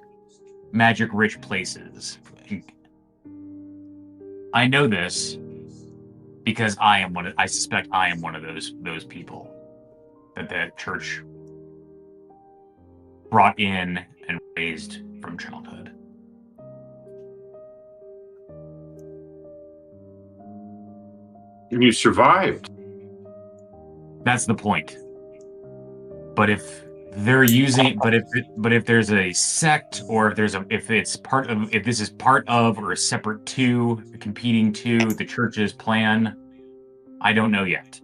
magic-rich places. I know this because I suspect I am one of those people that the church brought in and raised from childhood. and you survived. That's the point. But if they're using, but if there's a sect, or if this is part of or a separate to, competing to the church's plan, I don't know yet.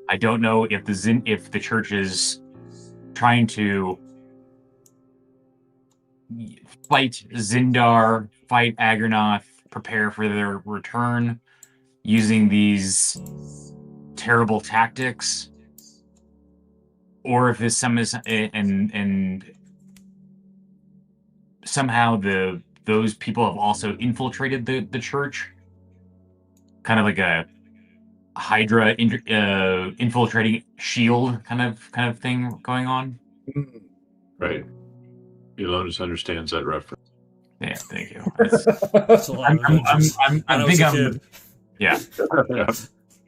I don't know if the church is trying to fight Zindar, fight Aggernoth, prepare for their return, using these terrible tactics, or if this and somehow those people have also infiltrated the church, kind of like a Hydra infiltrating Shield kind of thing going on. Right. Elonis understands that reference. Yeah, thank you. That's a lot of Avengers. I was think a I'm. kid. Yeah.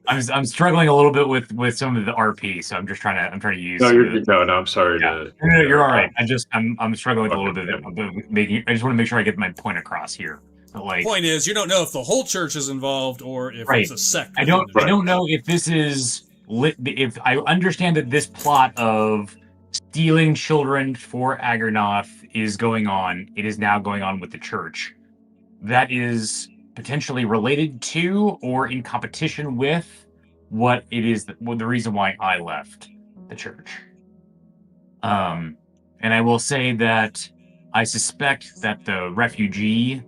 I'm struggling a little bit with some of the RP, so I'm trying to use. No, I'm sorry to. No, you're all right. I'm struggling with a little bit of making. I just want to make sure I get my point across here. But like, Point is, you don't know if the whole church is involved or if Right. it's a sect. I don't know if this is lit. If I understand that this plot of stealing children for Aggernoth is going on, it is now going on with the church. That is potentially related to or in competition with what it is the reason why I left the church. And I will say that I suspect that the refugee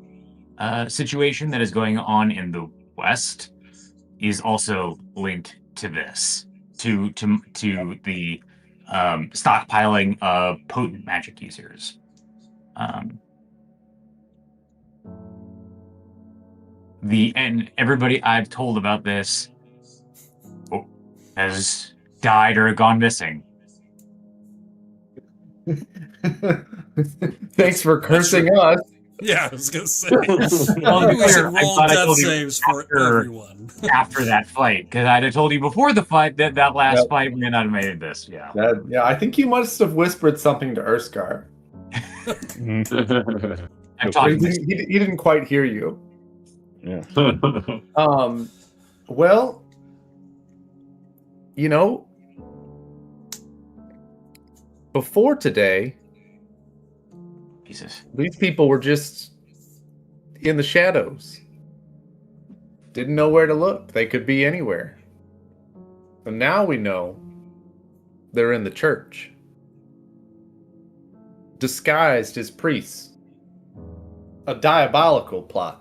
situation that is going on in the West is also linked to this, to the stockpiling of potent magic users. And everybody I've told about this has died or gone missing. Thanks for cursing us. Yeah, I was gonna say. Well, Maybe we should I roll thought I death told you saves for everyone. after that fight, because I'd have told you before the fight that last Yep. fight we may not have made this. Yeah. Yeah, I think you must have whispered something to Urskar. I'm But talking. he didn't quite hear you. Yeah. Well, you know, before today, Jesus. these people were just in the shadows. Didn't know where to look. They could be anywhere. And now we know they're in the church, disguised as priests. A diabolical plot.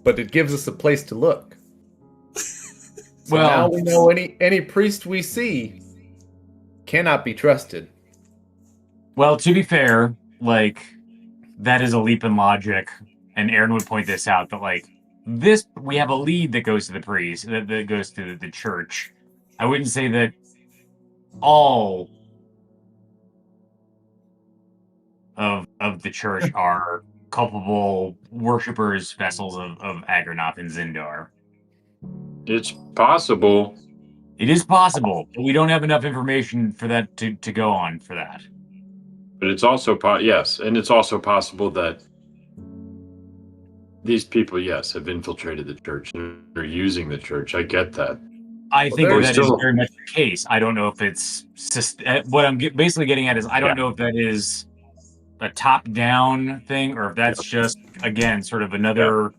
But it gives us a place to look. So Well- now we know any priest we see cannot be trusted. Well, to be fair, like, that is a leap in logic, and Aaron would point this out, that, like, we have a lead that goes to the priest, that goes to the church, I wouldn't say that all of the church are culpable worshippers, vessels of Agronoth and Zindar. It's possible. It is possible, but we don't have enough information for that to go on for that. But it's also yes, and it's also possible that these people, yes, have infiltrated the church and are using the church. I get that. I think But that is still- very much the case. I don't know if it's what I'm basically getting at is I don't know if that is a top-down thing or if that's just again sort of another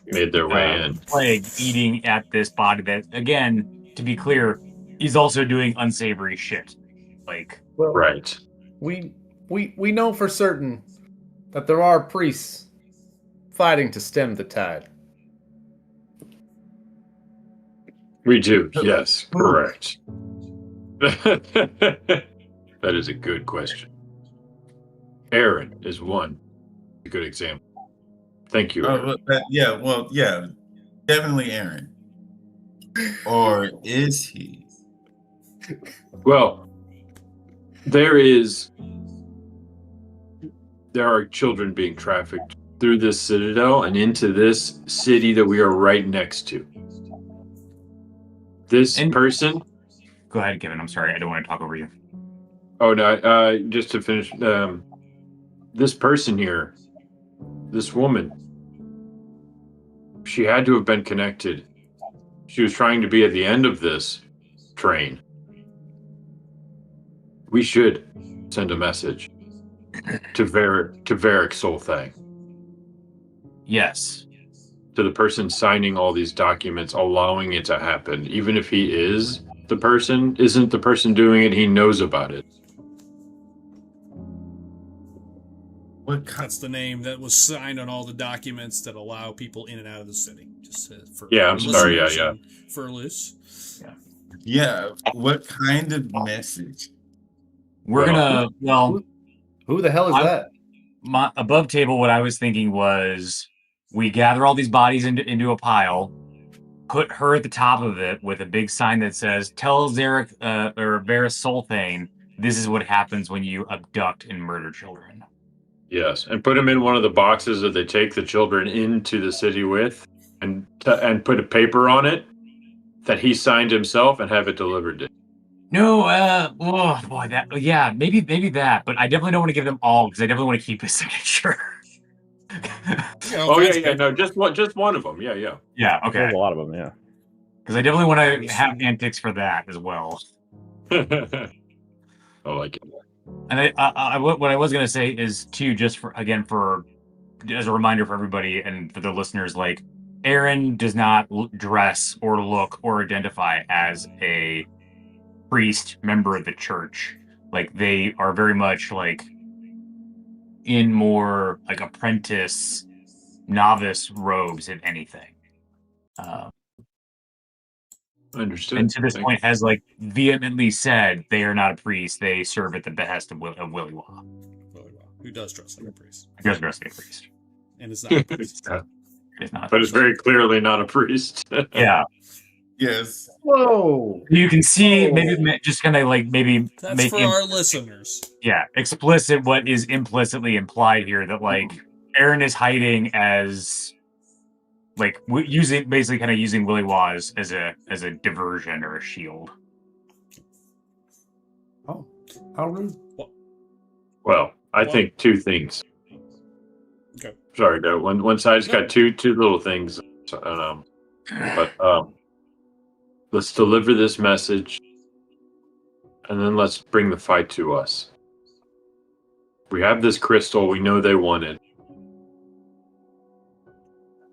made their way in. plague eating at this body that, again, to be clear, is also doing unsavory shit. Like, Well, Right. we know for certain that there are priests fighting to stem the tide. We do. Yes, correct. That is a good question. Aaron is one. A good example. Thank you, Aaron. Yeah, definitely Aaron. Or is he? Well, there are children being trafficked through this citadel and into this city that we are right next to. This person. Go ahead, Kevin. I'm sorry. I don't want to talk over you. Oh no! Just to finish, this person here, this woman, she had to have been connected. She was trying to be at the end of this train. We should send a message to Varric Solthang. Yes. To the person signing all these documents, allowing it to happen, even if he is the person, isn't the person doing it, he knows about it. That's the name that was signed on all the documents that allow people in and out of the city. Just for I'm sorry. Yeah. For loose. Yeah. What kind of message? We're gonna. Well, who the hell is that? My above table. What I was thinking was, we gather all these bodies into a pile, put her at the top of it with a big sign that says, "Tell Zarek or Varys Solthane, this is what happens when you abduct and murder children." Yes, and put them in one of the boxes that they take the children into the city with, and put a paper on it that he signed himself and have it delivered to him. No, oh boy, maybe that, but I definitely don't want to give them all because I definitely want to keep his signature. No, just one of them. Yeah. Yeah, okay. There's a lot of them, yeah. Because I definitely want to have antics for that as well. I like it. And what I was going to say is too, just for as a reminder for everybody and for the listeners, like, Aaron does not dress or look or identify as a priest member of the church. Like, they are very much like in more like apprentice, novice robes, if anything. Understood. And to this point, has like vehemently said they are not a priest; they serve at the behest of Willy Wah, who does dress like a priest. Who does dress like a priest, and is not a priest. It's not, but it's very clearly not a priest. Yeah. Yes. Whoa. You can see maybe just kind of like maybe that's make for our listeners. Yeah, explicit what is implicitly implied here that like Aaron is hiding as like using Willy Wah as a diversion or a shield. Oh, how rude. Well, I think two things. Okay. Sorry, no. One side's got two little things. But let's deliver this message, and then let's bring the fight to us. We have this crystal. We know they want it.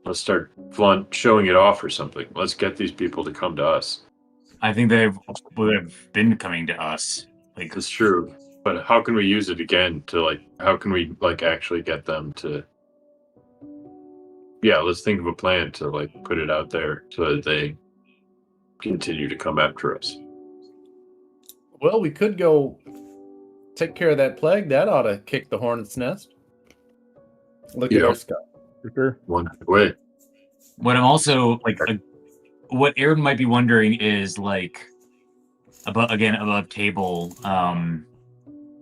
Let's start showing it off or something. Let's get these people to come to us. I think they've been coming to us. Like, it's true, but how can we use it again to how can we actually get them to? Yeah, let's think of a plan to put it out there so that they continue to come after us. Well, we could go take care of that plague. That ought to kick the hornet's nest. Look at our sky. For sure. One way. What I'm also what Aaron might be wondering is above table,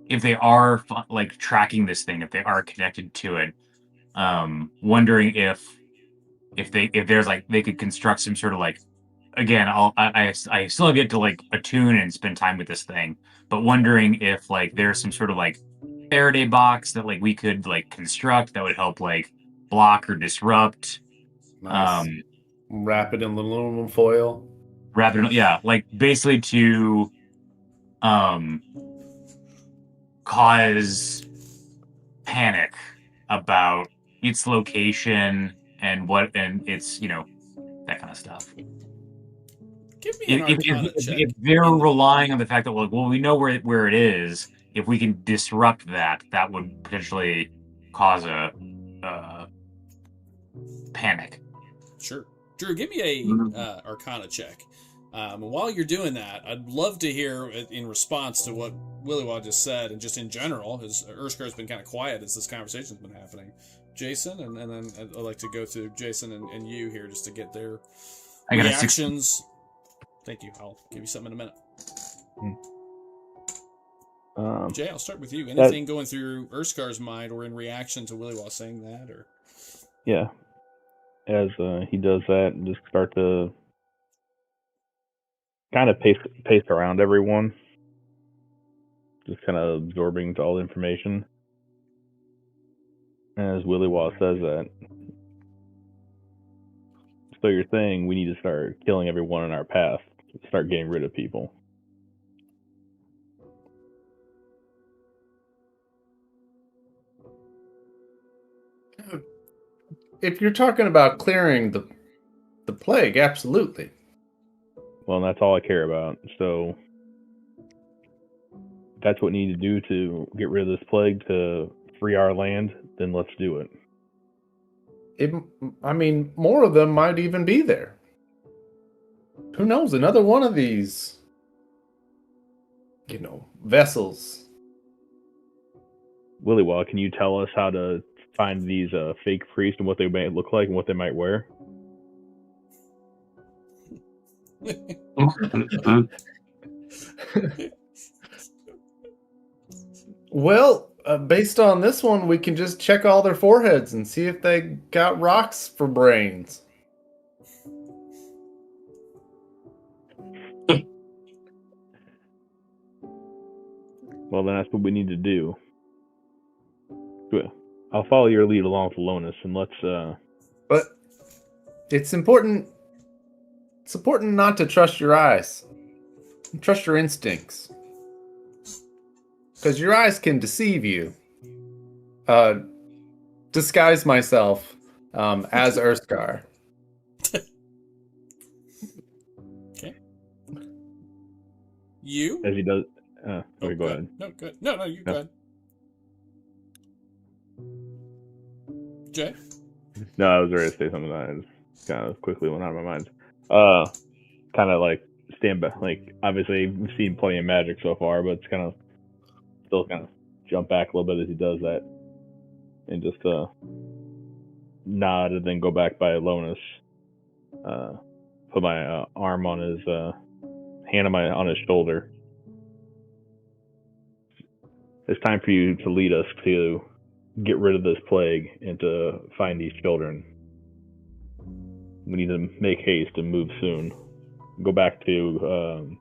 if they are like tracking this thing, if they are connected to it, wondering if there's like they could construct some sort of like, again, I still have yet to like attune and spend time with this thing, but wondering if like there's some sort of like Faraday box that like we could like construct that would help like block or disrupt. Nice. Wrap it in aluminum foil. Yeah, like basically to cause panic about its location and its that kind of stuff. Give me an Arcana check. If they're relying on the fact that well we know where it is, if we can disrupt that would potentially cause a panic. Sure. Drew, give me a Arcana check. While you're doing that, I'd love to hear, in response to what Willywaw just said, and just in general, because Urskar's been kind of quiet as this conversation's been happening. Jason, and then I'd like to go through Jason and you here just to get their reactions. Thank you. I'll give you something in a minute. Jay, I'll start with you. Anything going through Urskar's mind or in reaction to Willywaw saying that, or? Yeah. As he does that, and just start to kind of pace around everyone, just kind of absorbing all the information. As Willywaw says that, so you're saying we need to start killing everyone in our path, start getting rid of people. If you're talking about clearing the plague, absolutely. Well, that's all I care about. So that's what we need to do to get rid of this plague, to free our land, then let's do it. I mean, more of them might even be there. Who knows? Another one of these, vessels. Willywaw, can you tell us how to find these fake priests and what they might look like and what they might wear? Well, based on this one, we can just check all their foreheads and see if they got rocks for brains. Well, then that's what we need to do. I'll follow your lead along with Lonus, and let's... But it's important... It's important not to trust your eyes. Trust your instincts. Because your eyes can deceive you. Disguise myself as Urskar. Okay. You? As he does... okay, go ahead. No, good. No, you go ahead. Jay? No, I was ready to say something that just kind of quickly went out of my mind. Kind of like stand back. Like, obviously, we've seen plenty of magic so far, but it's kind of still kind of jump back a little bit as he does that, and just nod and then go back by Lonus. Put my arm on his hand on his shoulder. It's time for you to lead us to get rid of this plague and to find these children. We need to make haste and move soon. Go back to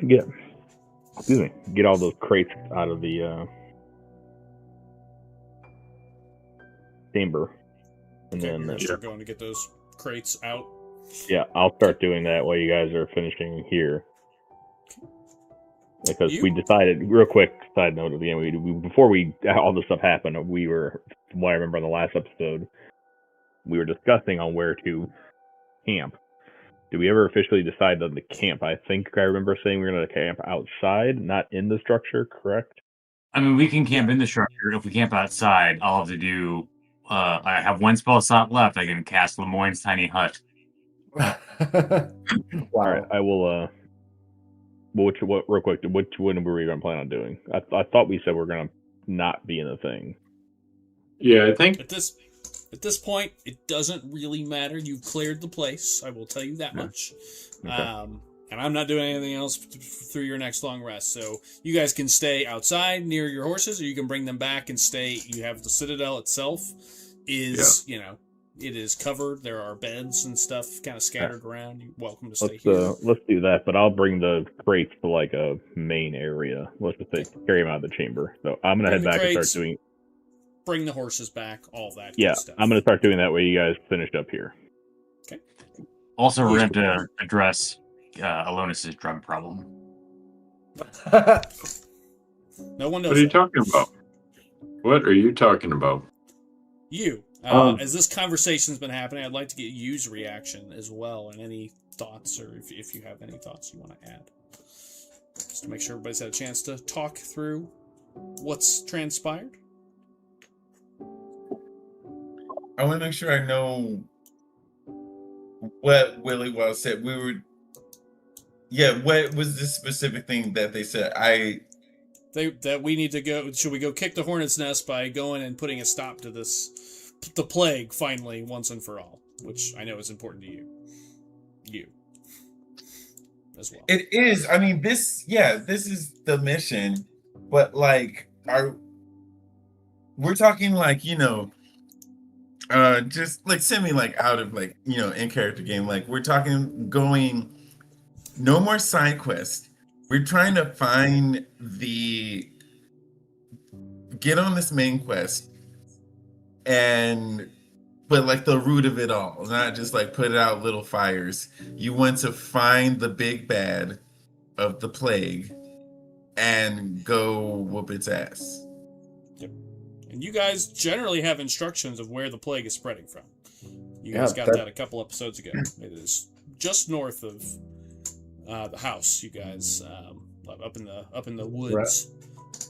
get all those crates out of the chamber, and then you're going to get those crates out. Yeah, I'll start doing that while you guys are finishing here. Because we decided, real quick side note at the end, before all this stuff happened, we were, from what I remember in the last episode, we were discussing on where to camp. Did we ever officially decide on the camp? I think I remember saying we were going to camp outside, not in the structure, correct? I mean, we can camp in the structure. If we camp outside, I'll have to do... I have one spell slot left. I can cast Lemoyne's Tiny Hut. Wow. Alright, I will... real quick, which one were we going to plan on doing? I thought we said we're going to not be in the thing. Yeah, I think At this point, it doesn't really matter. You've cleared the place. I will tell you that much. Okay. And I'm not doing anything else through your next long rest. So you guys can stay outside near your horses, or you can bring them back and stay. You have the citadel itself is, it is covered. There are beds and stuff kind of scattered around. You're welcome to stay here. Let's do that, but I'll bring the crates to like a main area. Let's just say carry them out of the chamber. So I'm gonna Bring head the back and crates. start doing. Bring the horses back, all that Yeah, good stuff. I'm gonna start doing that way. You guys finished up here. Also, we're going to address Alonis's drug problem. No one knows What are you that. talking about? What are you talking about? You. As this conversation's been happening, I'd like to get you's reaction as well, and any thoughts, or if you have any thoughts you want to add. Just to make sure everybody's had a chance to talk through what's transpired. I want to make sure I know what Willie Wells said. What was the specific thing that they said? That we need to go. Should we go kick the hornet's nest by going and putting a stop to the plague finally, once and for all? Which I know is important to you as well. It is. I mean, this is the mission, but like, we're talking like, just like semi like out of like, in character game. Like we're talking going no more side quests. We're trying to get on this main quest but like the root of it all, not just like put out little fires. You want to find the big bad of the plague and go whoop its ass. Yep. And you guys generally have instructions of where the plague is spreading from. You guys got that a couple episodes ago. It is just north of the house. You guys up in the woods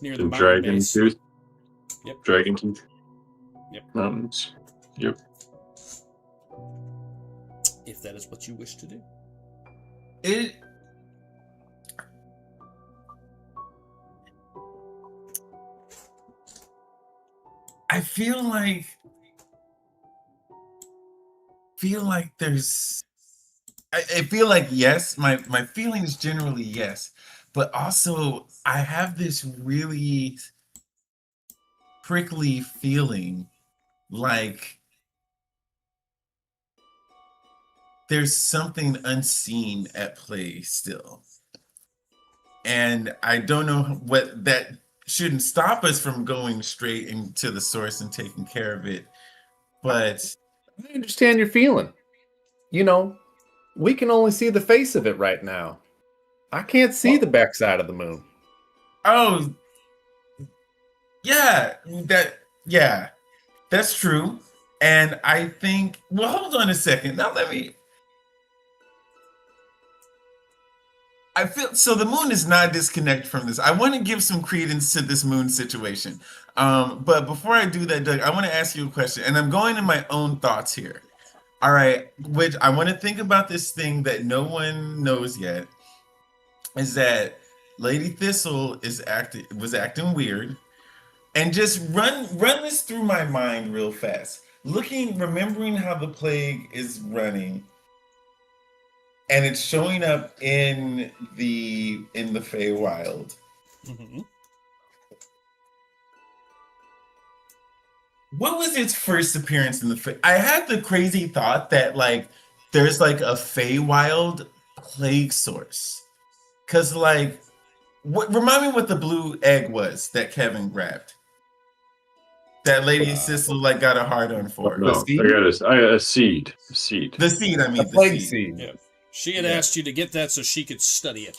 near the mountain Dragon base. Tooth. Yep. Dragon Tooth. Yep. Mountains. Yep. If that is what you wish to do. I feel like there's I feel like yes, my feeling is generally yes, but also I have this really prickly feeling like there's something unseen at play still. And I don't know what that shouldn't stop us from going straight into the source and taking care of it. But I understand your feeling. We can only see the face of it right now. I can't see the backside of the moon. oh yeah, that's true. And I think, well, hold on a second. Now I feel so the moon is not disconnected from this. I want to give some credence to this moon situation. But before I do that, Doug, I want to ask you a question, and I'm going in my own thoughts here. All right, which I want to think about this thing that no one knows yet, is that Lady Thistle was acting weird, and just run this through my mind real fast. Remembering how the plague is running. And it's showing up in the Feywild. Mm-hmm. What was its first appearance in the I had the crazy thought that like there's like a Feywild plague source. Cause like remind me what the blue egg was that Kevin grabbed. That Lady Sissel like got a hard on for. No, I got a seed. The seed, I mean The plague seed. Yeah. She had asked you to get that so she could study it.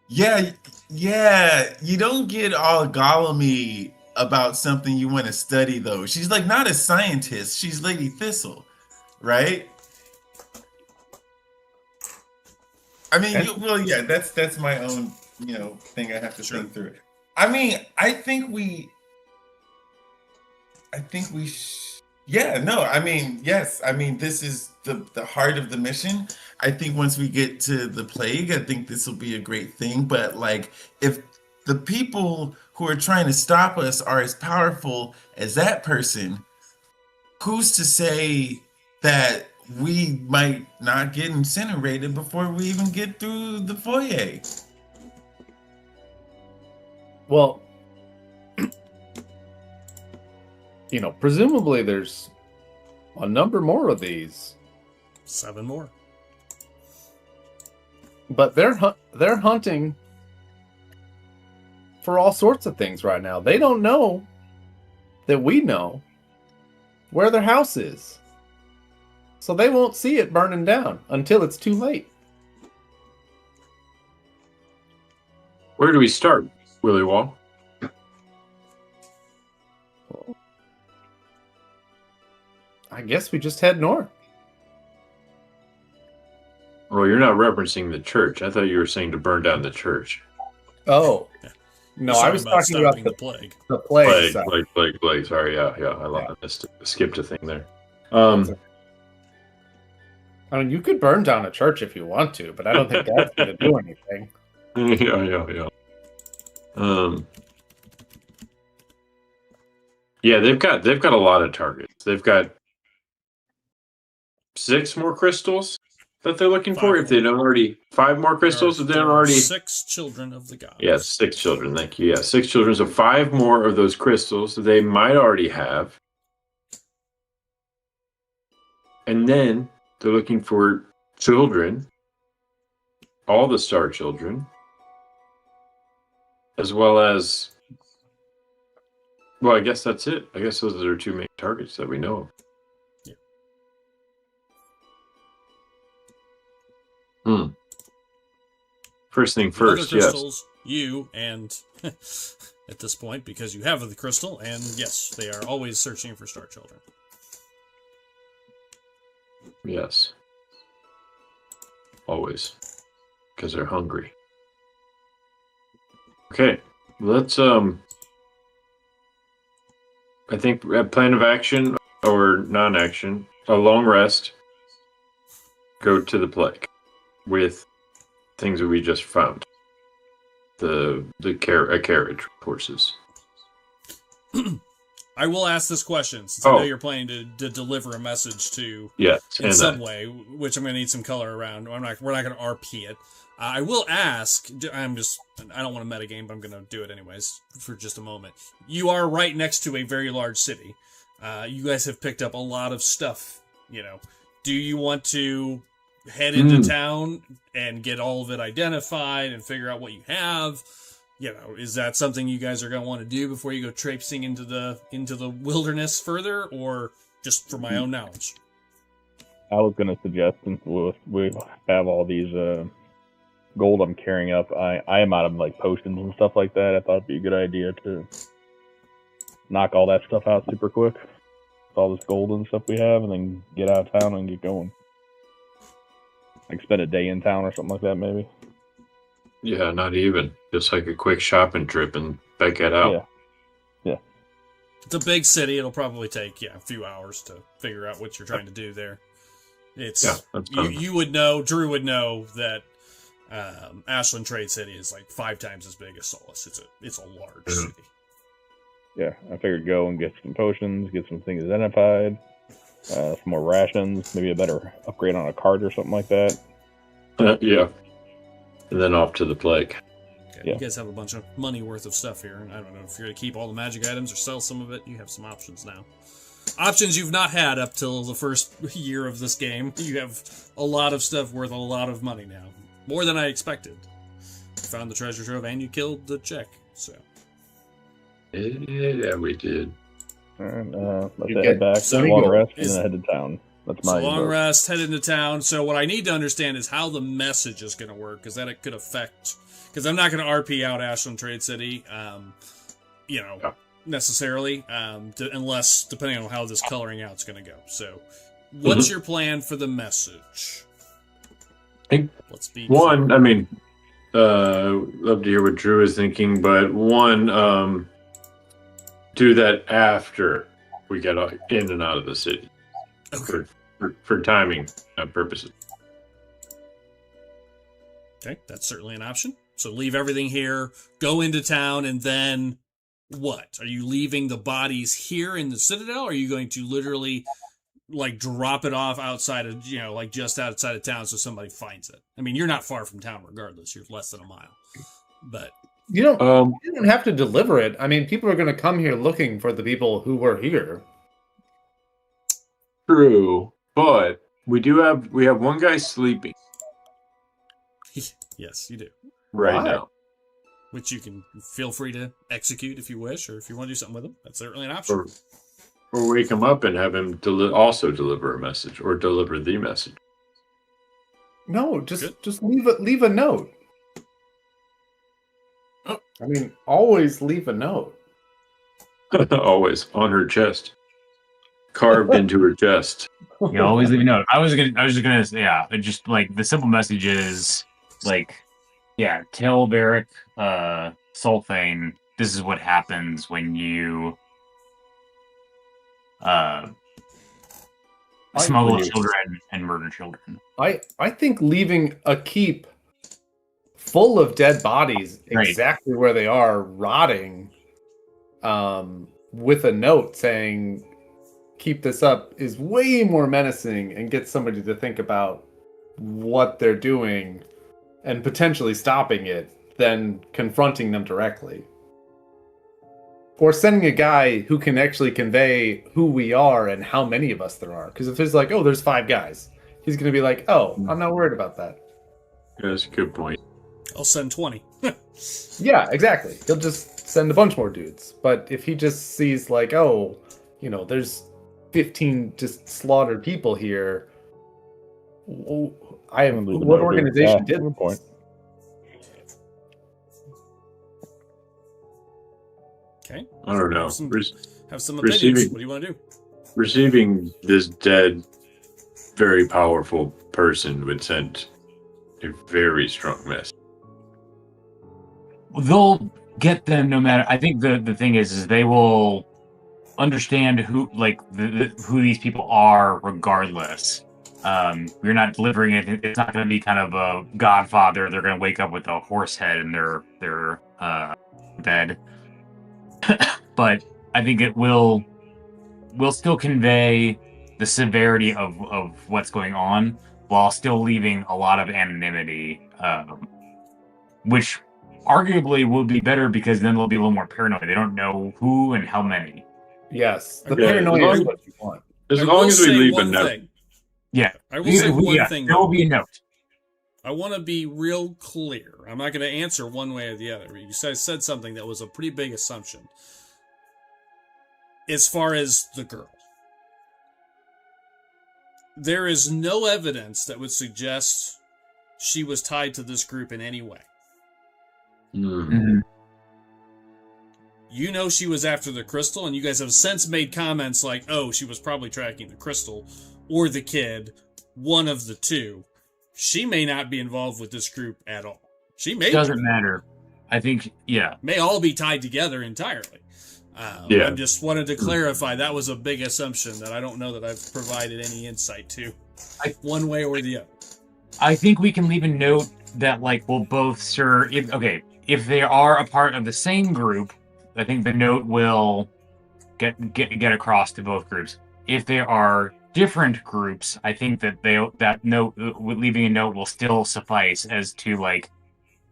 Yeah. You don't get all Gollum-y about something you want to study, though. She's like not a scientist. She's Lady Thistle, right? I mean, that's my own, thing I have to think through. I mean, I think we yes. I mean, this is the heart of the mission. I think once we get to the plague, I think this will be a great thing. But like, if the people who are trying to stop us are as powerful as that person, who's to say that we might not get incinerated before we even get through the foyer? Well, presumably there's a number more of these. 7 more. But they're hunting for all sorts of things right now. They don't know that we know where their house is. So they won't see it burning down until it's too late. Where do we start, Willie Wall? I guess we just head north. Well, you're not referencing the church. I thought you were saying to burn down the church. Oh. No, I was talking about the plague. The plague. Plague. Sorry, yeah. I skipped a thing there. I mean, you could burn down a church if you want to, but I don't think that's going to do anything. Yeah. Yeah, they've got a lot of targets. They've got 6 more crystals that they're looking for. If they don't already, 5 more crystals if they don't already. 6 children of the gods. Yeah, 6 children. Thank you. Yeah, 6 children. So 5 more of those crystals that they might already have, and then they're looking for children, all the star children, as well as. Well, I guess that's it. I guess those are their 2 main targets that we know of. First thing first, the crystals, yes. You and at this point, because you have the crystal, and yes, they are always searching for star children. Yes. Always. Because they're hungry. Okay. Let's I think a plan of action or non-action, a long rest, go to the plague with things that we just found. A carriage, horses. I will ask this question since I know you're planning to deliver a message to in some way, which I'm going to need some color around. We're not going to RP it. I will ask. I don't want to metagame, but I'm going to do it anyways for just a moment. You are right next to a very large city. You guys have picked up a lot of stuff. Do you want to head into town and get all of it identified and figure out what you have? Is that something you guys are going to want to do before you go traipsing into the wilderness further, or just for my own knowledge? I was going to suggest, since we have all these gold I'm carrying up, I am out of potions and stuff like that. I thought it'd be a good idea to knock all that stuff out super quick, all this gold and stuff we have, and then get out of town and get going. Spend a day in town or something like that, maybe. Yeah, not even. Just like a quick shopping trip and back it out. Yeah. It's a big city. It'll probably take a few hours to figure out what you're trying to do there. You would know, Drew would know that Ashland Trade City is 5 times as big as Solus. It's a large city. Yeah, I figured go and get some potions, get some things identified, some more rations, maybe a better upgrade on a cart or something like that. Yeah. And then off to the plague. Okay, yeah. You guys have a bunch of money worth of stuff here, and I don't know if you're going to keep all the magic items or sell some of it. You have some options now. Options you've not had up till the first year of this game. You have a lot of stuff worth a lot of money now. More than I expected. You found the treasure trove and you killed the chick, so. Yeah, we did. Alright, let's head back, long rest, and then head to town. That's my long rest, head into town. So what I need to understand is how the message is going to work, because that it could affect. Because I'm not going to RP out Ashland Trade City, necessarily, unless depending on how this coloring out is going to go. So, what's your plan for the message? Let's be one. I mean, love to hear what Drew is thinking, but one, do that after we get in and out of the city. Okay. For timing purposes. Okay, that's certainly an option. So leave everything here, go into town, and then what? Are you leaving the bodies here in the Citadel? Or are you going to literally like drop it off outside of, like just outside of town so somebody finds it? I mean, you're not far from town regardless. You're less than a mile. But You don't have to deliver it. I mean, people are going to come here looking for the people who were here. True, but we have one guy sleeping yes, you do. right Why? now. Which you can feel free to execute if you wish, or if you want to do something with him. That's certainly an option. Or wake him up and have him also deliver a message or deliver the message. No, just leave a note. Oh. I mean, always leave a note. Always on her chest, carved into her chest. You always leave a note. I was just gonna say, yeah, just like the simple message is like, yeah, tell Barrick, Sulfane, this is what happens when you smuggle children and murder children. I think leaving a keep full of dead bodies Right. exactly where they are, rotting, with a note saying, keep this up, is way more menacing and gets somebody to think about what they're doing and potentially stopping it than confronting them directly. Or sending a guy who can actually convey who we are and how many of us there are. Because if there's like, oh, there's 5 guys, he's going to be like, oh, I'm not worried about that. Yeah, that's a good point. I'll send 20. Yeah, exactly. He'll just send a bunch more dudes. But if he just sees like, oh, there's 15 just slaughtered people here. What organization did Good point. Okay. I don't know. Have some opinions. Receiving- What do you want to do? Receiving this dead, very powerful person would send a very strong message. They'll get them no matter. I think the thing is they will understand who who these people are regardless. We're not delivering it. It's not going to be kind of a Godfather. They're going to wake up with a horse head in their bed. But I think it will still convey the severity of what's going on while still leaving a lot of anonymity, which arguably will be better because then they'll be a little more paranoid. They don't know who and how many. Yes, the Yeah, paranoia is what you want. As I long will as we say leave a one note. thing. Yeah, I will say one thing. There will be a note. I want to be real clear. I'm not going to answer one way or the other. You said something that was a pretty big assumption. As far as the girl, there is no evidence that would suggest she was tied to this group in any way. Mm-hmm. You know she was after the crystal, and you guys have since made comments like, oh, she was probably tracking the crystal or the kid, one of the two. She may not be involved with this group at all. She may Doesn't matter. I think, yeah. may all be tied together entirely. Yeah. I just wanted to clarify that was a big assumption that I don't know that I've provided any insight to, one way or the other. I think we can leave a note that we'll both serve. If they are a part of the same group, I think the note will get across to both groups. If they are different groups, I think that leaving a note will still suffice as to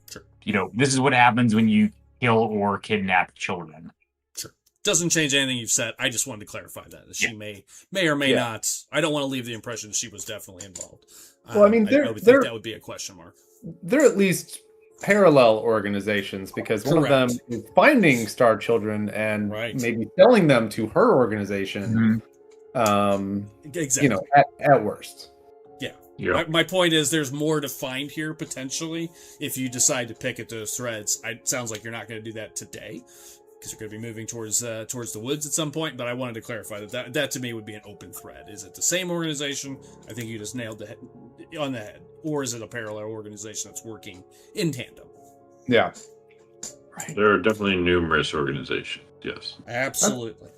Sure. This is what happens when you kill or kidnap children. Sure. Doesn't change anything you've said. I just wanted to clarify that. She may or may not. I don't want to leave the impression that she was definitely involved. Well, I mean, I would think that would be a question mark. They're at least parallel organizations because one Correct. of them is finding star children and Right. maybe selling them to her organization. Exactly. At worst. Yeah. My point is there's more to find here potentially if you decide to pick at those threads. It sounds like you're not going to do that today because you're going to be moving towards the woods at some point, but I wanted to clarify that to me would be an open thread. Is it the same organization? I think you just nailed the head on the head. Or is it a parallel organization that's working in tandem? Yeah. There are definitely numerous organizations. Yes. Absolutely.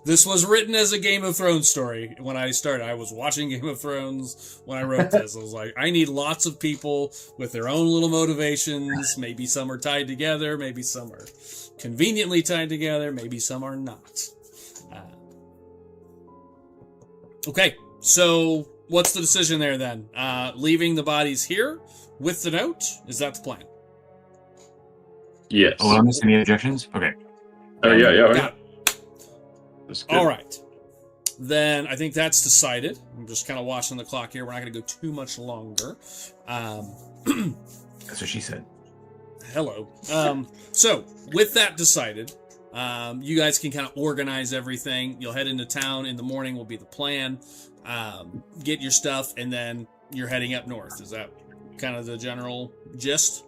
This was written as a Game of Thrones story. When I started, I was watching Game of Thrones when I wrote this. I was like, I need lots of people with their own little motivations. Maybe some are tied together. Maybe some are conveniently tied together. Maybe some are not. Okay, so what's the decision there then? Leaving the bodies here with the note? Is that the plan? Yes. Oh, I'm missing any objections? Okay. Oh, yeah. Got it. That's good. All right. Then I think that's decided. I'm just kind of watching the clock here. We're not going to go too much longer. That's what she said. Hello. So with that decided, you guys can kind of organize everything. You'll head into town in the morning will be the plan. Get your stuff, and then you're heading up north. Is that kind of the general gist?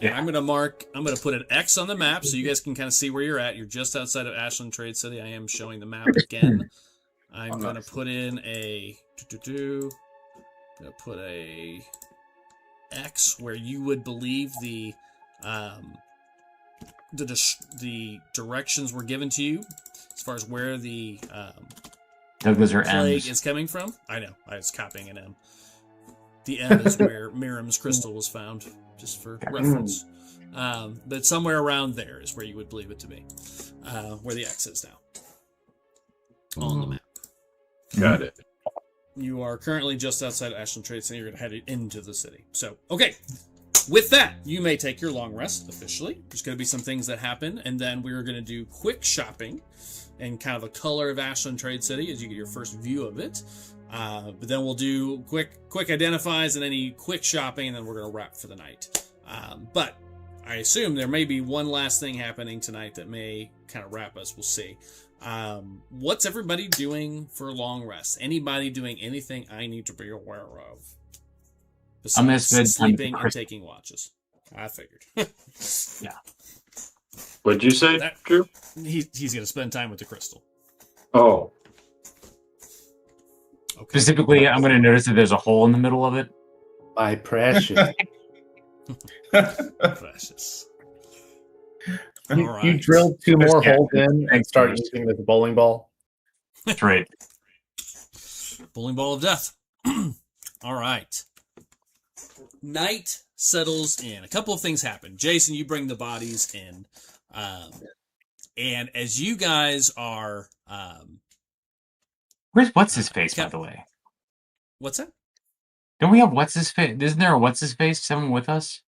Yeah. I'm going to put an X on the map so you guys can kind of see where you're at. You're just outside of Ashland Trade City. I am showing the map again. I'm going to put in a going to put a X where you would believe the directions were given to you as far as where the Douglas or plague M's. is coming from. I know. I was copying an M. The M is where Miriam's crystal was found, just for reference. But somewhere around there is where you would believe it to be, where the X is now on the map. Got it. You are currently just outside Ashland Trade Center. You're going to head into the city. So, okay. With that, you may take your long rest officially. There's going to be some things that happen, and then we're going to do quick shopping and kind of a color of Ashland Trade City as you get your first view of it. But then we'll do quick identifies and any quick shopping, and then we're going to wrap for the night. But I assume there may be one last thing happening tonight that may kind of wrap us. We'll see. What's everybody doing for long rest? Anybody doing anything I need to be aware of? I'm gonna Besides spend time sleeping with and taking watches. I figured. Yeah. What'd you say, Drew? He's going to spend time with the crystal. Oh, Okay. Specifically, I'm going to notice that there's a hole in the middle of it. My precious. Precious. You, All you right. drilled two more Yeah. holes in and Thanks, start Bruce. using it as a bowling ball. That's right. Bowling ball of death. All right. Night settles in. A couple of things happen. Jason, you bring the bodies in. And as you guys are... Where's what's his face, by Cap- the way? what's that? Don't we have what's his face? Isn't there a what's his face? Someone with us?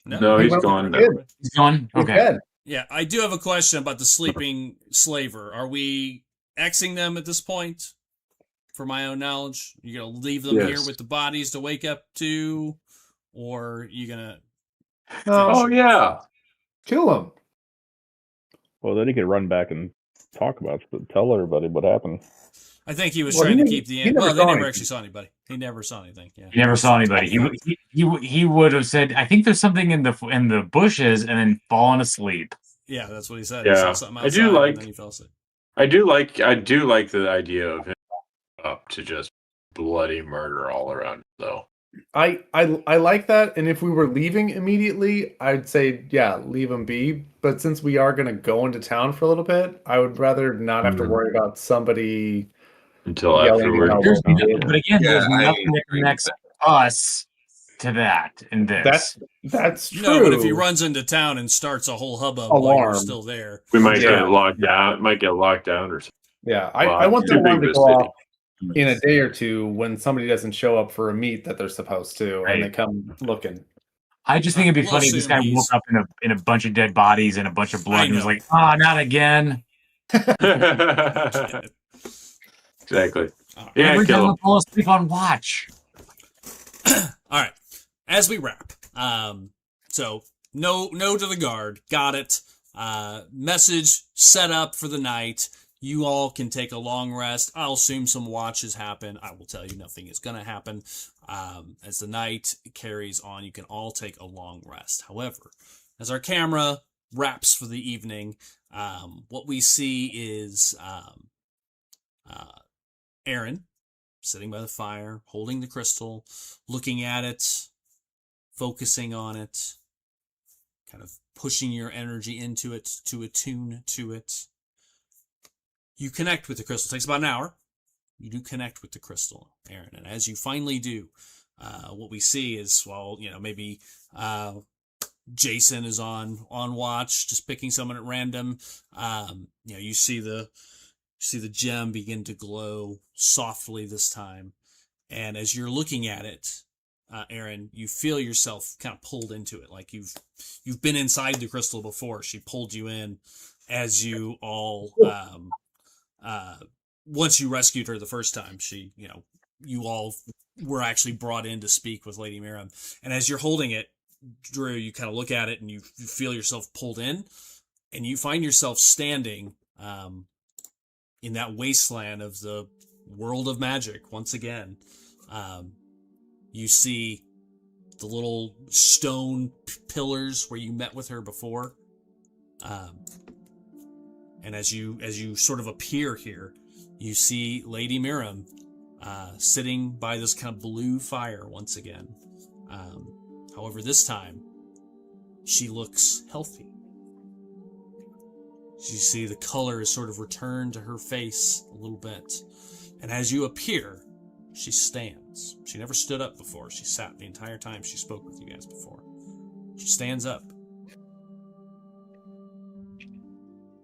no, he's Well, gone now. good. He's gone. He's Okay. dead. Yeah, I do have a question about the sleeping slaver. Are we Xing them at this point? For my own knowledge? You going to leave them Yes. here with the bodies to wake up to? Or you going to... Oh, yeah. Kill him. Well, then he could run back and talk about it, tell everybody what happened. I think he was Well, trying he to never- keep the he end. never Well, they saw never anything. actually saw anybody. He never saw anything. Yeah. He never saw anybody. He would have said, "I think there's something in the bushes," and then fallen asleep. Yeah, that's what he said. He saw Yeah. something I outside, do like- and then he fell asleep. I do like the idea of him up to just bloody murder all around, though. I like that, and if we were leaving immediately, I'd say yeah, leave him be. But since we are going to go into town for a little bit, I would rather not have to worry about somebody Until yelling afterward. about There's it. but again, Yeah, there's I nothing that agree with connects that. us to that in this. That's true. No, but if he runs into town and starts a whole hubbub while you're Alarm. still there, We might Yeah. get locked down. Might get locked down or something. Yeah, Well, I want too that alarm big to of a go city. off in a day or two when somebody doesn't show up for a meet that they're supposed to, Right. and they come looking. I just think it'd be We'll funny if this assume guy he's- woke up in a bunch of dead bodies and a bunch of I blood and was know. like, "Ah, not again." Exactly. All Yeah, Every time kill I him. fall asleep on watch. right. As we wrap, so no to the guard. Got it. Message set up for the night. You all can take a long rest. I'll assume some watches happen. I will tell you nothing is going to happen. As the night carries on, you can all take a long rest. However, as our camera wraps for the evening, what we see is Aaron sitting by the fire, holding the crystal, looking at it, focusing on it, kind of pushing your energy into it to attune to it. You connect with the crystal. It takes about an hour. You do connect with the crystal, Aaron. And as you finally do, what we see is, well, maybe Jason is on watch, just picking someone at random. You see the gem begin to glow softly this time. And as you're looking at it, Aaron, you feel yourself kind of pulled into it. Like you've been inside the crystal before. She pulled you in as you all, once you rescued her the first time, you all were actually brought in to speak with Lady Miriam. And as you're holding it, Drew, you kind of look at it and you feel yourself pulled in, and you find yourself standing in that wasteland of the world of magic once again. You see the little stone pillars where you met with her before. And as you sort of appear here, you see Lady Miriam sitting by this kind of blue fire once again. However, this time, she looks healthy. You see the color is sort of returned to her face a little bit. And as you appear, she stands. She never stood up before. She sat the entire time she spoke with you guys before. She stands up.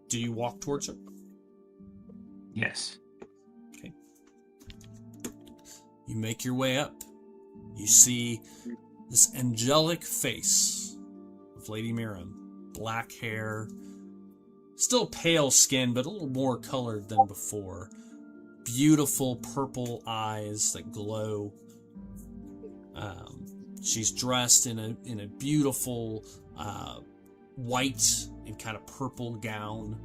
Do you walk towards her? Yes. Okay. You make your way up. You see this angelic face of Lady Miriam. Black hair. Still pale skin, but a little more colored than before. Beautiful purple eyes that glow. She's dressed in a beautiful white and kind of purple gown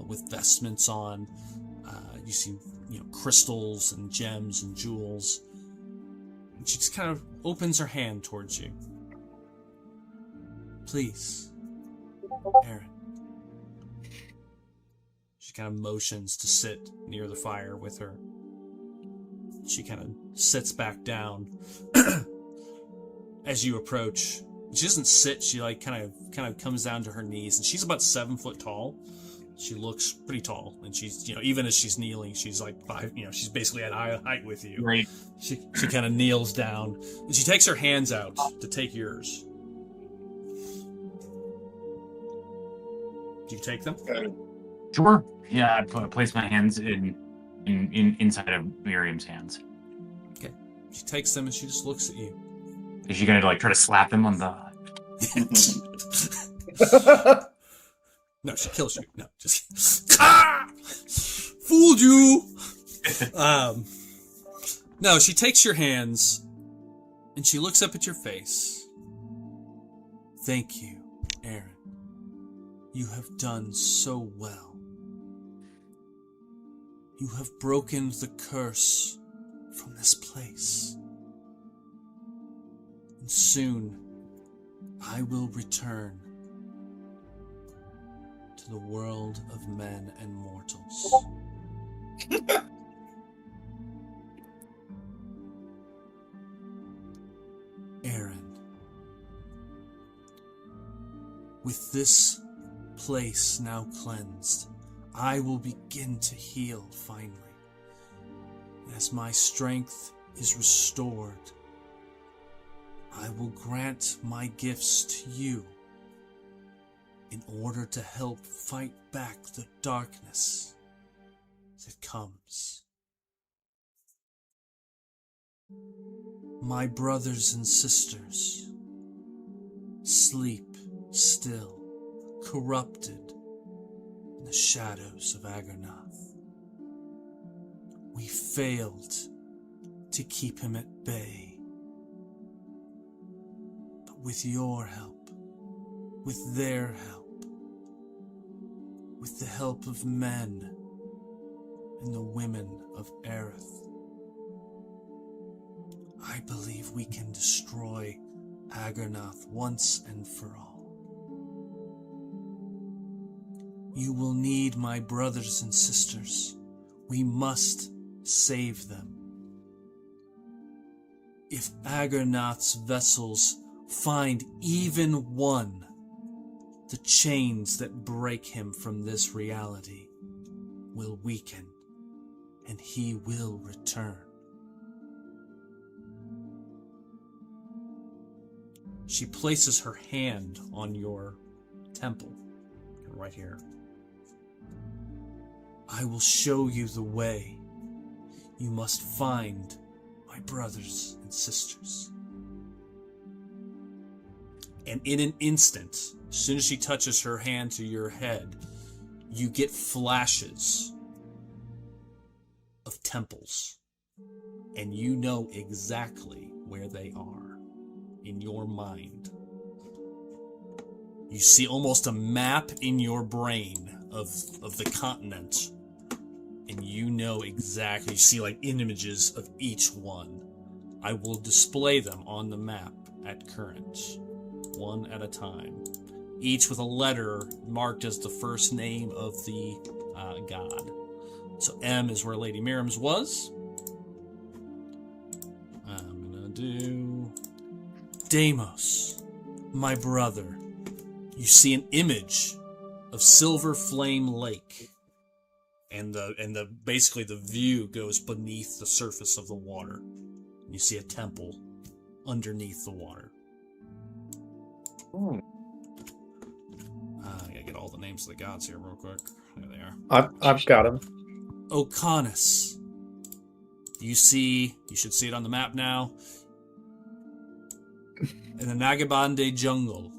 with vestments on. You see, crystals and gems and jewels. And she just kind of opens her hand towards you. Please, Aaron. She kind of motions to sit near the fire with her. She kind of sits back down as you approach. She doesn't sit. She kind of comes down to her knees, and she's about 7 foot tall. She looks pretty tall, and she's even as she's kneeling, she's like 5. She's basically at eye height with you. Right. She kind of kneels down, and she takes her hands out to take yours. Do you take them? Sure. Yeah, I'd place my hands inside of Miriam's hands. Okay. She takes them and she just looks at you. Is she gonna try to slap him on the? No, she kills you. No, just fooled you. No, she takes your hands and she looks up at your face. Thank you, Aaron. You have done so well. You have broken the curse from this place. And soon, I will return to the world of men and mortals. Aaron, with this place now cleansed, I will begin to heal finally. As my strength is restored, I will grant my gifts to you in order to help fight back the darkness that comes. My brothers and sisters, sleep still, corrupted in the shadows of Agarnath. We failed to keep him at bay. But with your help, with their help, with the help of men and the women of Aerith, I believe we can destroy Agarnath once and for all. You will need my brothers and sisters. We must save them. If Agarnath's vessels find even one, the chains that break him from this reality will weaken, and he will return. She places her hand on your temple, right here. I will show you the way. You must find my brothers and sisters. And in an instant, as soon as she touches her hand to your head, you get flashes of temples. And you know exactly where they are in your mind. You see almost a map in your brain of the continent. And you know exactly, you see like images of each one. I will display them on the map at current, one at a time. Each with a letter marked as the first name of the god. So M is where Lady Miriam's was. I'm gonna do Deimos, my brother. You see an image of Silver Flame Lake. And the basically the view goes beneath the surface of the water. You see a temple underneath the water. Hmm. I gotta get all the names of the gods here real quick. There they are. I've got him. Ocanus. You should see it on the map now. In the Nagabande jungle,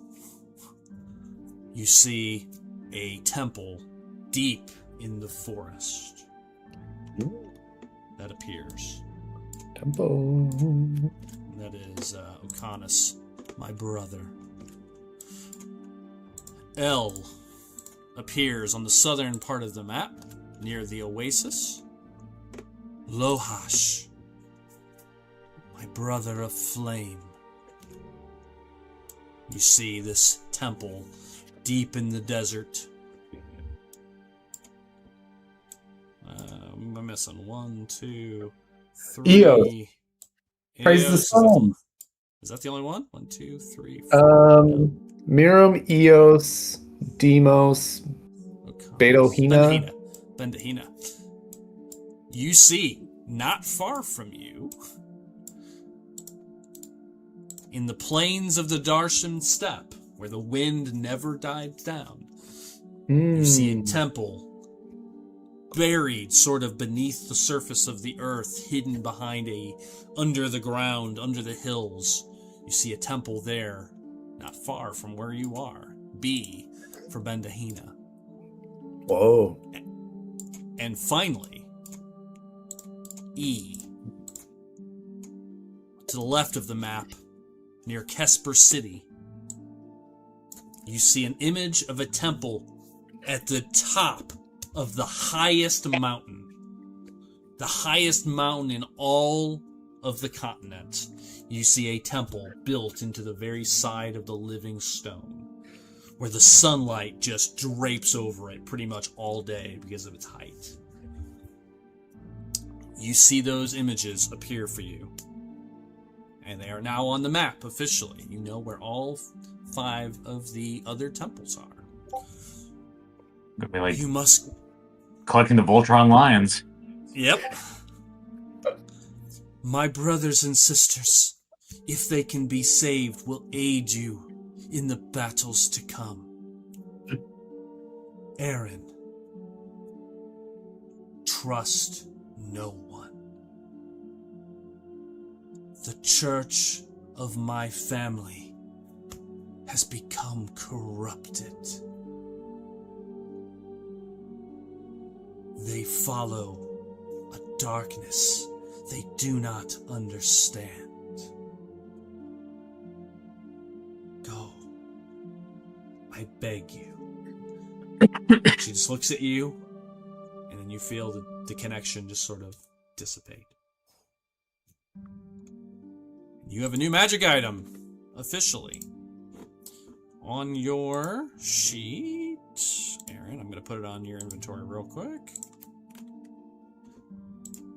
you see a temple deep in the forest that appears. Temple. That is Ocanus, my brother. L appears on the southern part of the map, near the oasis. Lohash, my brother of flame. You see this temple deep in the desert. I'm missing 1, 2, 3. Eos. Praise the Eos, sun. Is that the only one? 1, 2, 3, 4. Miriam, Eos, Deimos, Bedohina. Bendahina. You see, not far from you, in the plains of the Darshan steppe, where the wind never died down, you see a temple buried sort of beneath the surface of the earth, hidden behind under the ground, under the hills. You see a temple there, not far from where you are. B for Bendahina. Whoa. And finally, E. To the left of the map, near Kesper City, you see an image of a temple at the top of the highest mountain. The highest mountain in all of the continent. You see a temple built into the very side of the living stone, where the sunlight just drapes over it pretty much all day because of its height. You see those images appear for you. And they are now on the map officially. You know where all 5 of the other temples are. Like You must... collecting the Voltron lions. Yep. My brothers and sisters, if they can be saved, will aid you in the battles to come. Aaron, trust no one. The church of my family has become corrupted. They follow a darkness they do not understand. Go. I beg you. She just looks at you, and then you feel the connection just sort of dissipate. You have a new magic item, officially. On your sheet, Aaron, I'm going to put it on your inventory real quick.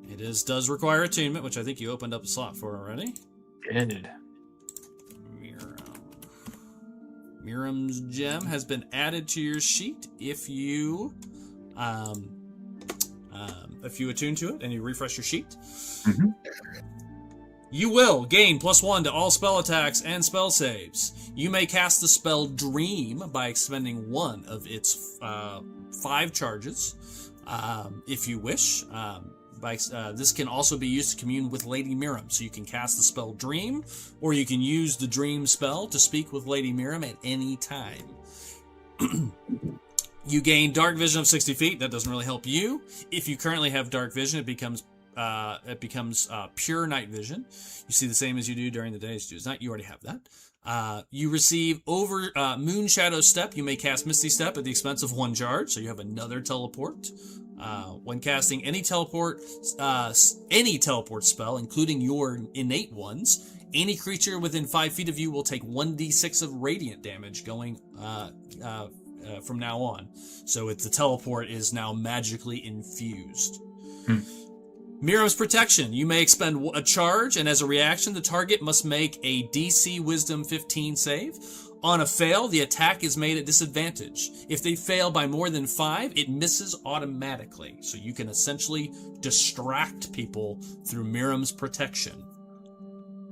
It does require attunement, which I think you opened up a slot for already. Good. Miriam's gem has been added to your sheet if you if you attune to it and you refresh your sheet. Mm-hmm. You will gain +1 to all spell attacks and spell saves. You may cast the spell Dream by expending one of its 5 charges, if you wish. This can also be used to commune with Lady Miriam. So you can cast the spell Dream, or you can use the Dream spell to speak with Lady Miriam at any time. You gain Dark Vision of 60 feet. That doesn't really help you. If you currently have Dark Vision, it becomes pure night vision. You see the same as you do during the day as you do at night. You already have that. You receive over Moon Shadow Step. You may cast Misty Step at the expense of 1 charge, so you have another teleport. When casting any teleport spell, including your innate ones, any creature within 5 feet of you will take 1d6 of radiant damage going from now on. So the teleport is now magically infused. Miriam's Protection. You may expend a charge, and as a reaction, the target must make a DC Wisdom 15 save. On a fail, the attack is made at disadvantage. If they fail by more than 5, it misses automatically. So you can essentially distract people through Miriam's Protection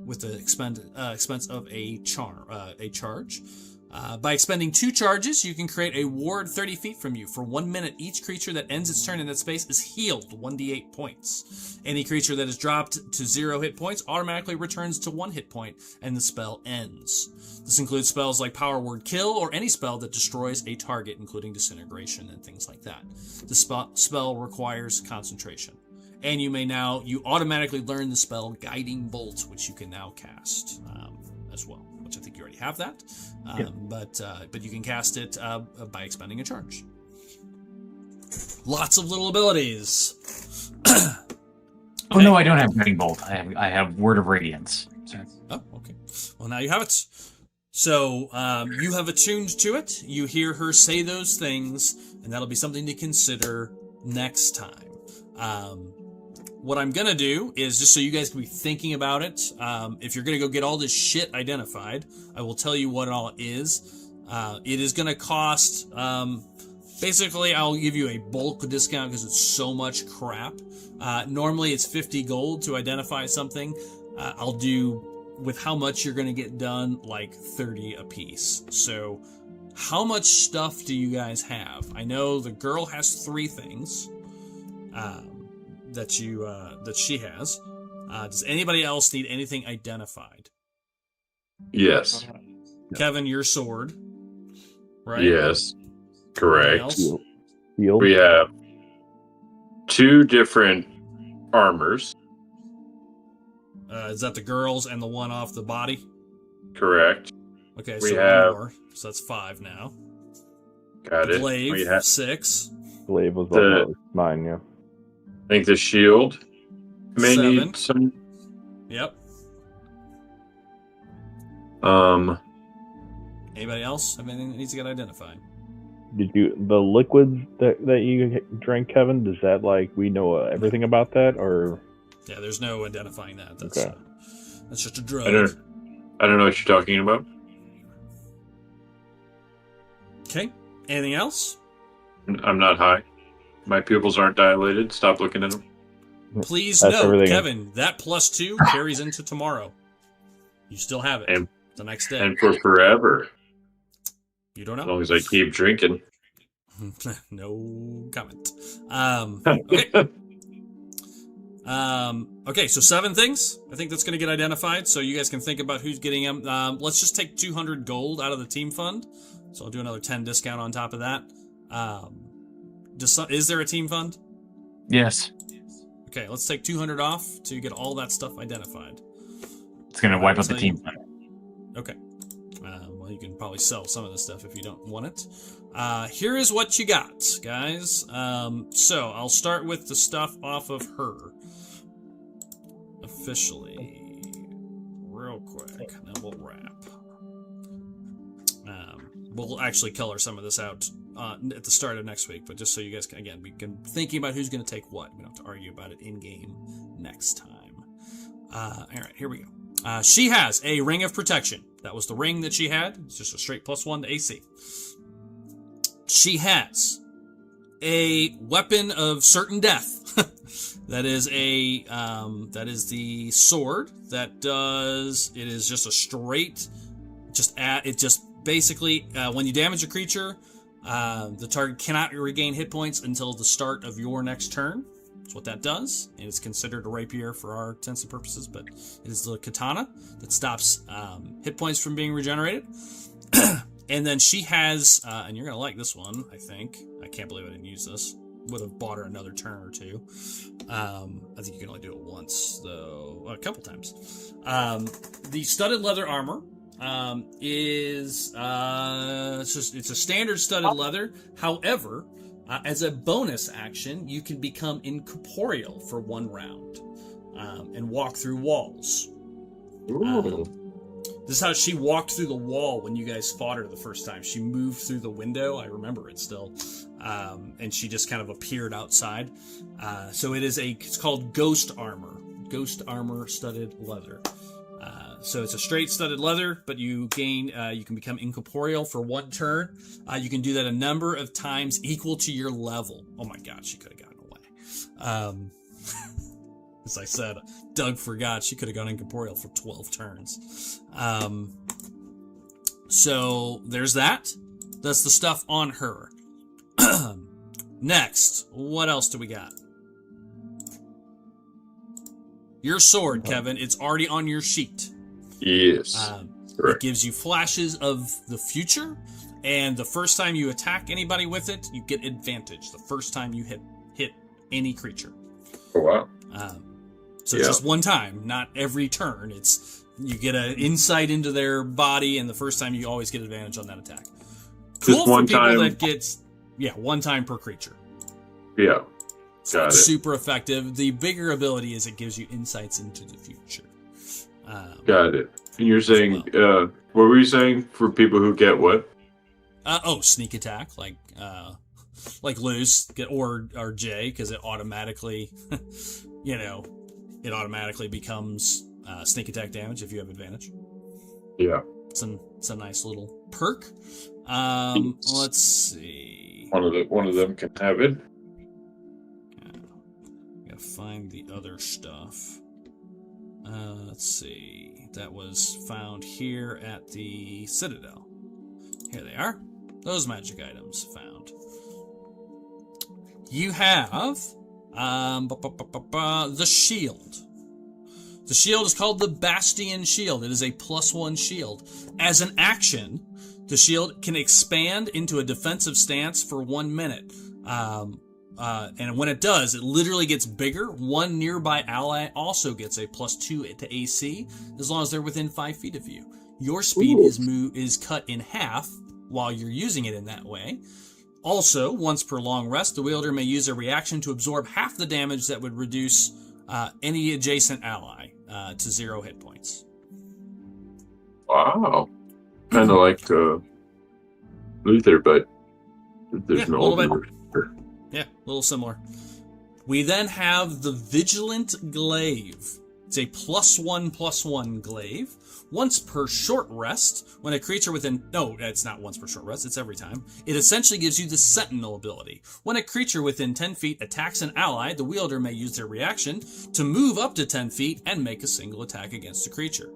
with the expense of a charge. By expending 2 charges, you can create a ward 30 feet from you. For 1 minute, each creature that ends its turn in that space is healed 1d8 points. Any creature that is dropped to 0 hit points automatically returns to 1 hit point, and the spell ends. This includes spells like Power Word Kill, or any spell that destroys a target, including Disintegration and things like that. The spell requires concentration. And you automatically learn the spell Guiding Bolt, which you can now cast as well, which I think you already have that. But you can cast it by expending a charge. Lots of little abilities. Oh no, I don't have Guiding Bolt. I have Word of Radiance. Oh, okay. Well, now you have it. So you have attuned to it. You hear her say those things, and that'll be something to consider next time. What I'm going to do is, just so you guys can be thinking about it, if you're going to go get all this shit identified, I will tell you what it all is. It is going to cost, basically, I'll give you a bulk discount because it's so much crap. Normally it's 50 gold to identify something. I'll do, with how much you're going to get done, like 30 a piece. So how much stuff do you guys have? I know the girl has 3 things. That she has. Does anybody else need anything identified? Yes. Kevin, your sword. Right? Yes. Correct. Shield. We have 2 different armors. Is that the girls and the one off the body? Correct. Okay, We so have- 1 more. So that's 5 now. Got it. Glaive, We have 6. Glaive was The- also mine, yeah. I think the shield may 7. need some. Yep. Anybody else have anything that needs to get identified? Did the liquids that you drank, Kevin? Does that we know everything about that, or? Yeah, there's no identifying that. That's Okay. that's just a drug. I don't know what you're talking about. Okay. Anything else? I'm not high. My pupils aren't dilated. Stop looking at them. Please That's note, everything. Kevin, that +2 carries into tomorrow. You still have it. And- the next day. And for forever, You don't as know? long as I keep drinking. No comment. Okay. Okay, so 7 things. I think that's going to get identified, so you guys can think about who's getting them. Let's just take 200 gold out of the team fund. So I'll do another 10 discount on top of that. Is there a team fund? Yes. Okay, let's take 200 off to get all that stuff identified. It's going to wipe out the So team. Okay. Well, you can probably sell some of this stuff if you don't want it. Here is what you got, guys. So I'll start with the stuff off of her. Officially. Real quick. Then we'll wrap. We'll actually color some of this out at the start of next week, but just so you guys can, again, be thinking about who's going to take what. We don't have to argue about it in-game next time. All right, here we go. She has a Ring of Protection. That was the ring that she had. It's just a straight +1 to AC. She has a weapon of certain death. That is the sword that does. It is just a straight. Basically when you damage a creature, the target cannot regain hit points until the start of your next turn. That's what that does, and it's considered a rapier for our intents and purposes, but it is the katana that stops hit points from being regenerated. And then she has, and you're going to like this one, I think. I can't believe I didn't use this. Would have bought her another turn or two. I think you can only do it once, though. A couple times. The studded leather armor is it's a standard studded leather. However, as a bonus action, you can become incorporeal for 1 round and walk through walls. This is how she walked through the wall when you guys fought her the first time. She moved through the window. I remember it still. And she just kind of appeared outside. So it's called ghost armor. Ghost armor studded leather. So it's a straight studded leather, but you can become incorporeal for 1 turn. You can do that a number of times equal to your level. Oh my god, she could have gotten away. As I said, Doug forgot she could have gone incorporeal for 12 turns. So there's that. That's the stuff on her. Next, what else do we got? Your sword, Kevin. It's already on your sheet. Yes. It gives you flashes of the future, and the first time you attack anybody with it, you get advantage. The first time you hit any creature. Oh wow. So it's just 1 time, not every turn. You get an insight into their body, and the first time you always get advantage on that attack. Cool Just 1 for people time. that gets 1 time per creature. Yeah. Got it. Super effective. The bigger ability is it gives you insights into the future. Got it. And you're saying, what were you saying for people who get what? Sneak attack, like Luz or Jay, because it automatically, it automatically becomes sneak attack damage if you have advantage. Yeah. It's a nice little perk. Let's see. One of them can have it. Gotta find the other stuff. Let's see. That was found here at the Citadel. Here they are. Those magic items found. You have the shield. The shield is called the Bastion Shield. It is a +1 shield. As an action, the shield can expand into a defensive stance for 1 minute. And when it does, it literally gets bigger. 1 nearby ally also gets a +2 to AC, as long as they're within 5 feet of you. Your speed is cut in half while you're using it in that way. Also, once per long rest, the wielder may use a reaction to absorb half the damage that would reduce any adjacent ally to 0 hit points. Wow. Kind of like Luther, but there's no Luther. Yeah, a little similar. We then have the Vigilant Glaive. It's a +1/+1 glaive. Once per short rest, when a creature within... No, it's not once per short rest, it's every time. It essentially gives you the Sentinel ability. When a creature within 10 feet attacks an ally, the wielder may use their reaction to move up to 10 feet and make a single attack against the creature.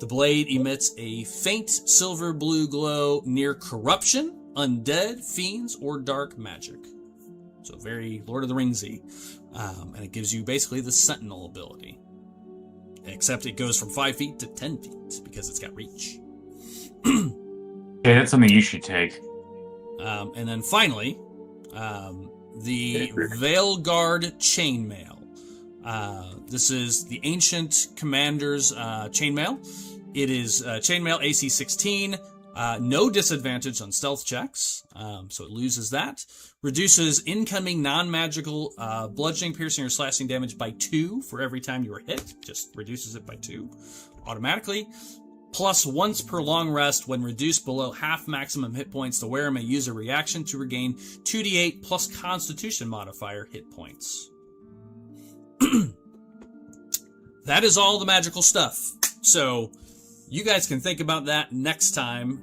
The blade emits a faint silver blue glow near corruption, undead, fiends, or dark magic. So very Lord of the Ringsy. And it gives you basically the Sentinel ability. Except it goes from 5 feet to 10 feet because it's got reach. Yeah, that's something you should take. And then finally, the Veilguard Chainmail. This is the Ancient Commander's chainmail. It is chainmail AC 16. No disadvantage on stealth checks, so it loses that. Reduces incoming non-magical bludgeoning, piercing, or slashing damage by 2 for every time you are hit. Just reduces it by 2 automatically. Plus, once per long rest, when reduced below half maximum hit points, the wearer may use a reaction to regain 2d8 plus Constitution modifier hit points. That is all the magical stuff. So... you guys can think about that next time.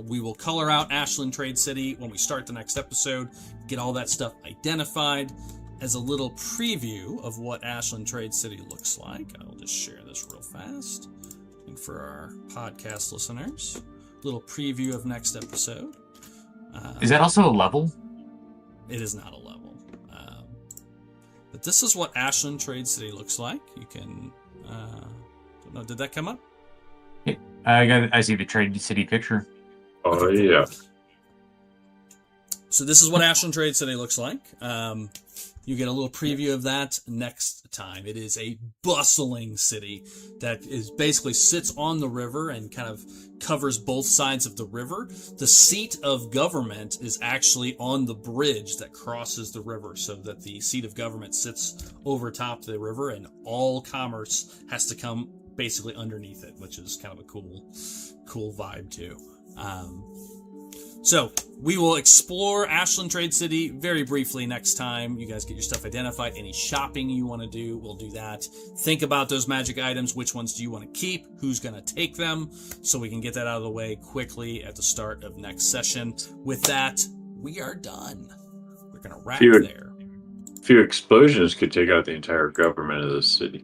We will color out Ashland Trade City when we start the next episode, get all that stuff identified. As a little preview of what Ashland Trade City looks like, I'll just share this real fast. And for our podcast listeners, little preview of next episode. Is that also a level? It is not a level. But this is what Ashland Trade City looks like. You can... don't know, did that come up? Yeah, I see the Trade City picture. Oh, yeah. So this is what Ashland Trade City looks like. You get a little preview of that next time. It is a bustling city that is basically sits on the river and kind of covers both sides of the river. The seat of government is actually on the bridge that crosses the river, so that the seat of government sits over top of the river, and all commerce has to come basically underneath it, which is kind of a cool vibe too. So we will explore Ashland Trade City very briefly next time. You guys get your stuff identified. Any shopping you want to do, we'll do that. Think about those magic items. Which ones do you want to keep? Who's going to take them? So we can get that out of the way quickly at the start of next session. With that, we are done. We're going to wrap there. A few explosions could take out the entire government of this city.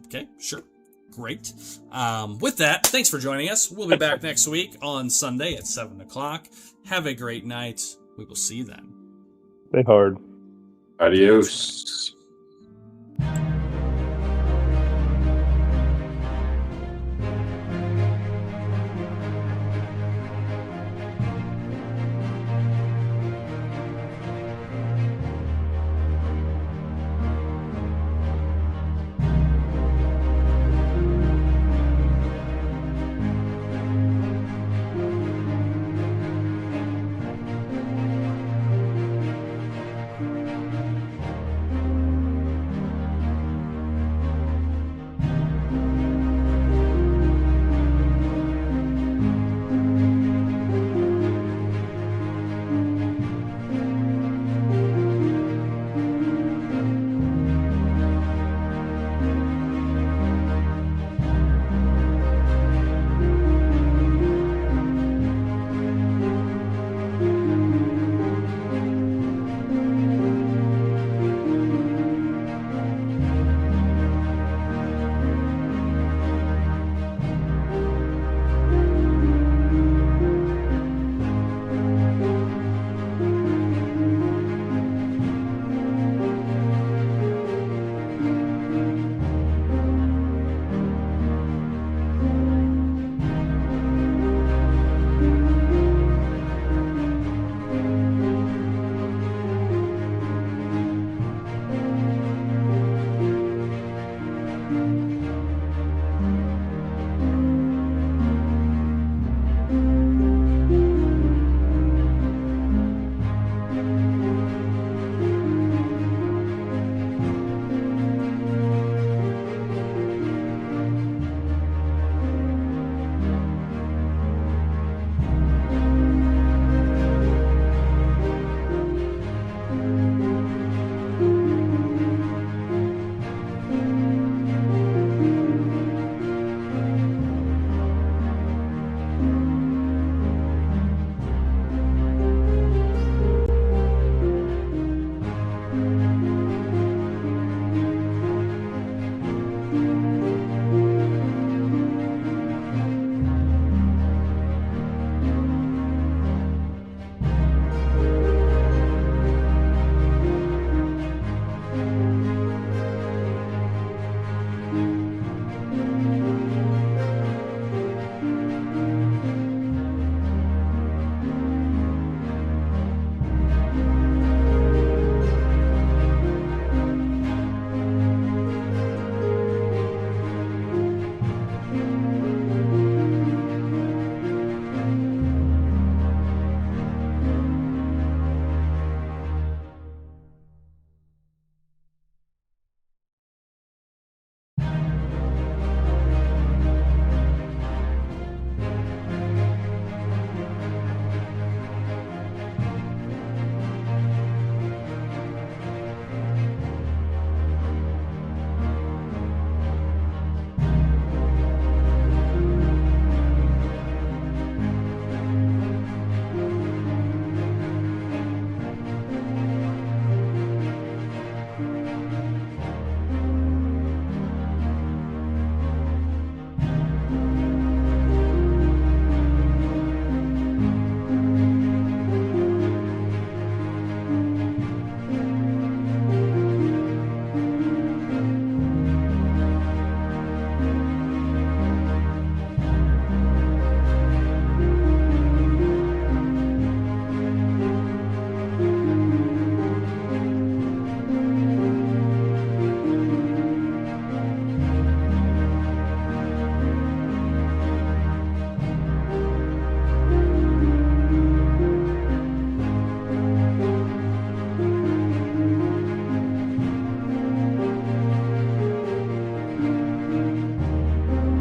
Okay, sure. Great. With that, thanks for joining us. We'll be back next week on Sunday at 7 o'clock. Have a great night. We will see you then. Stay hard. Adios.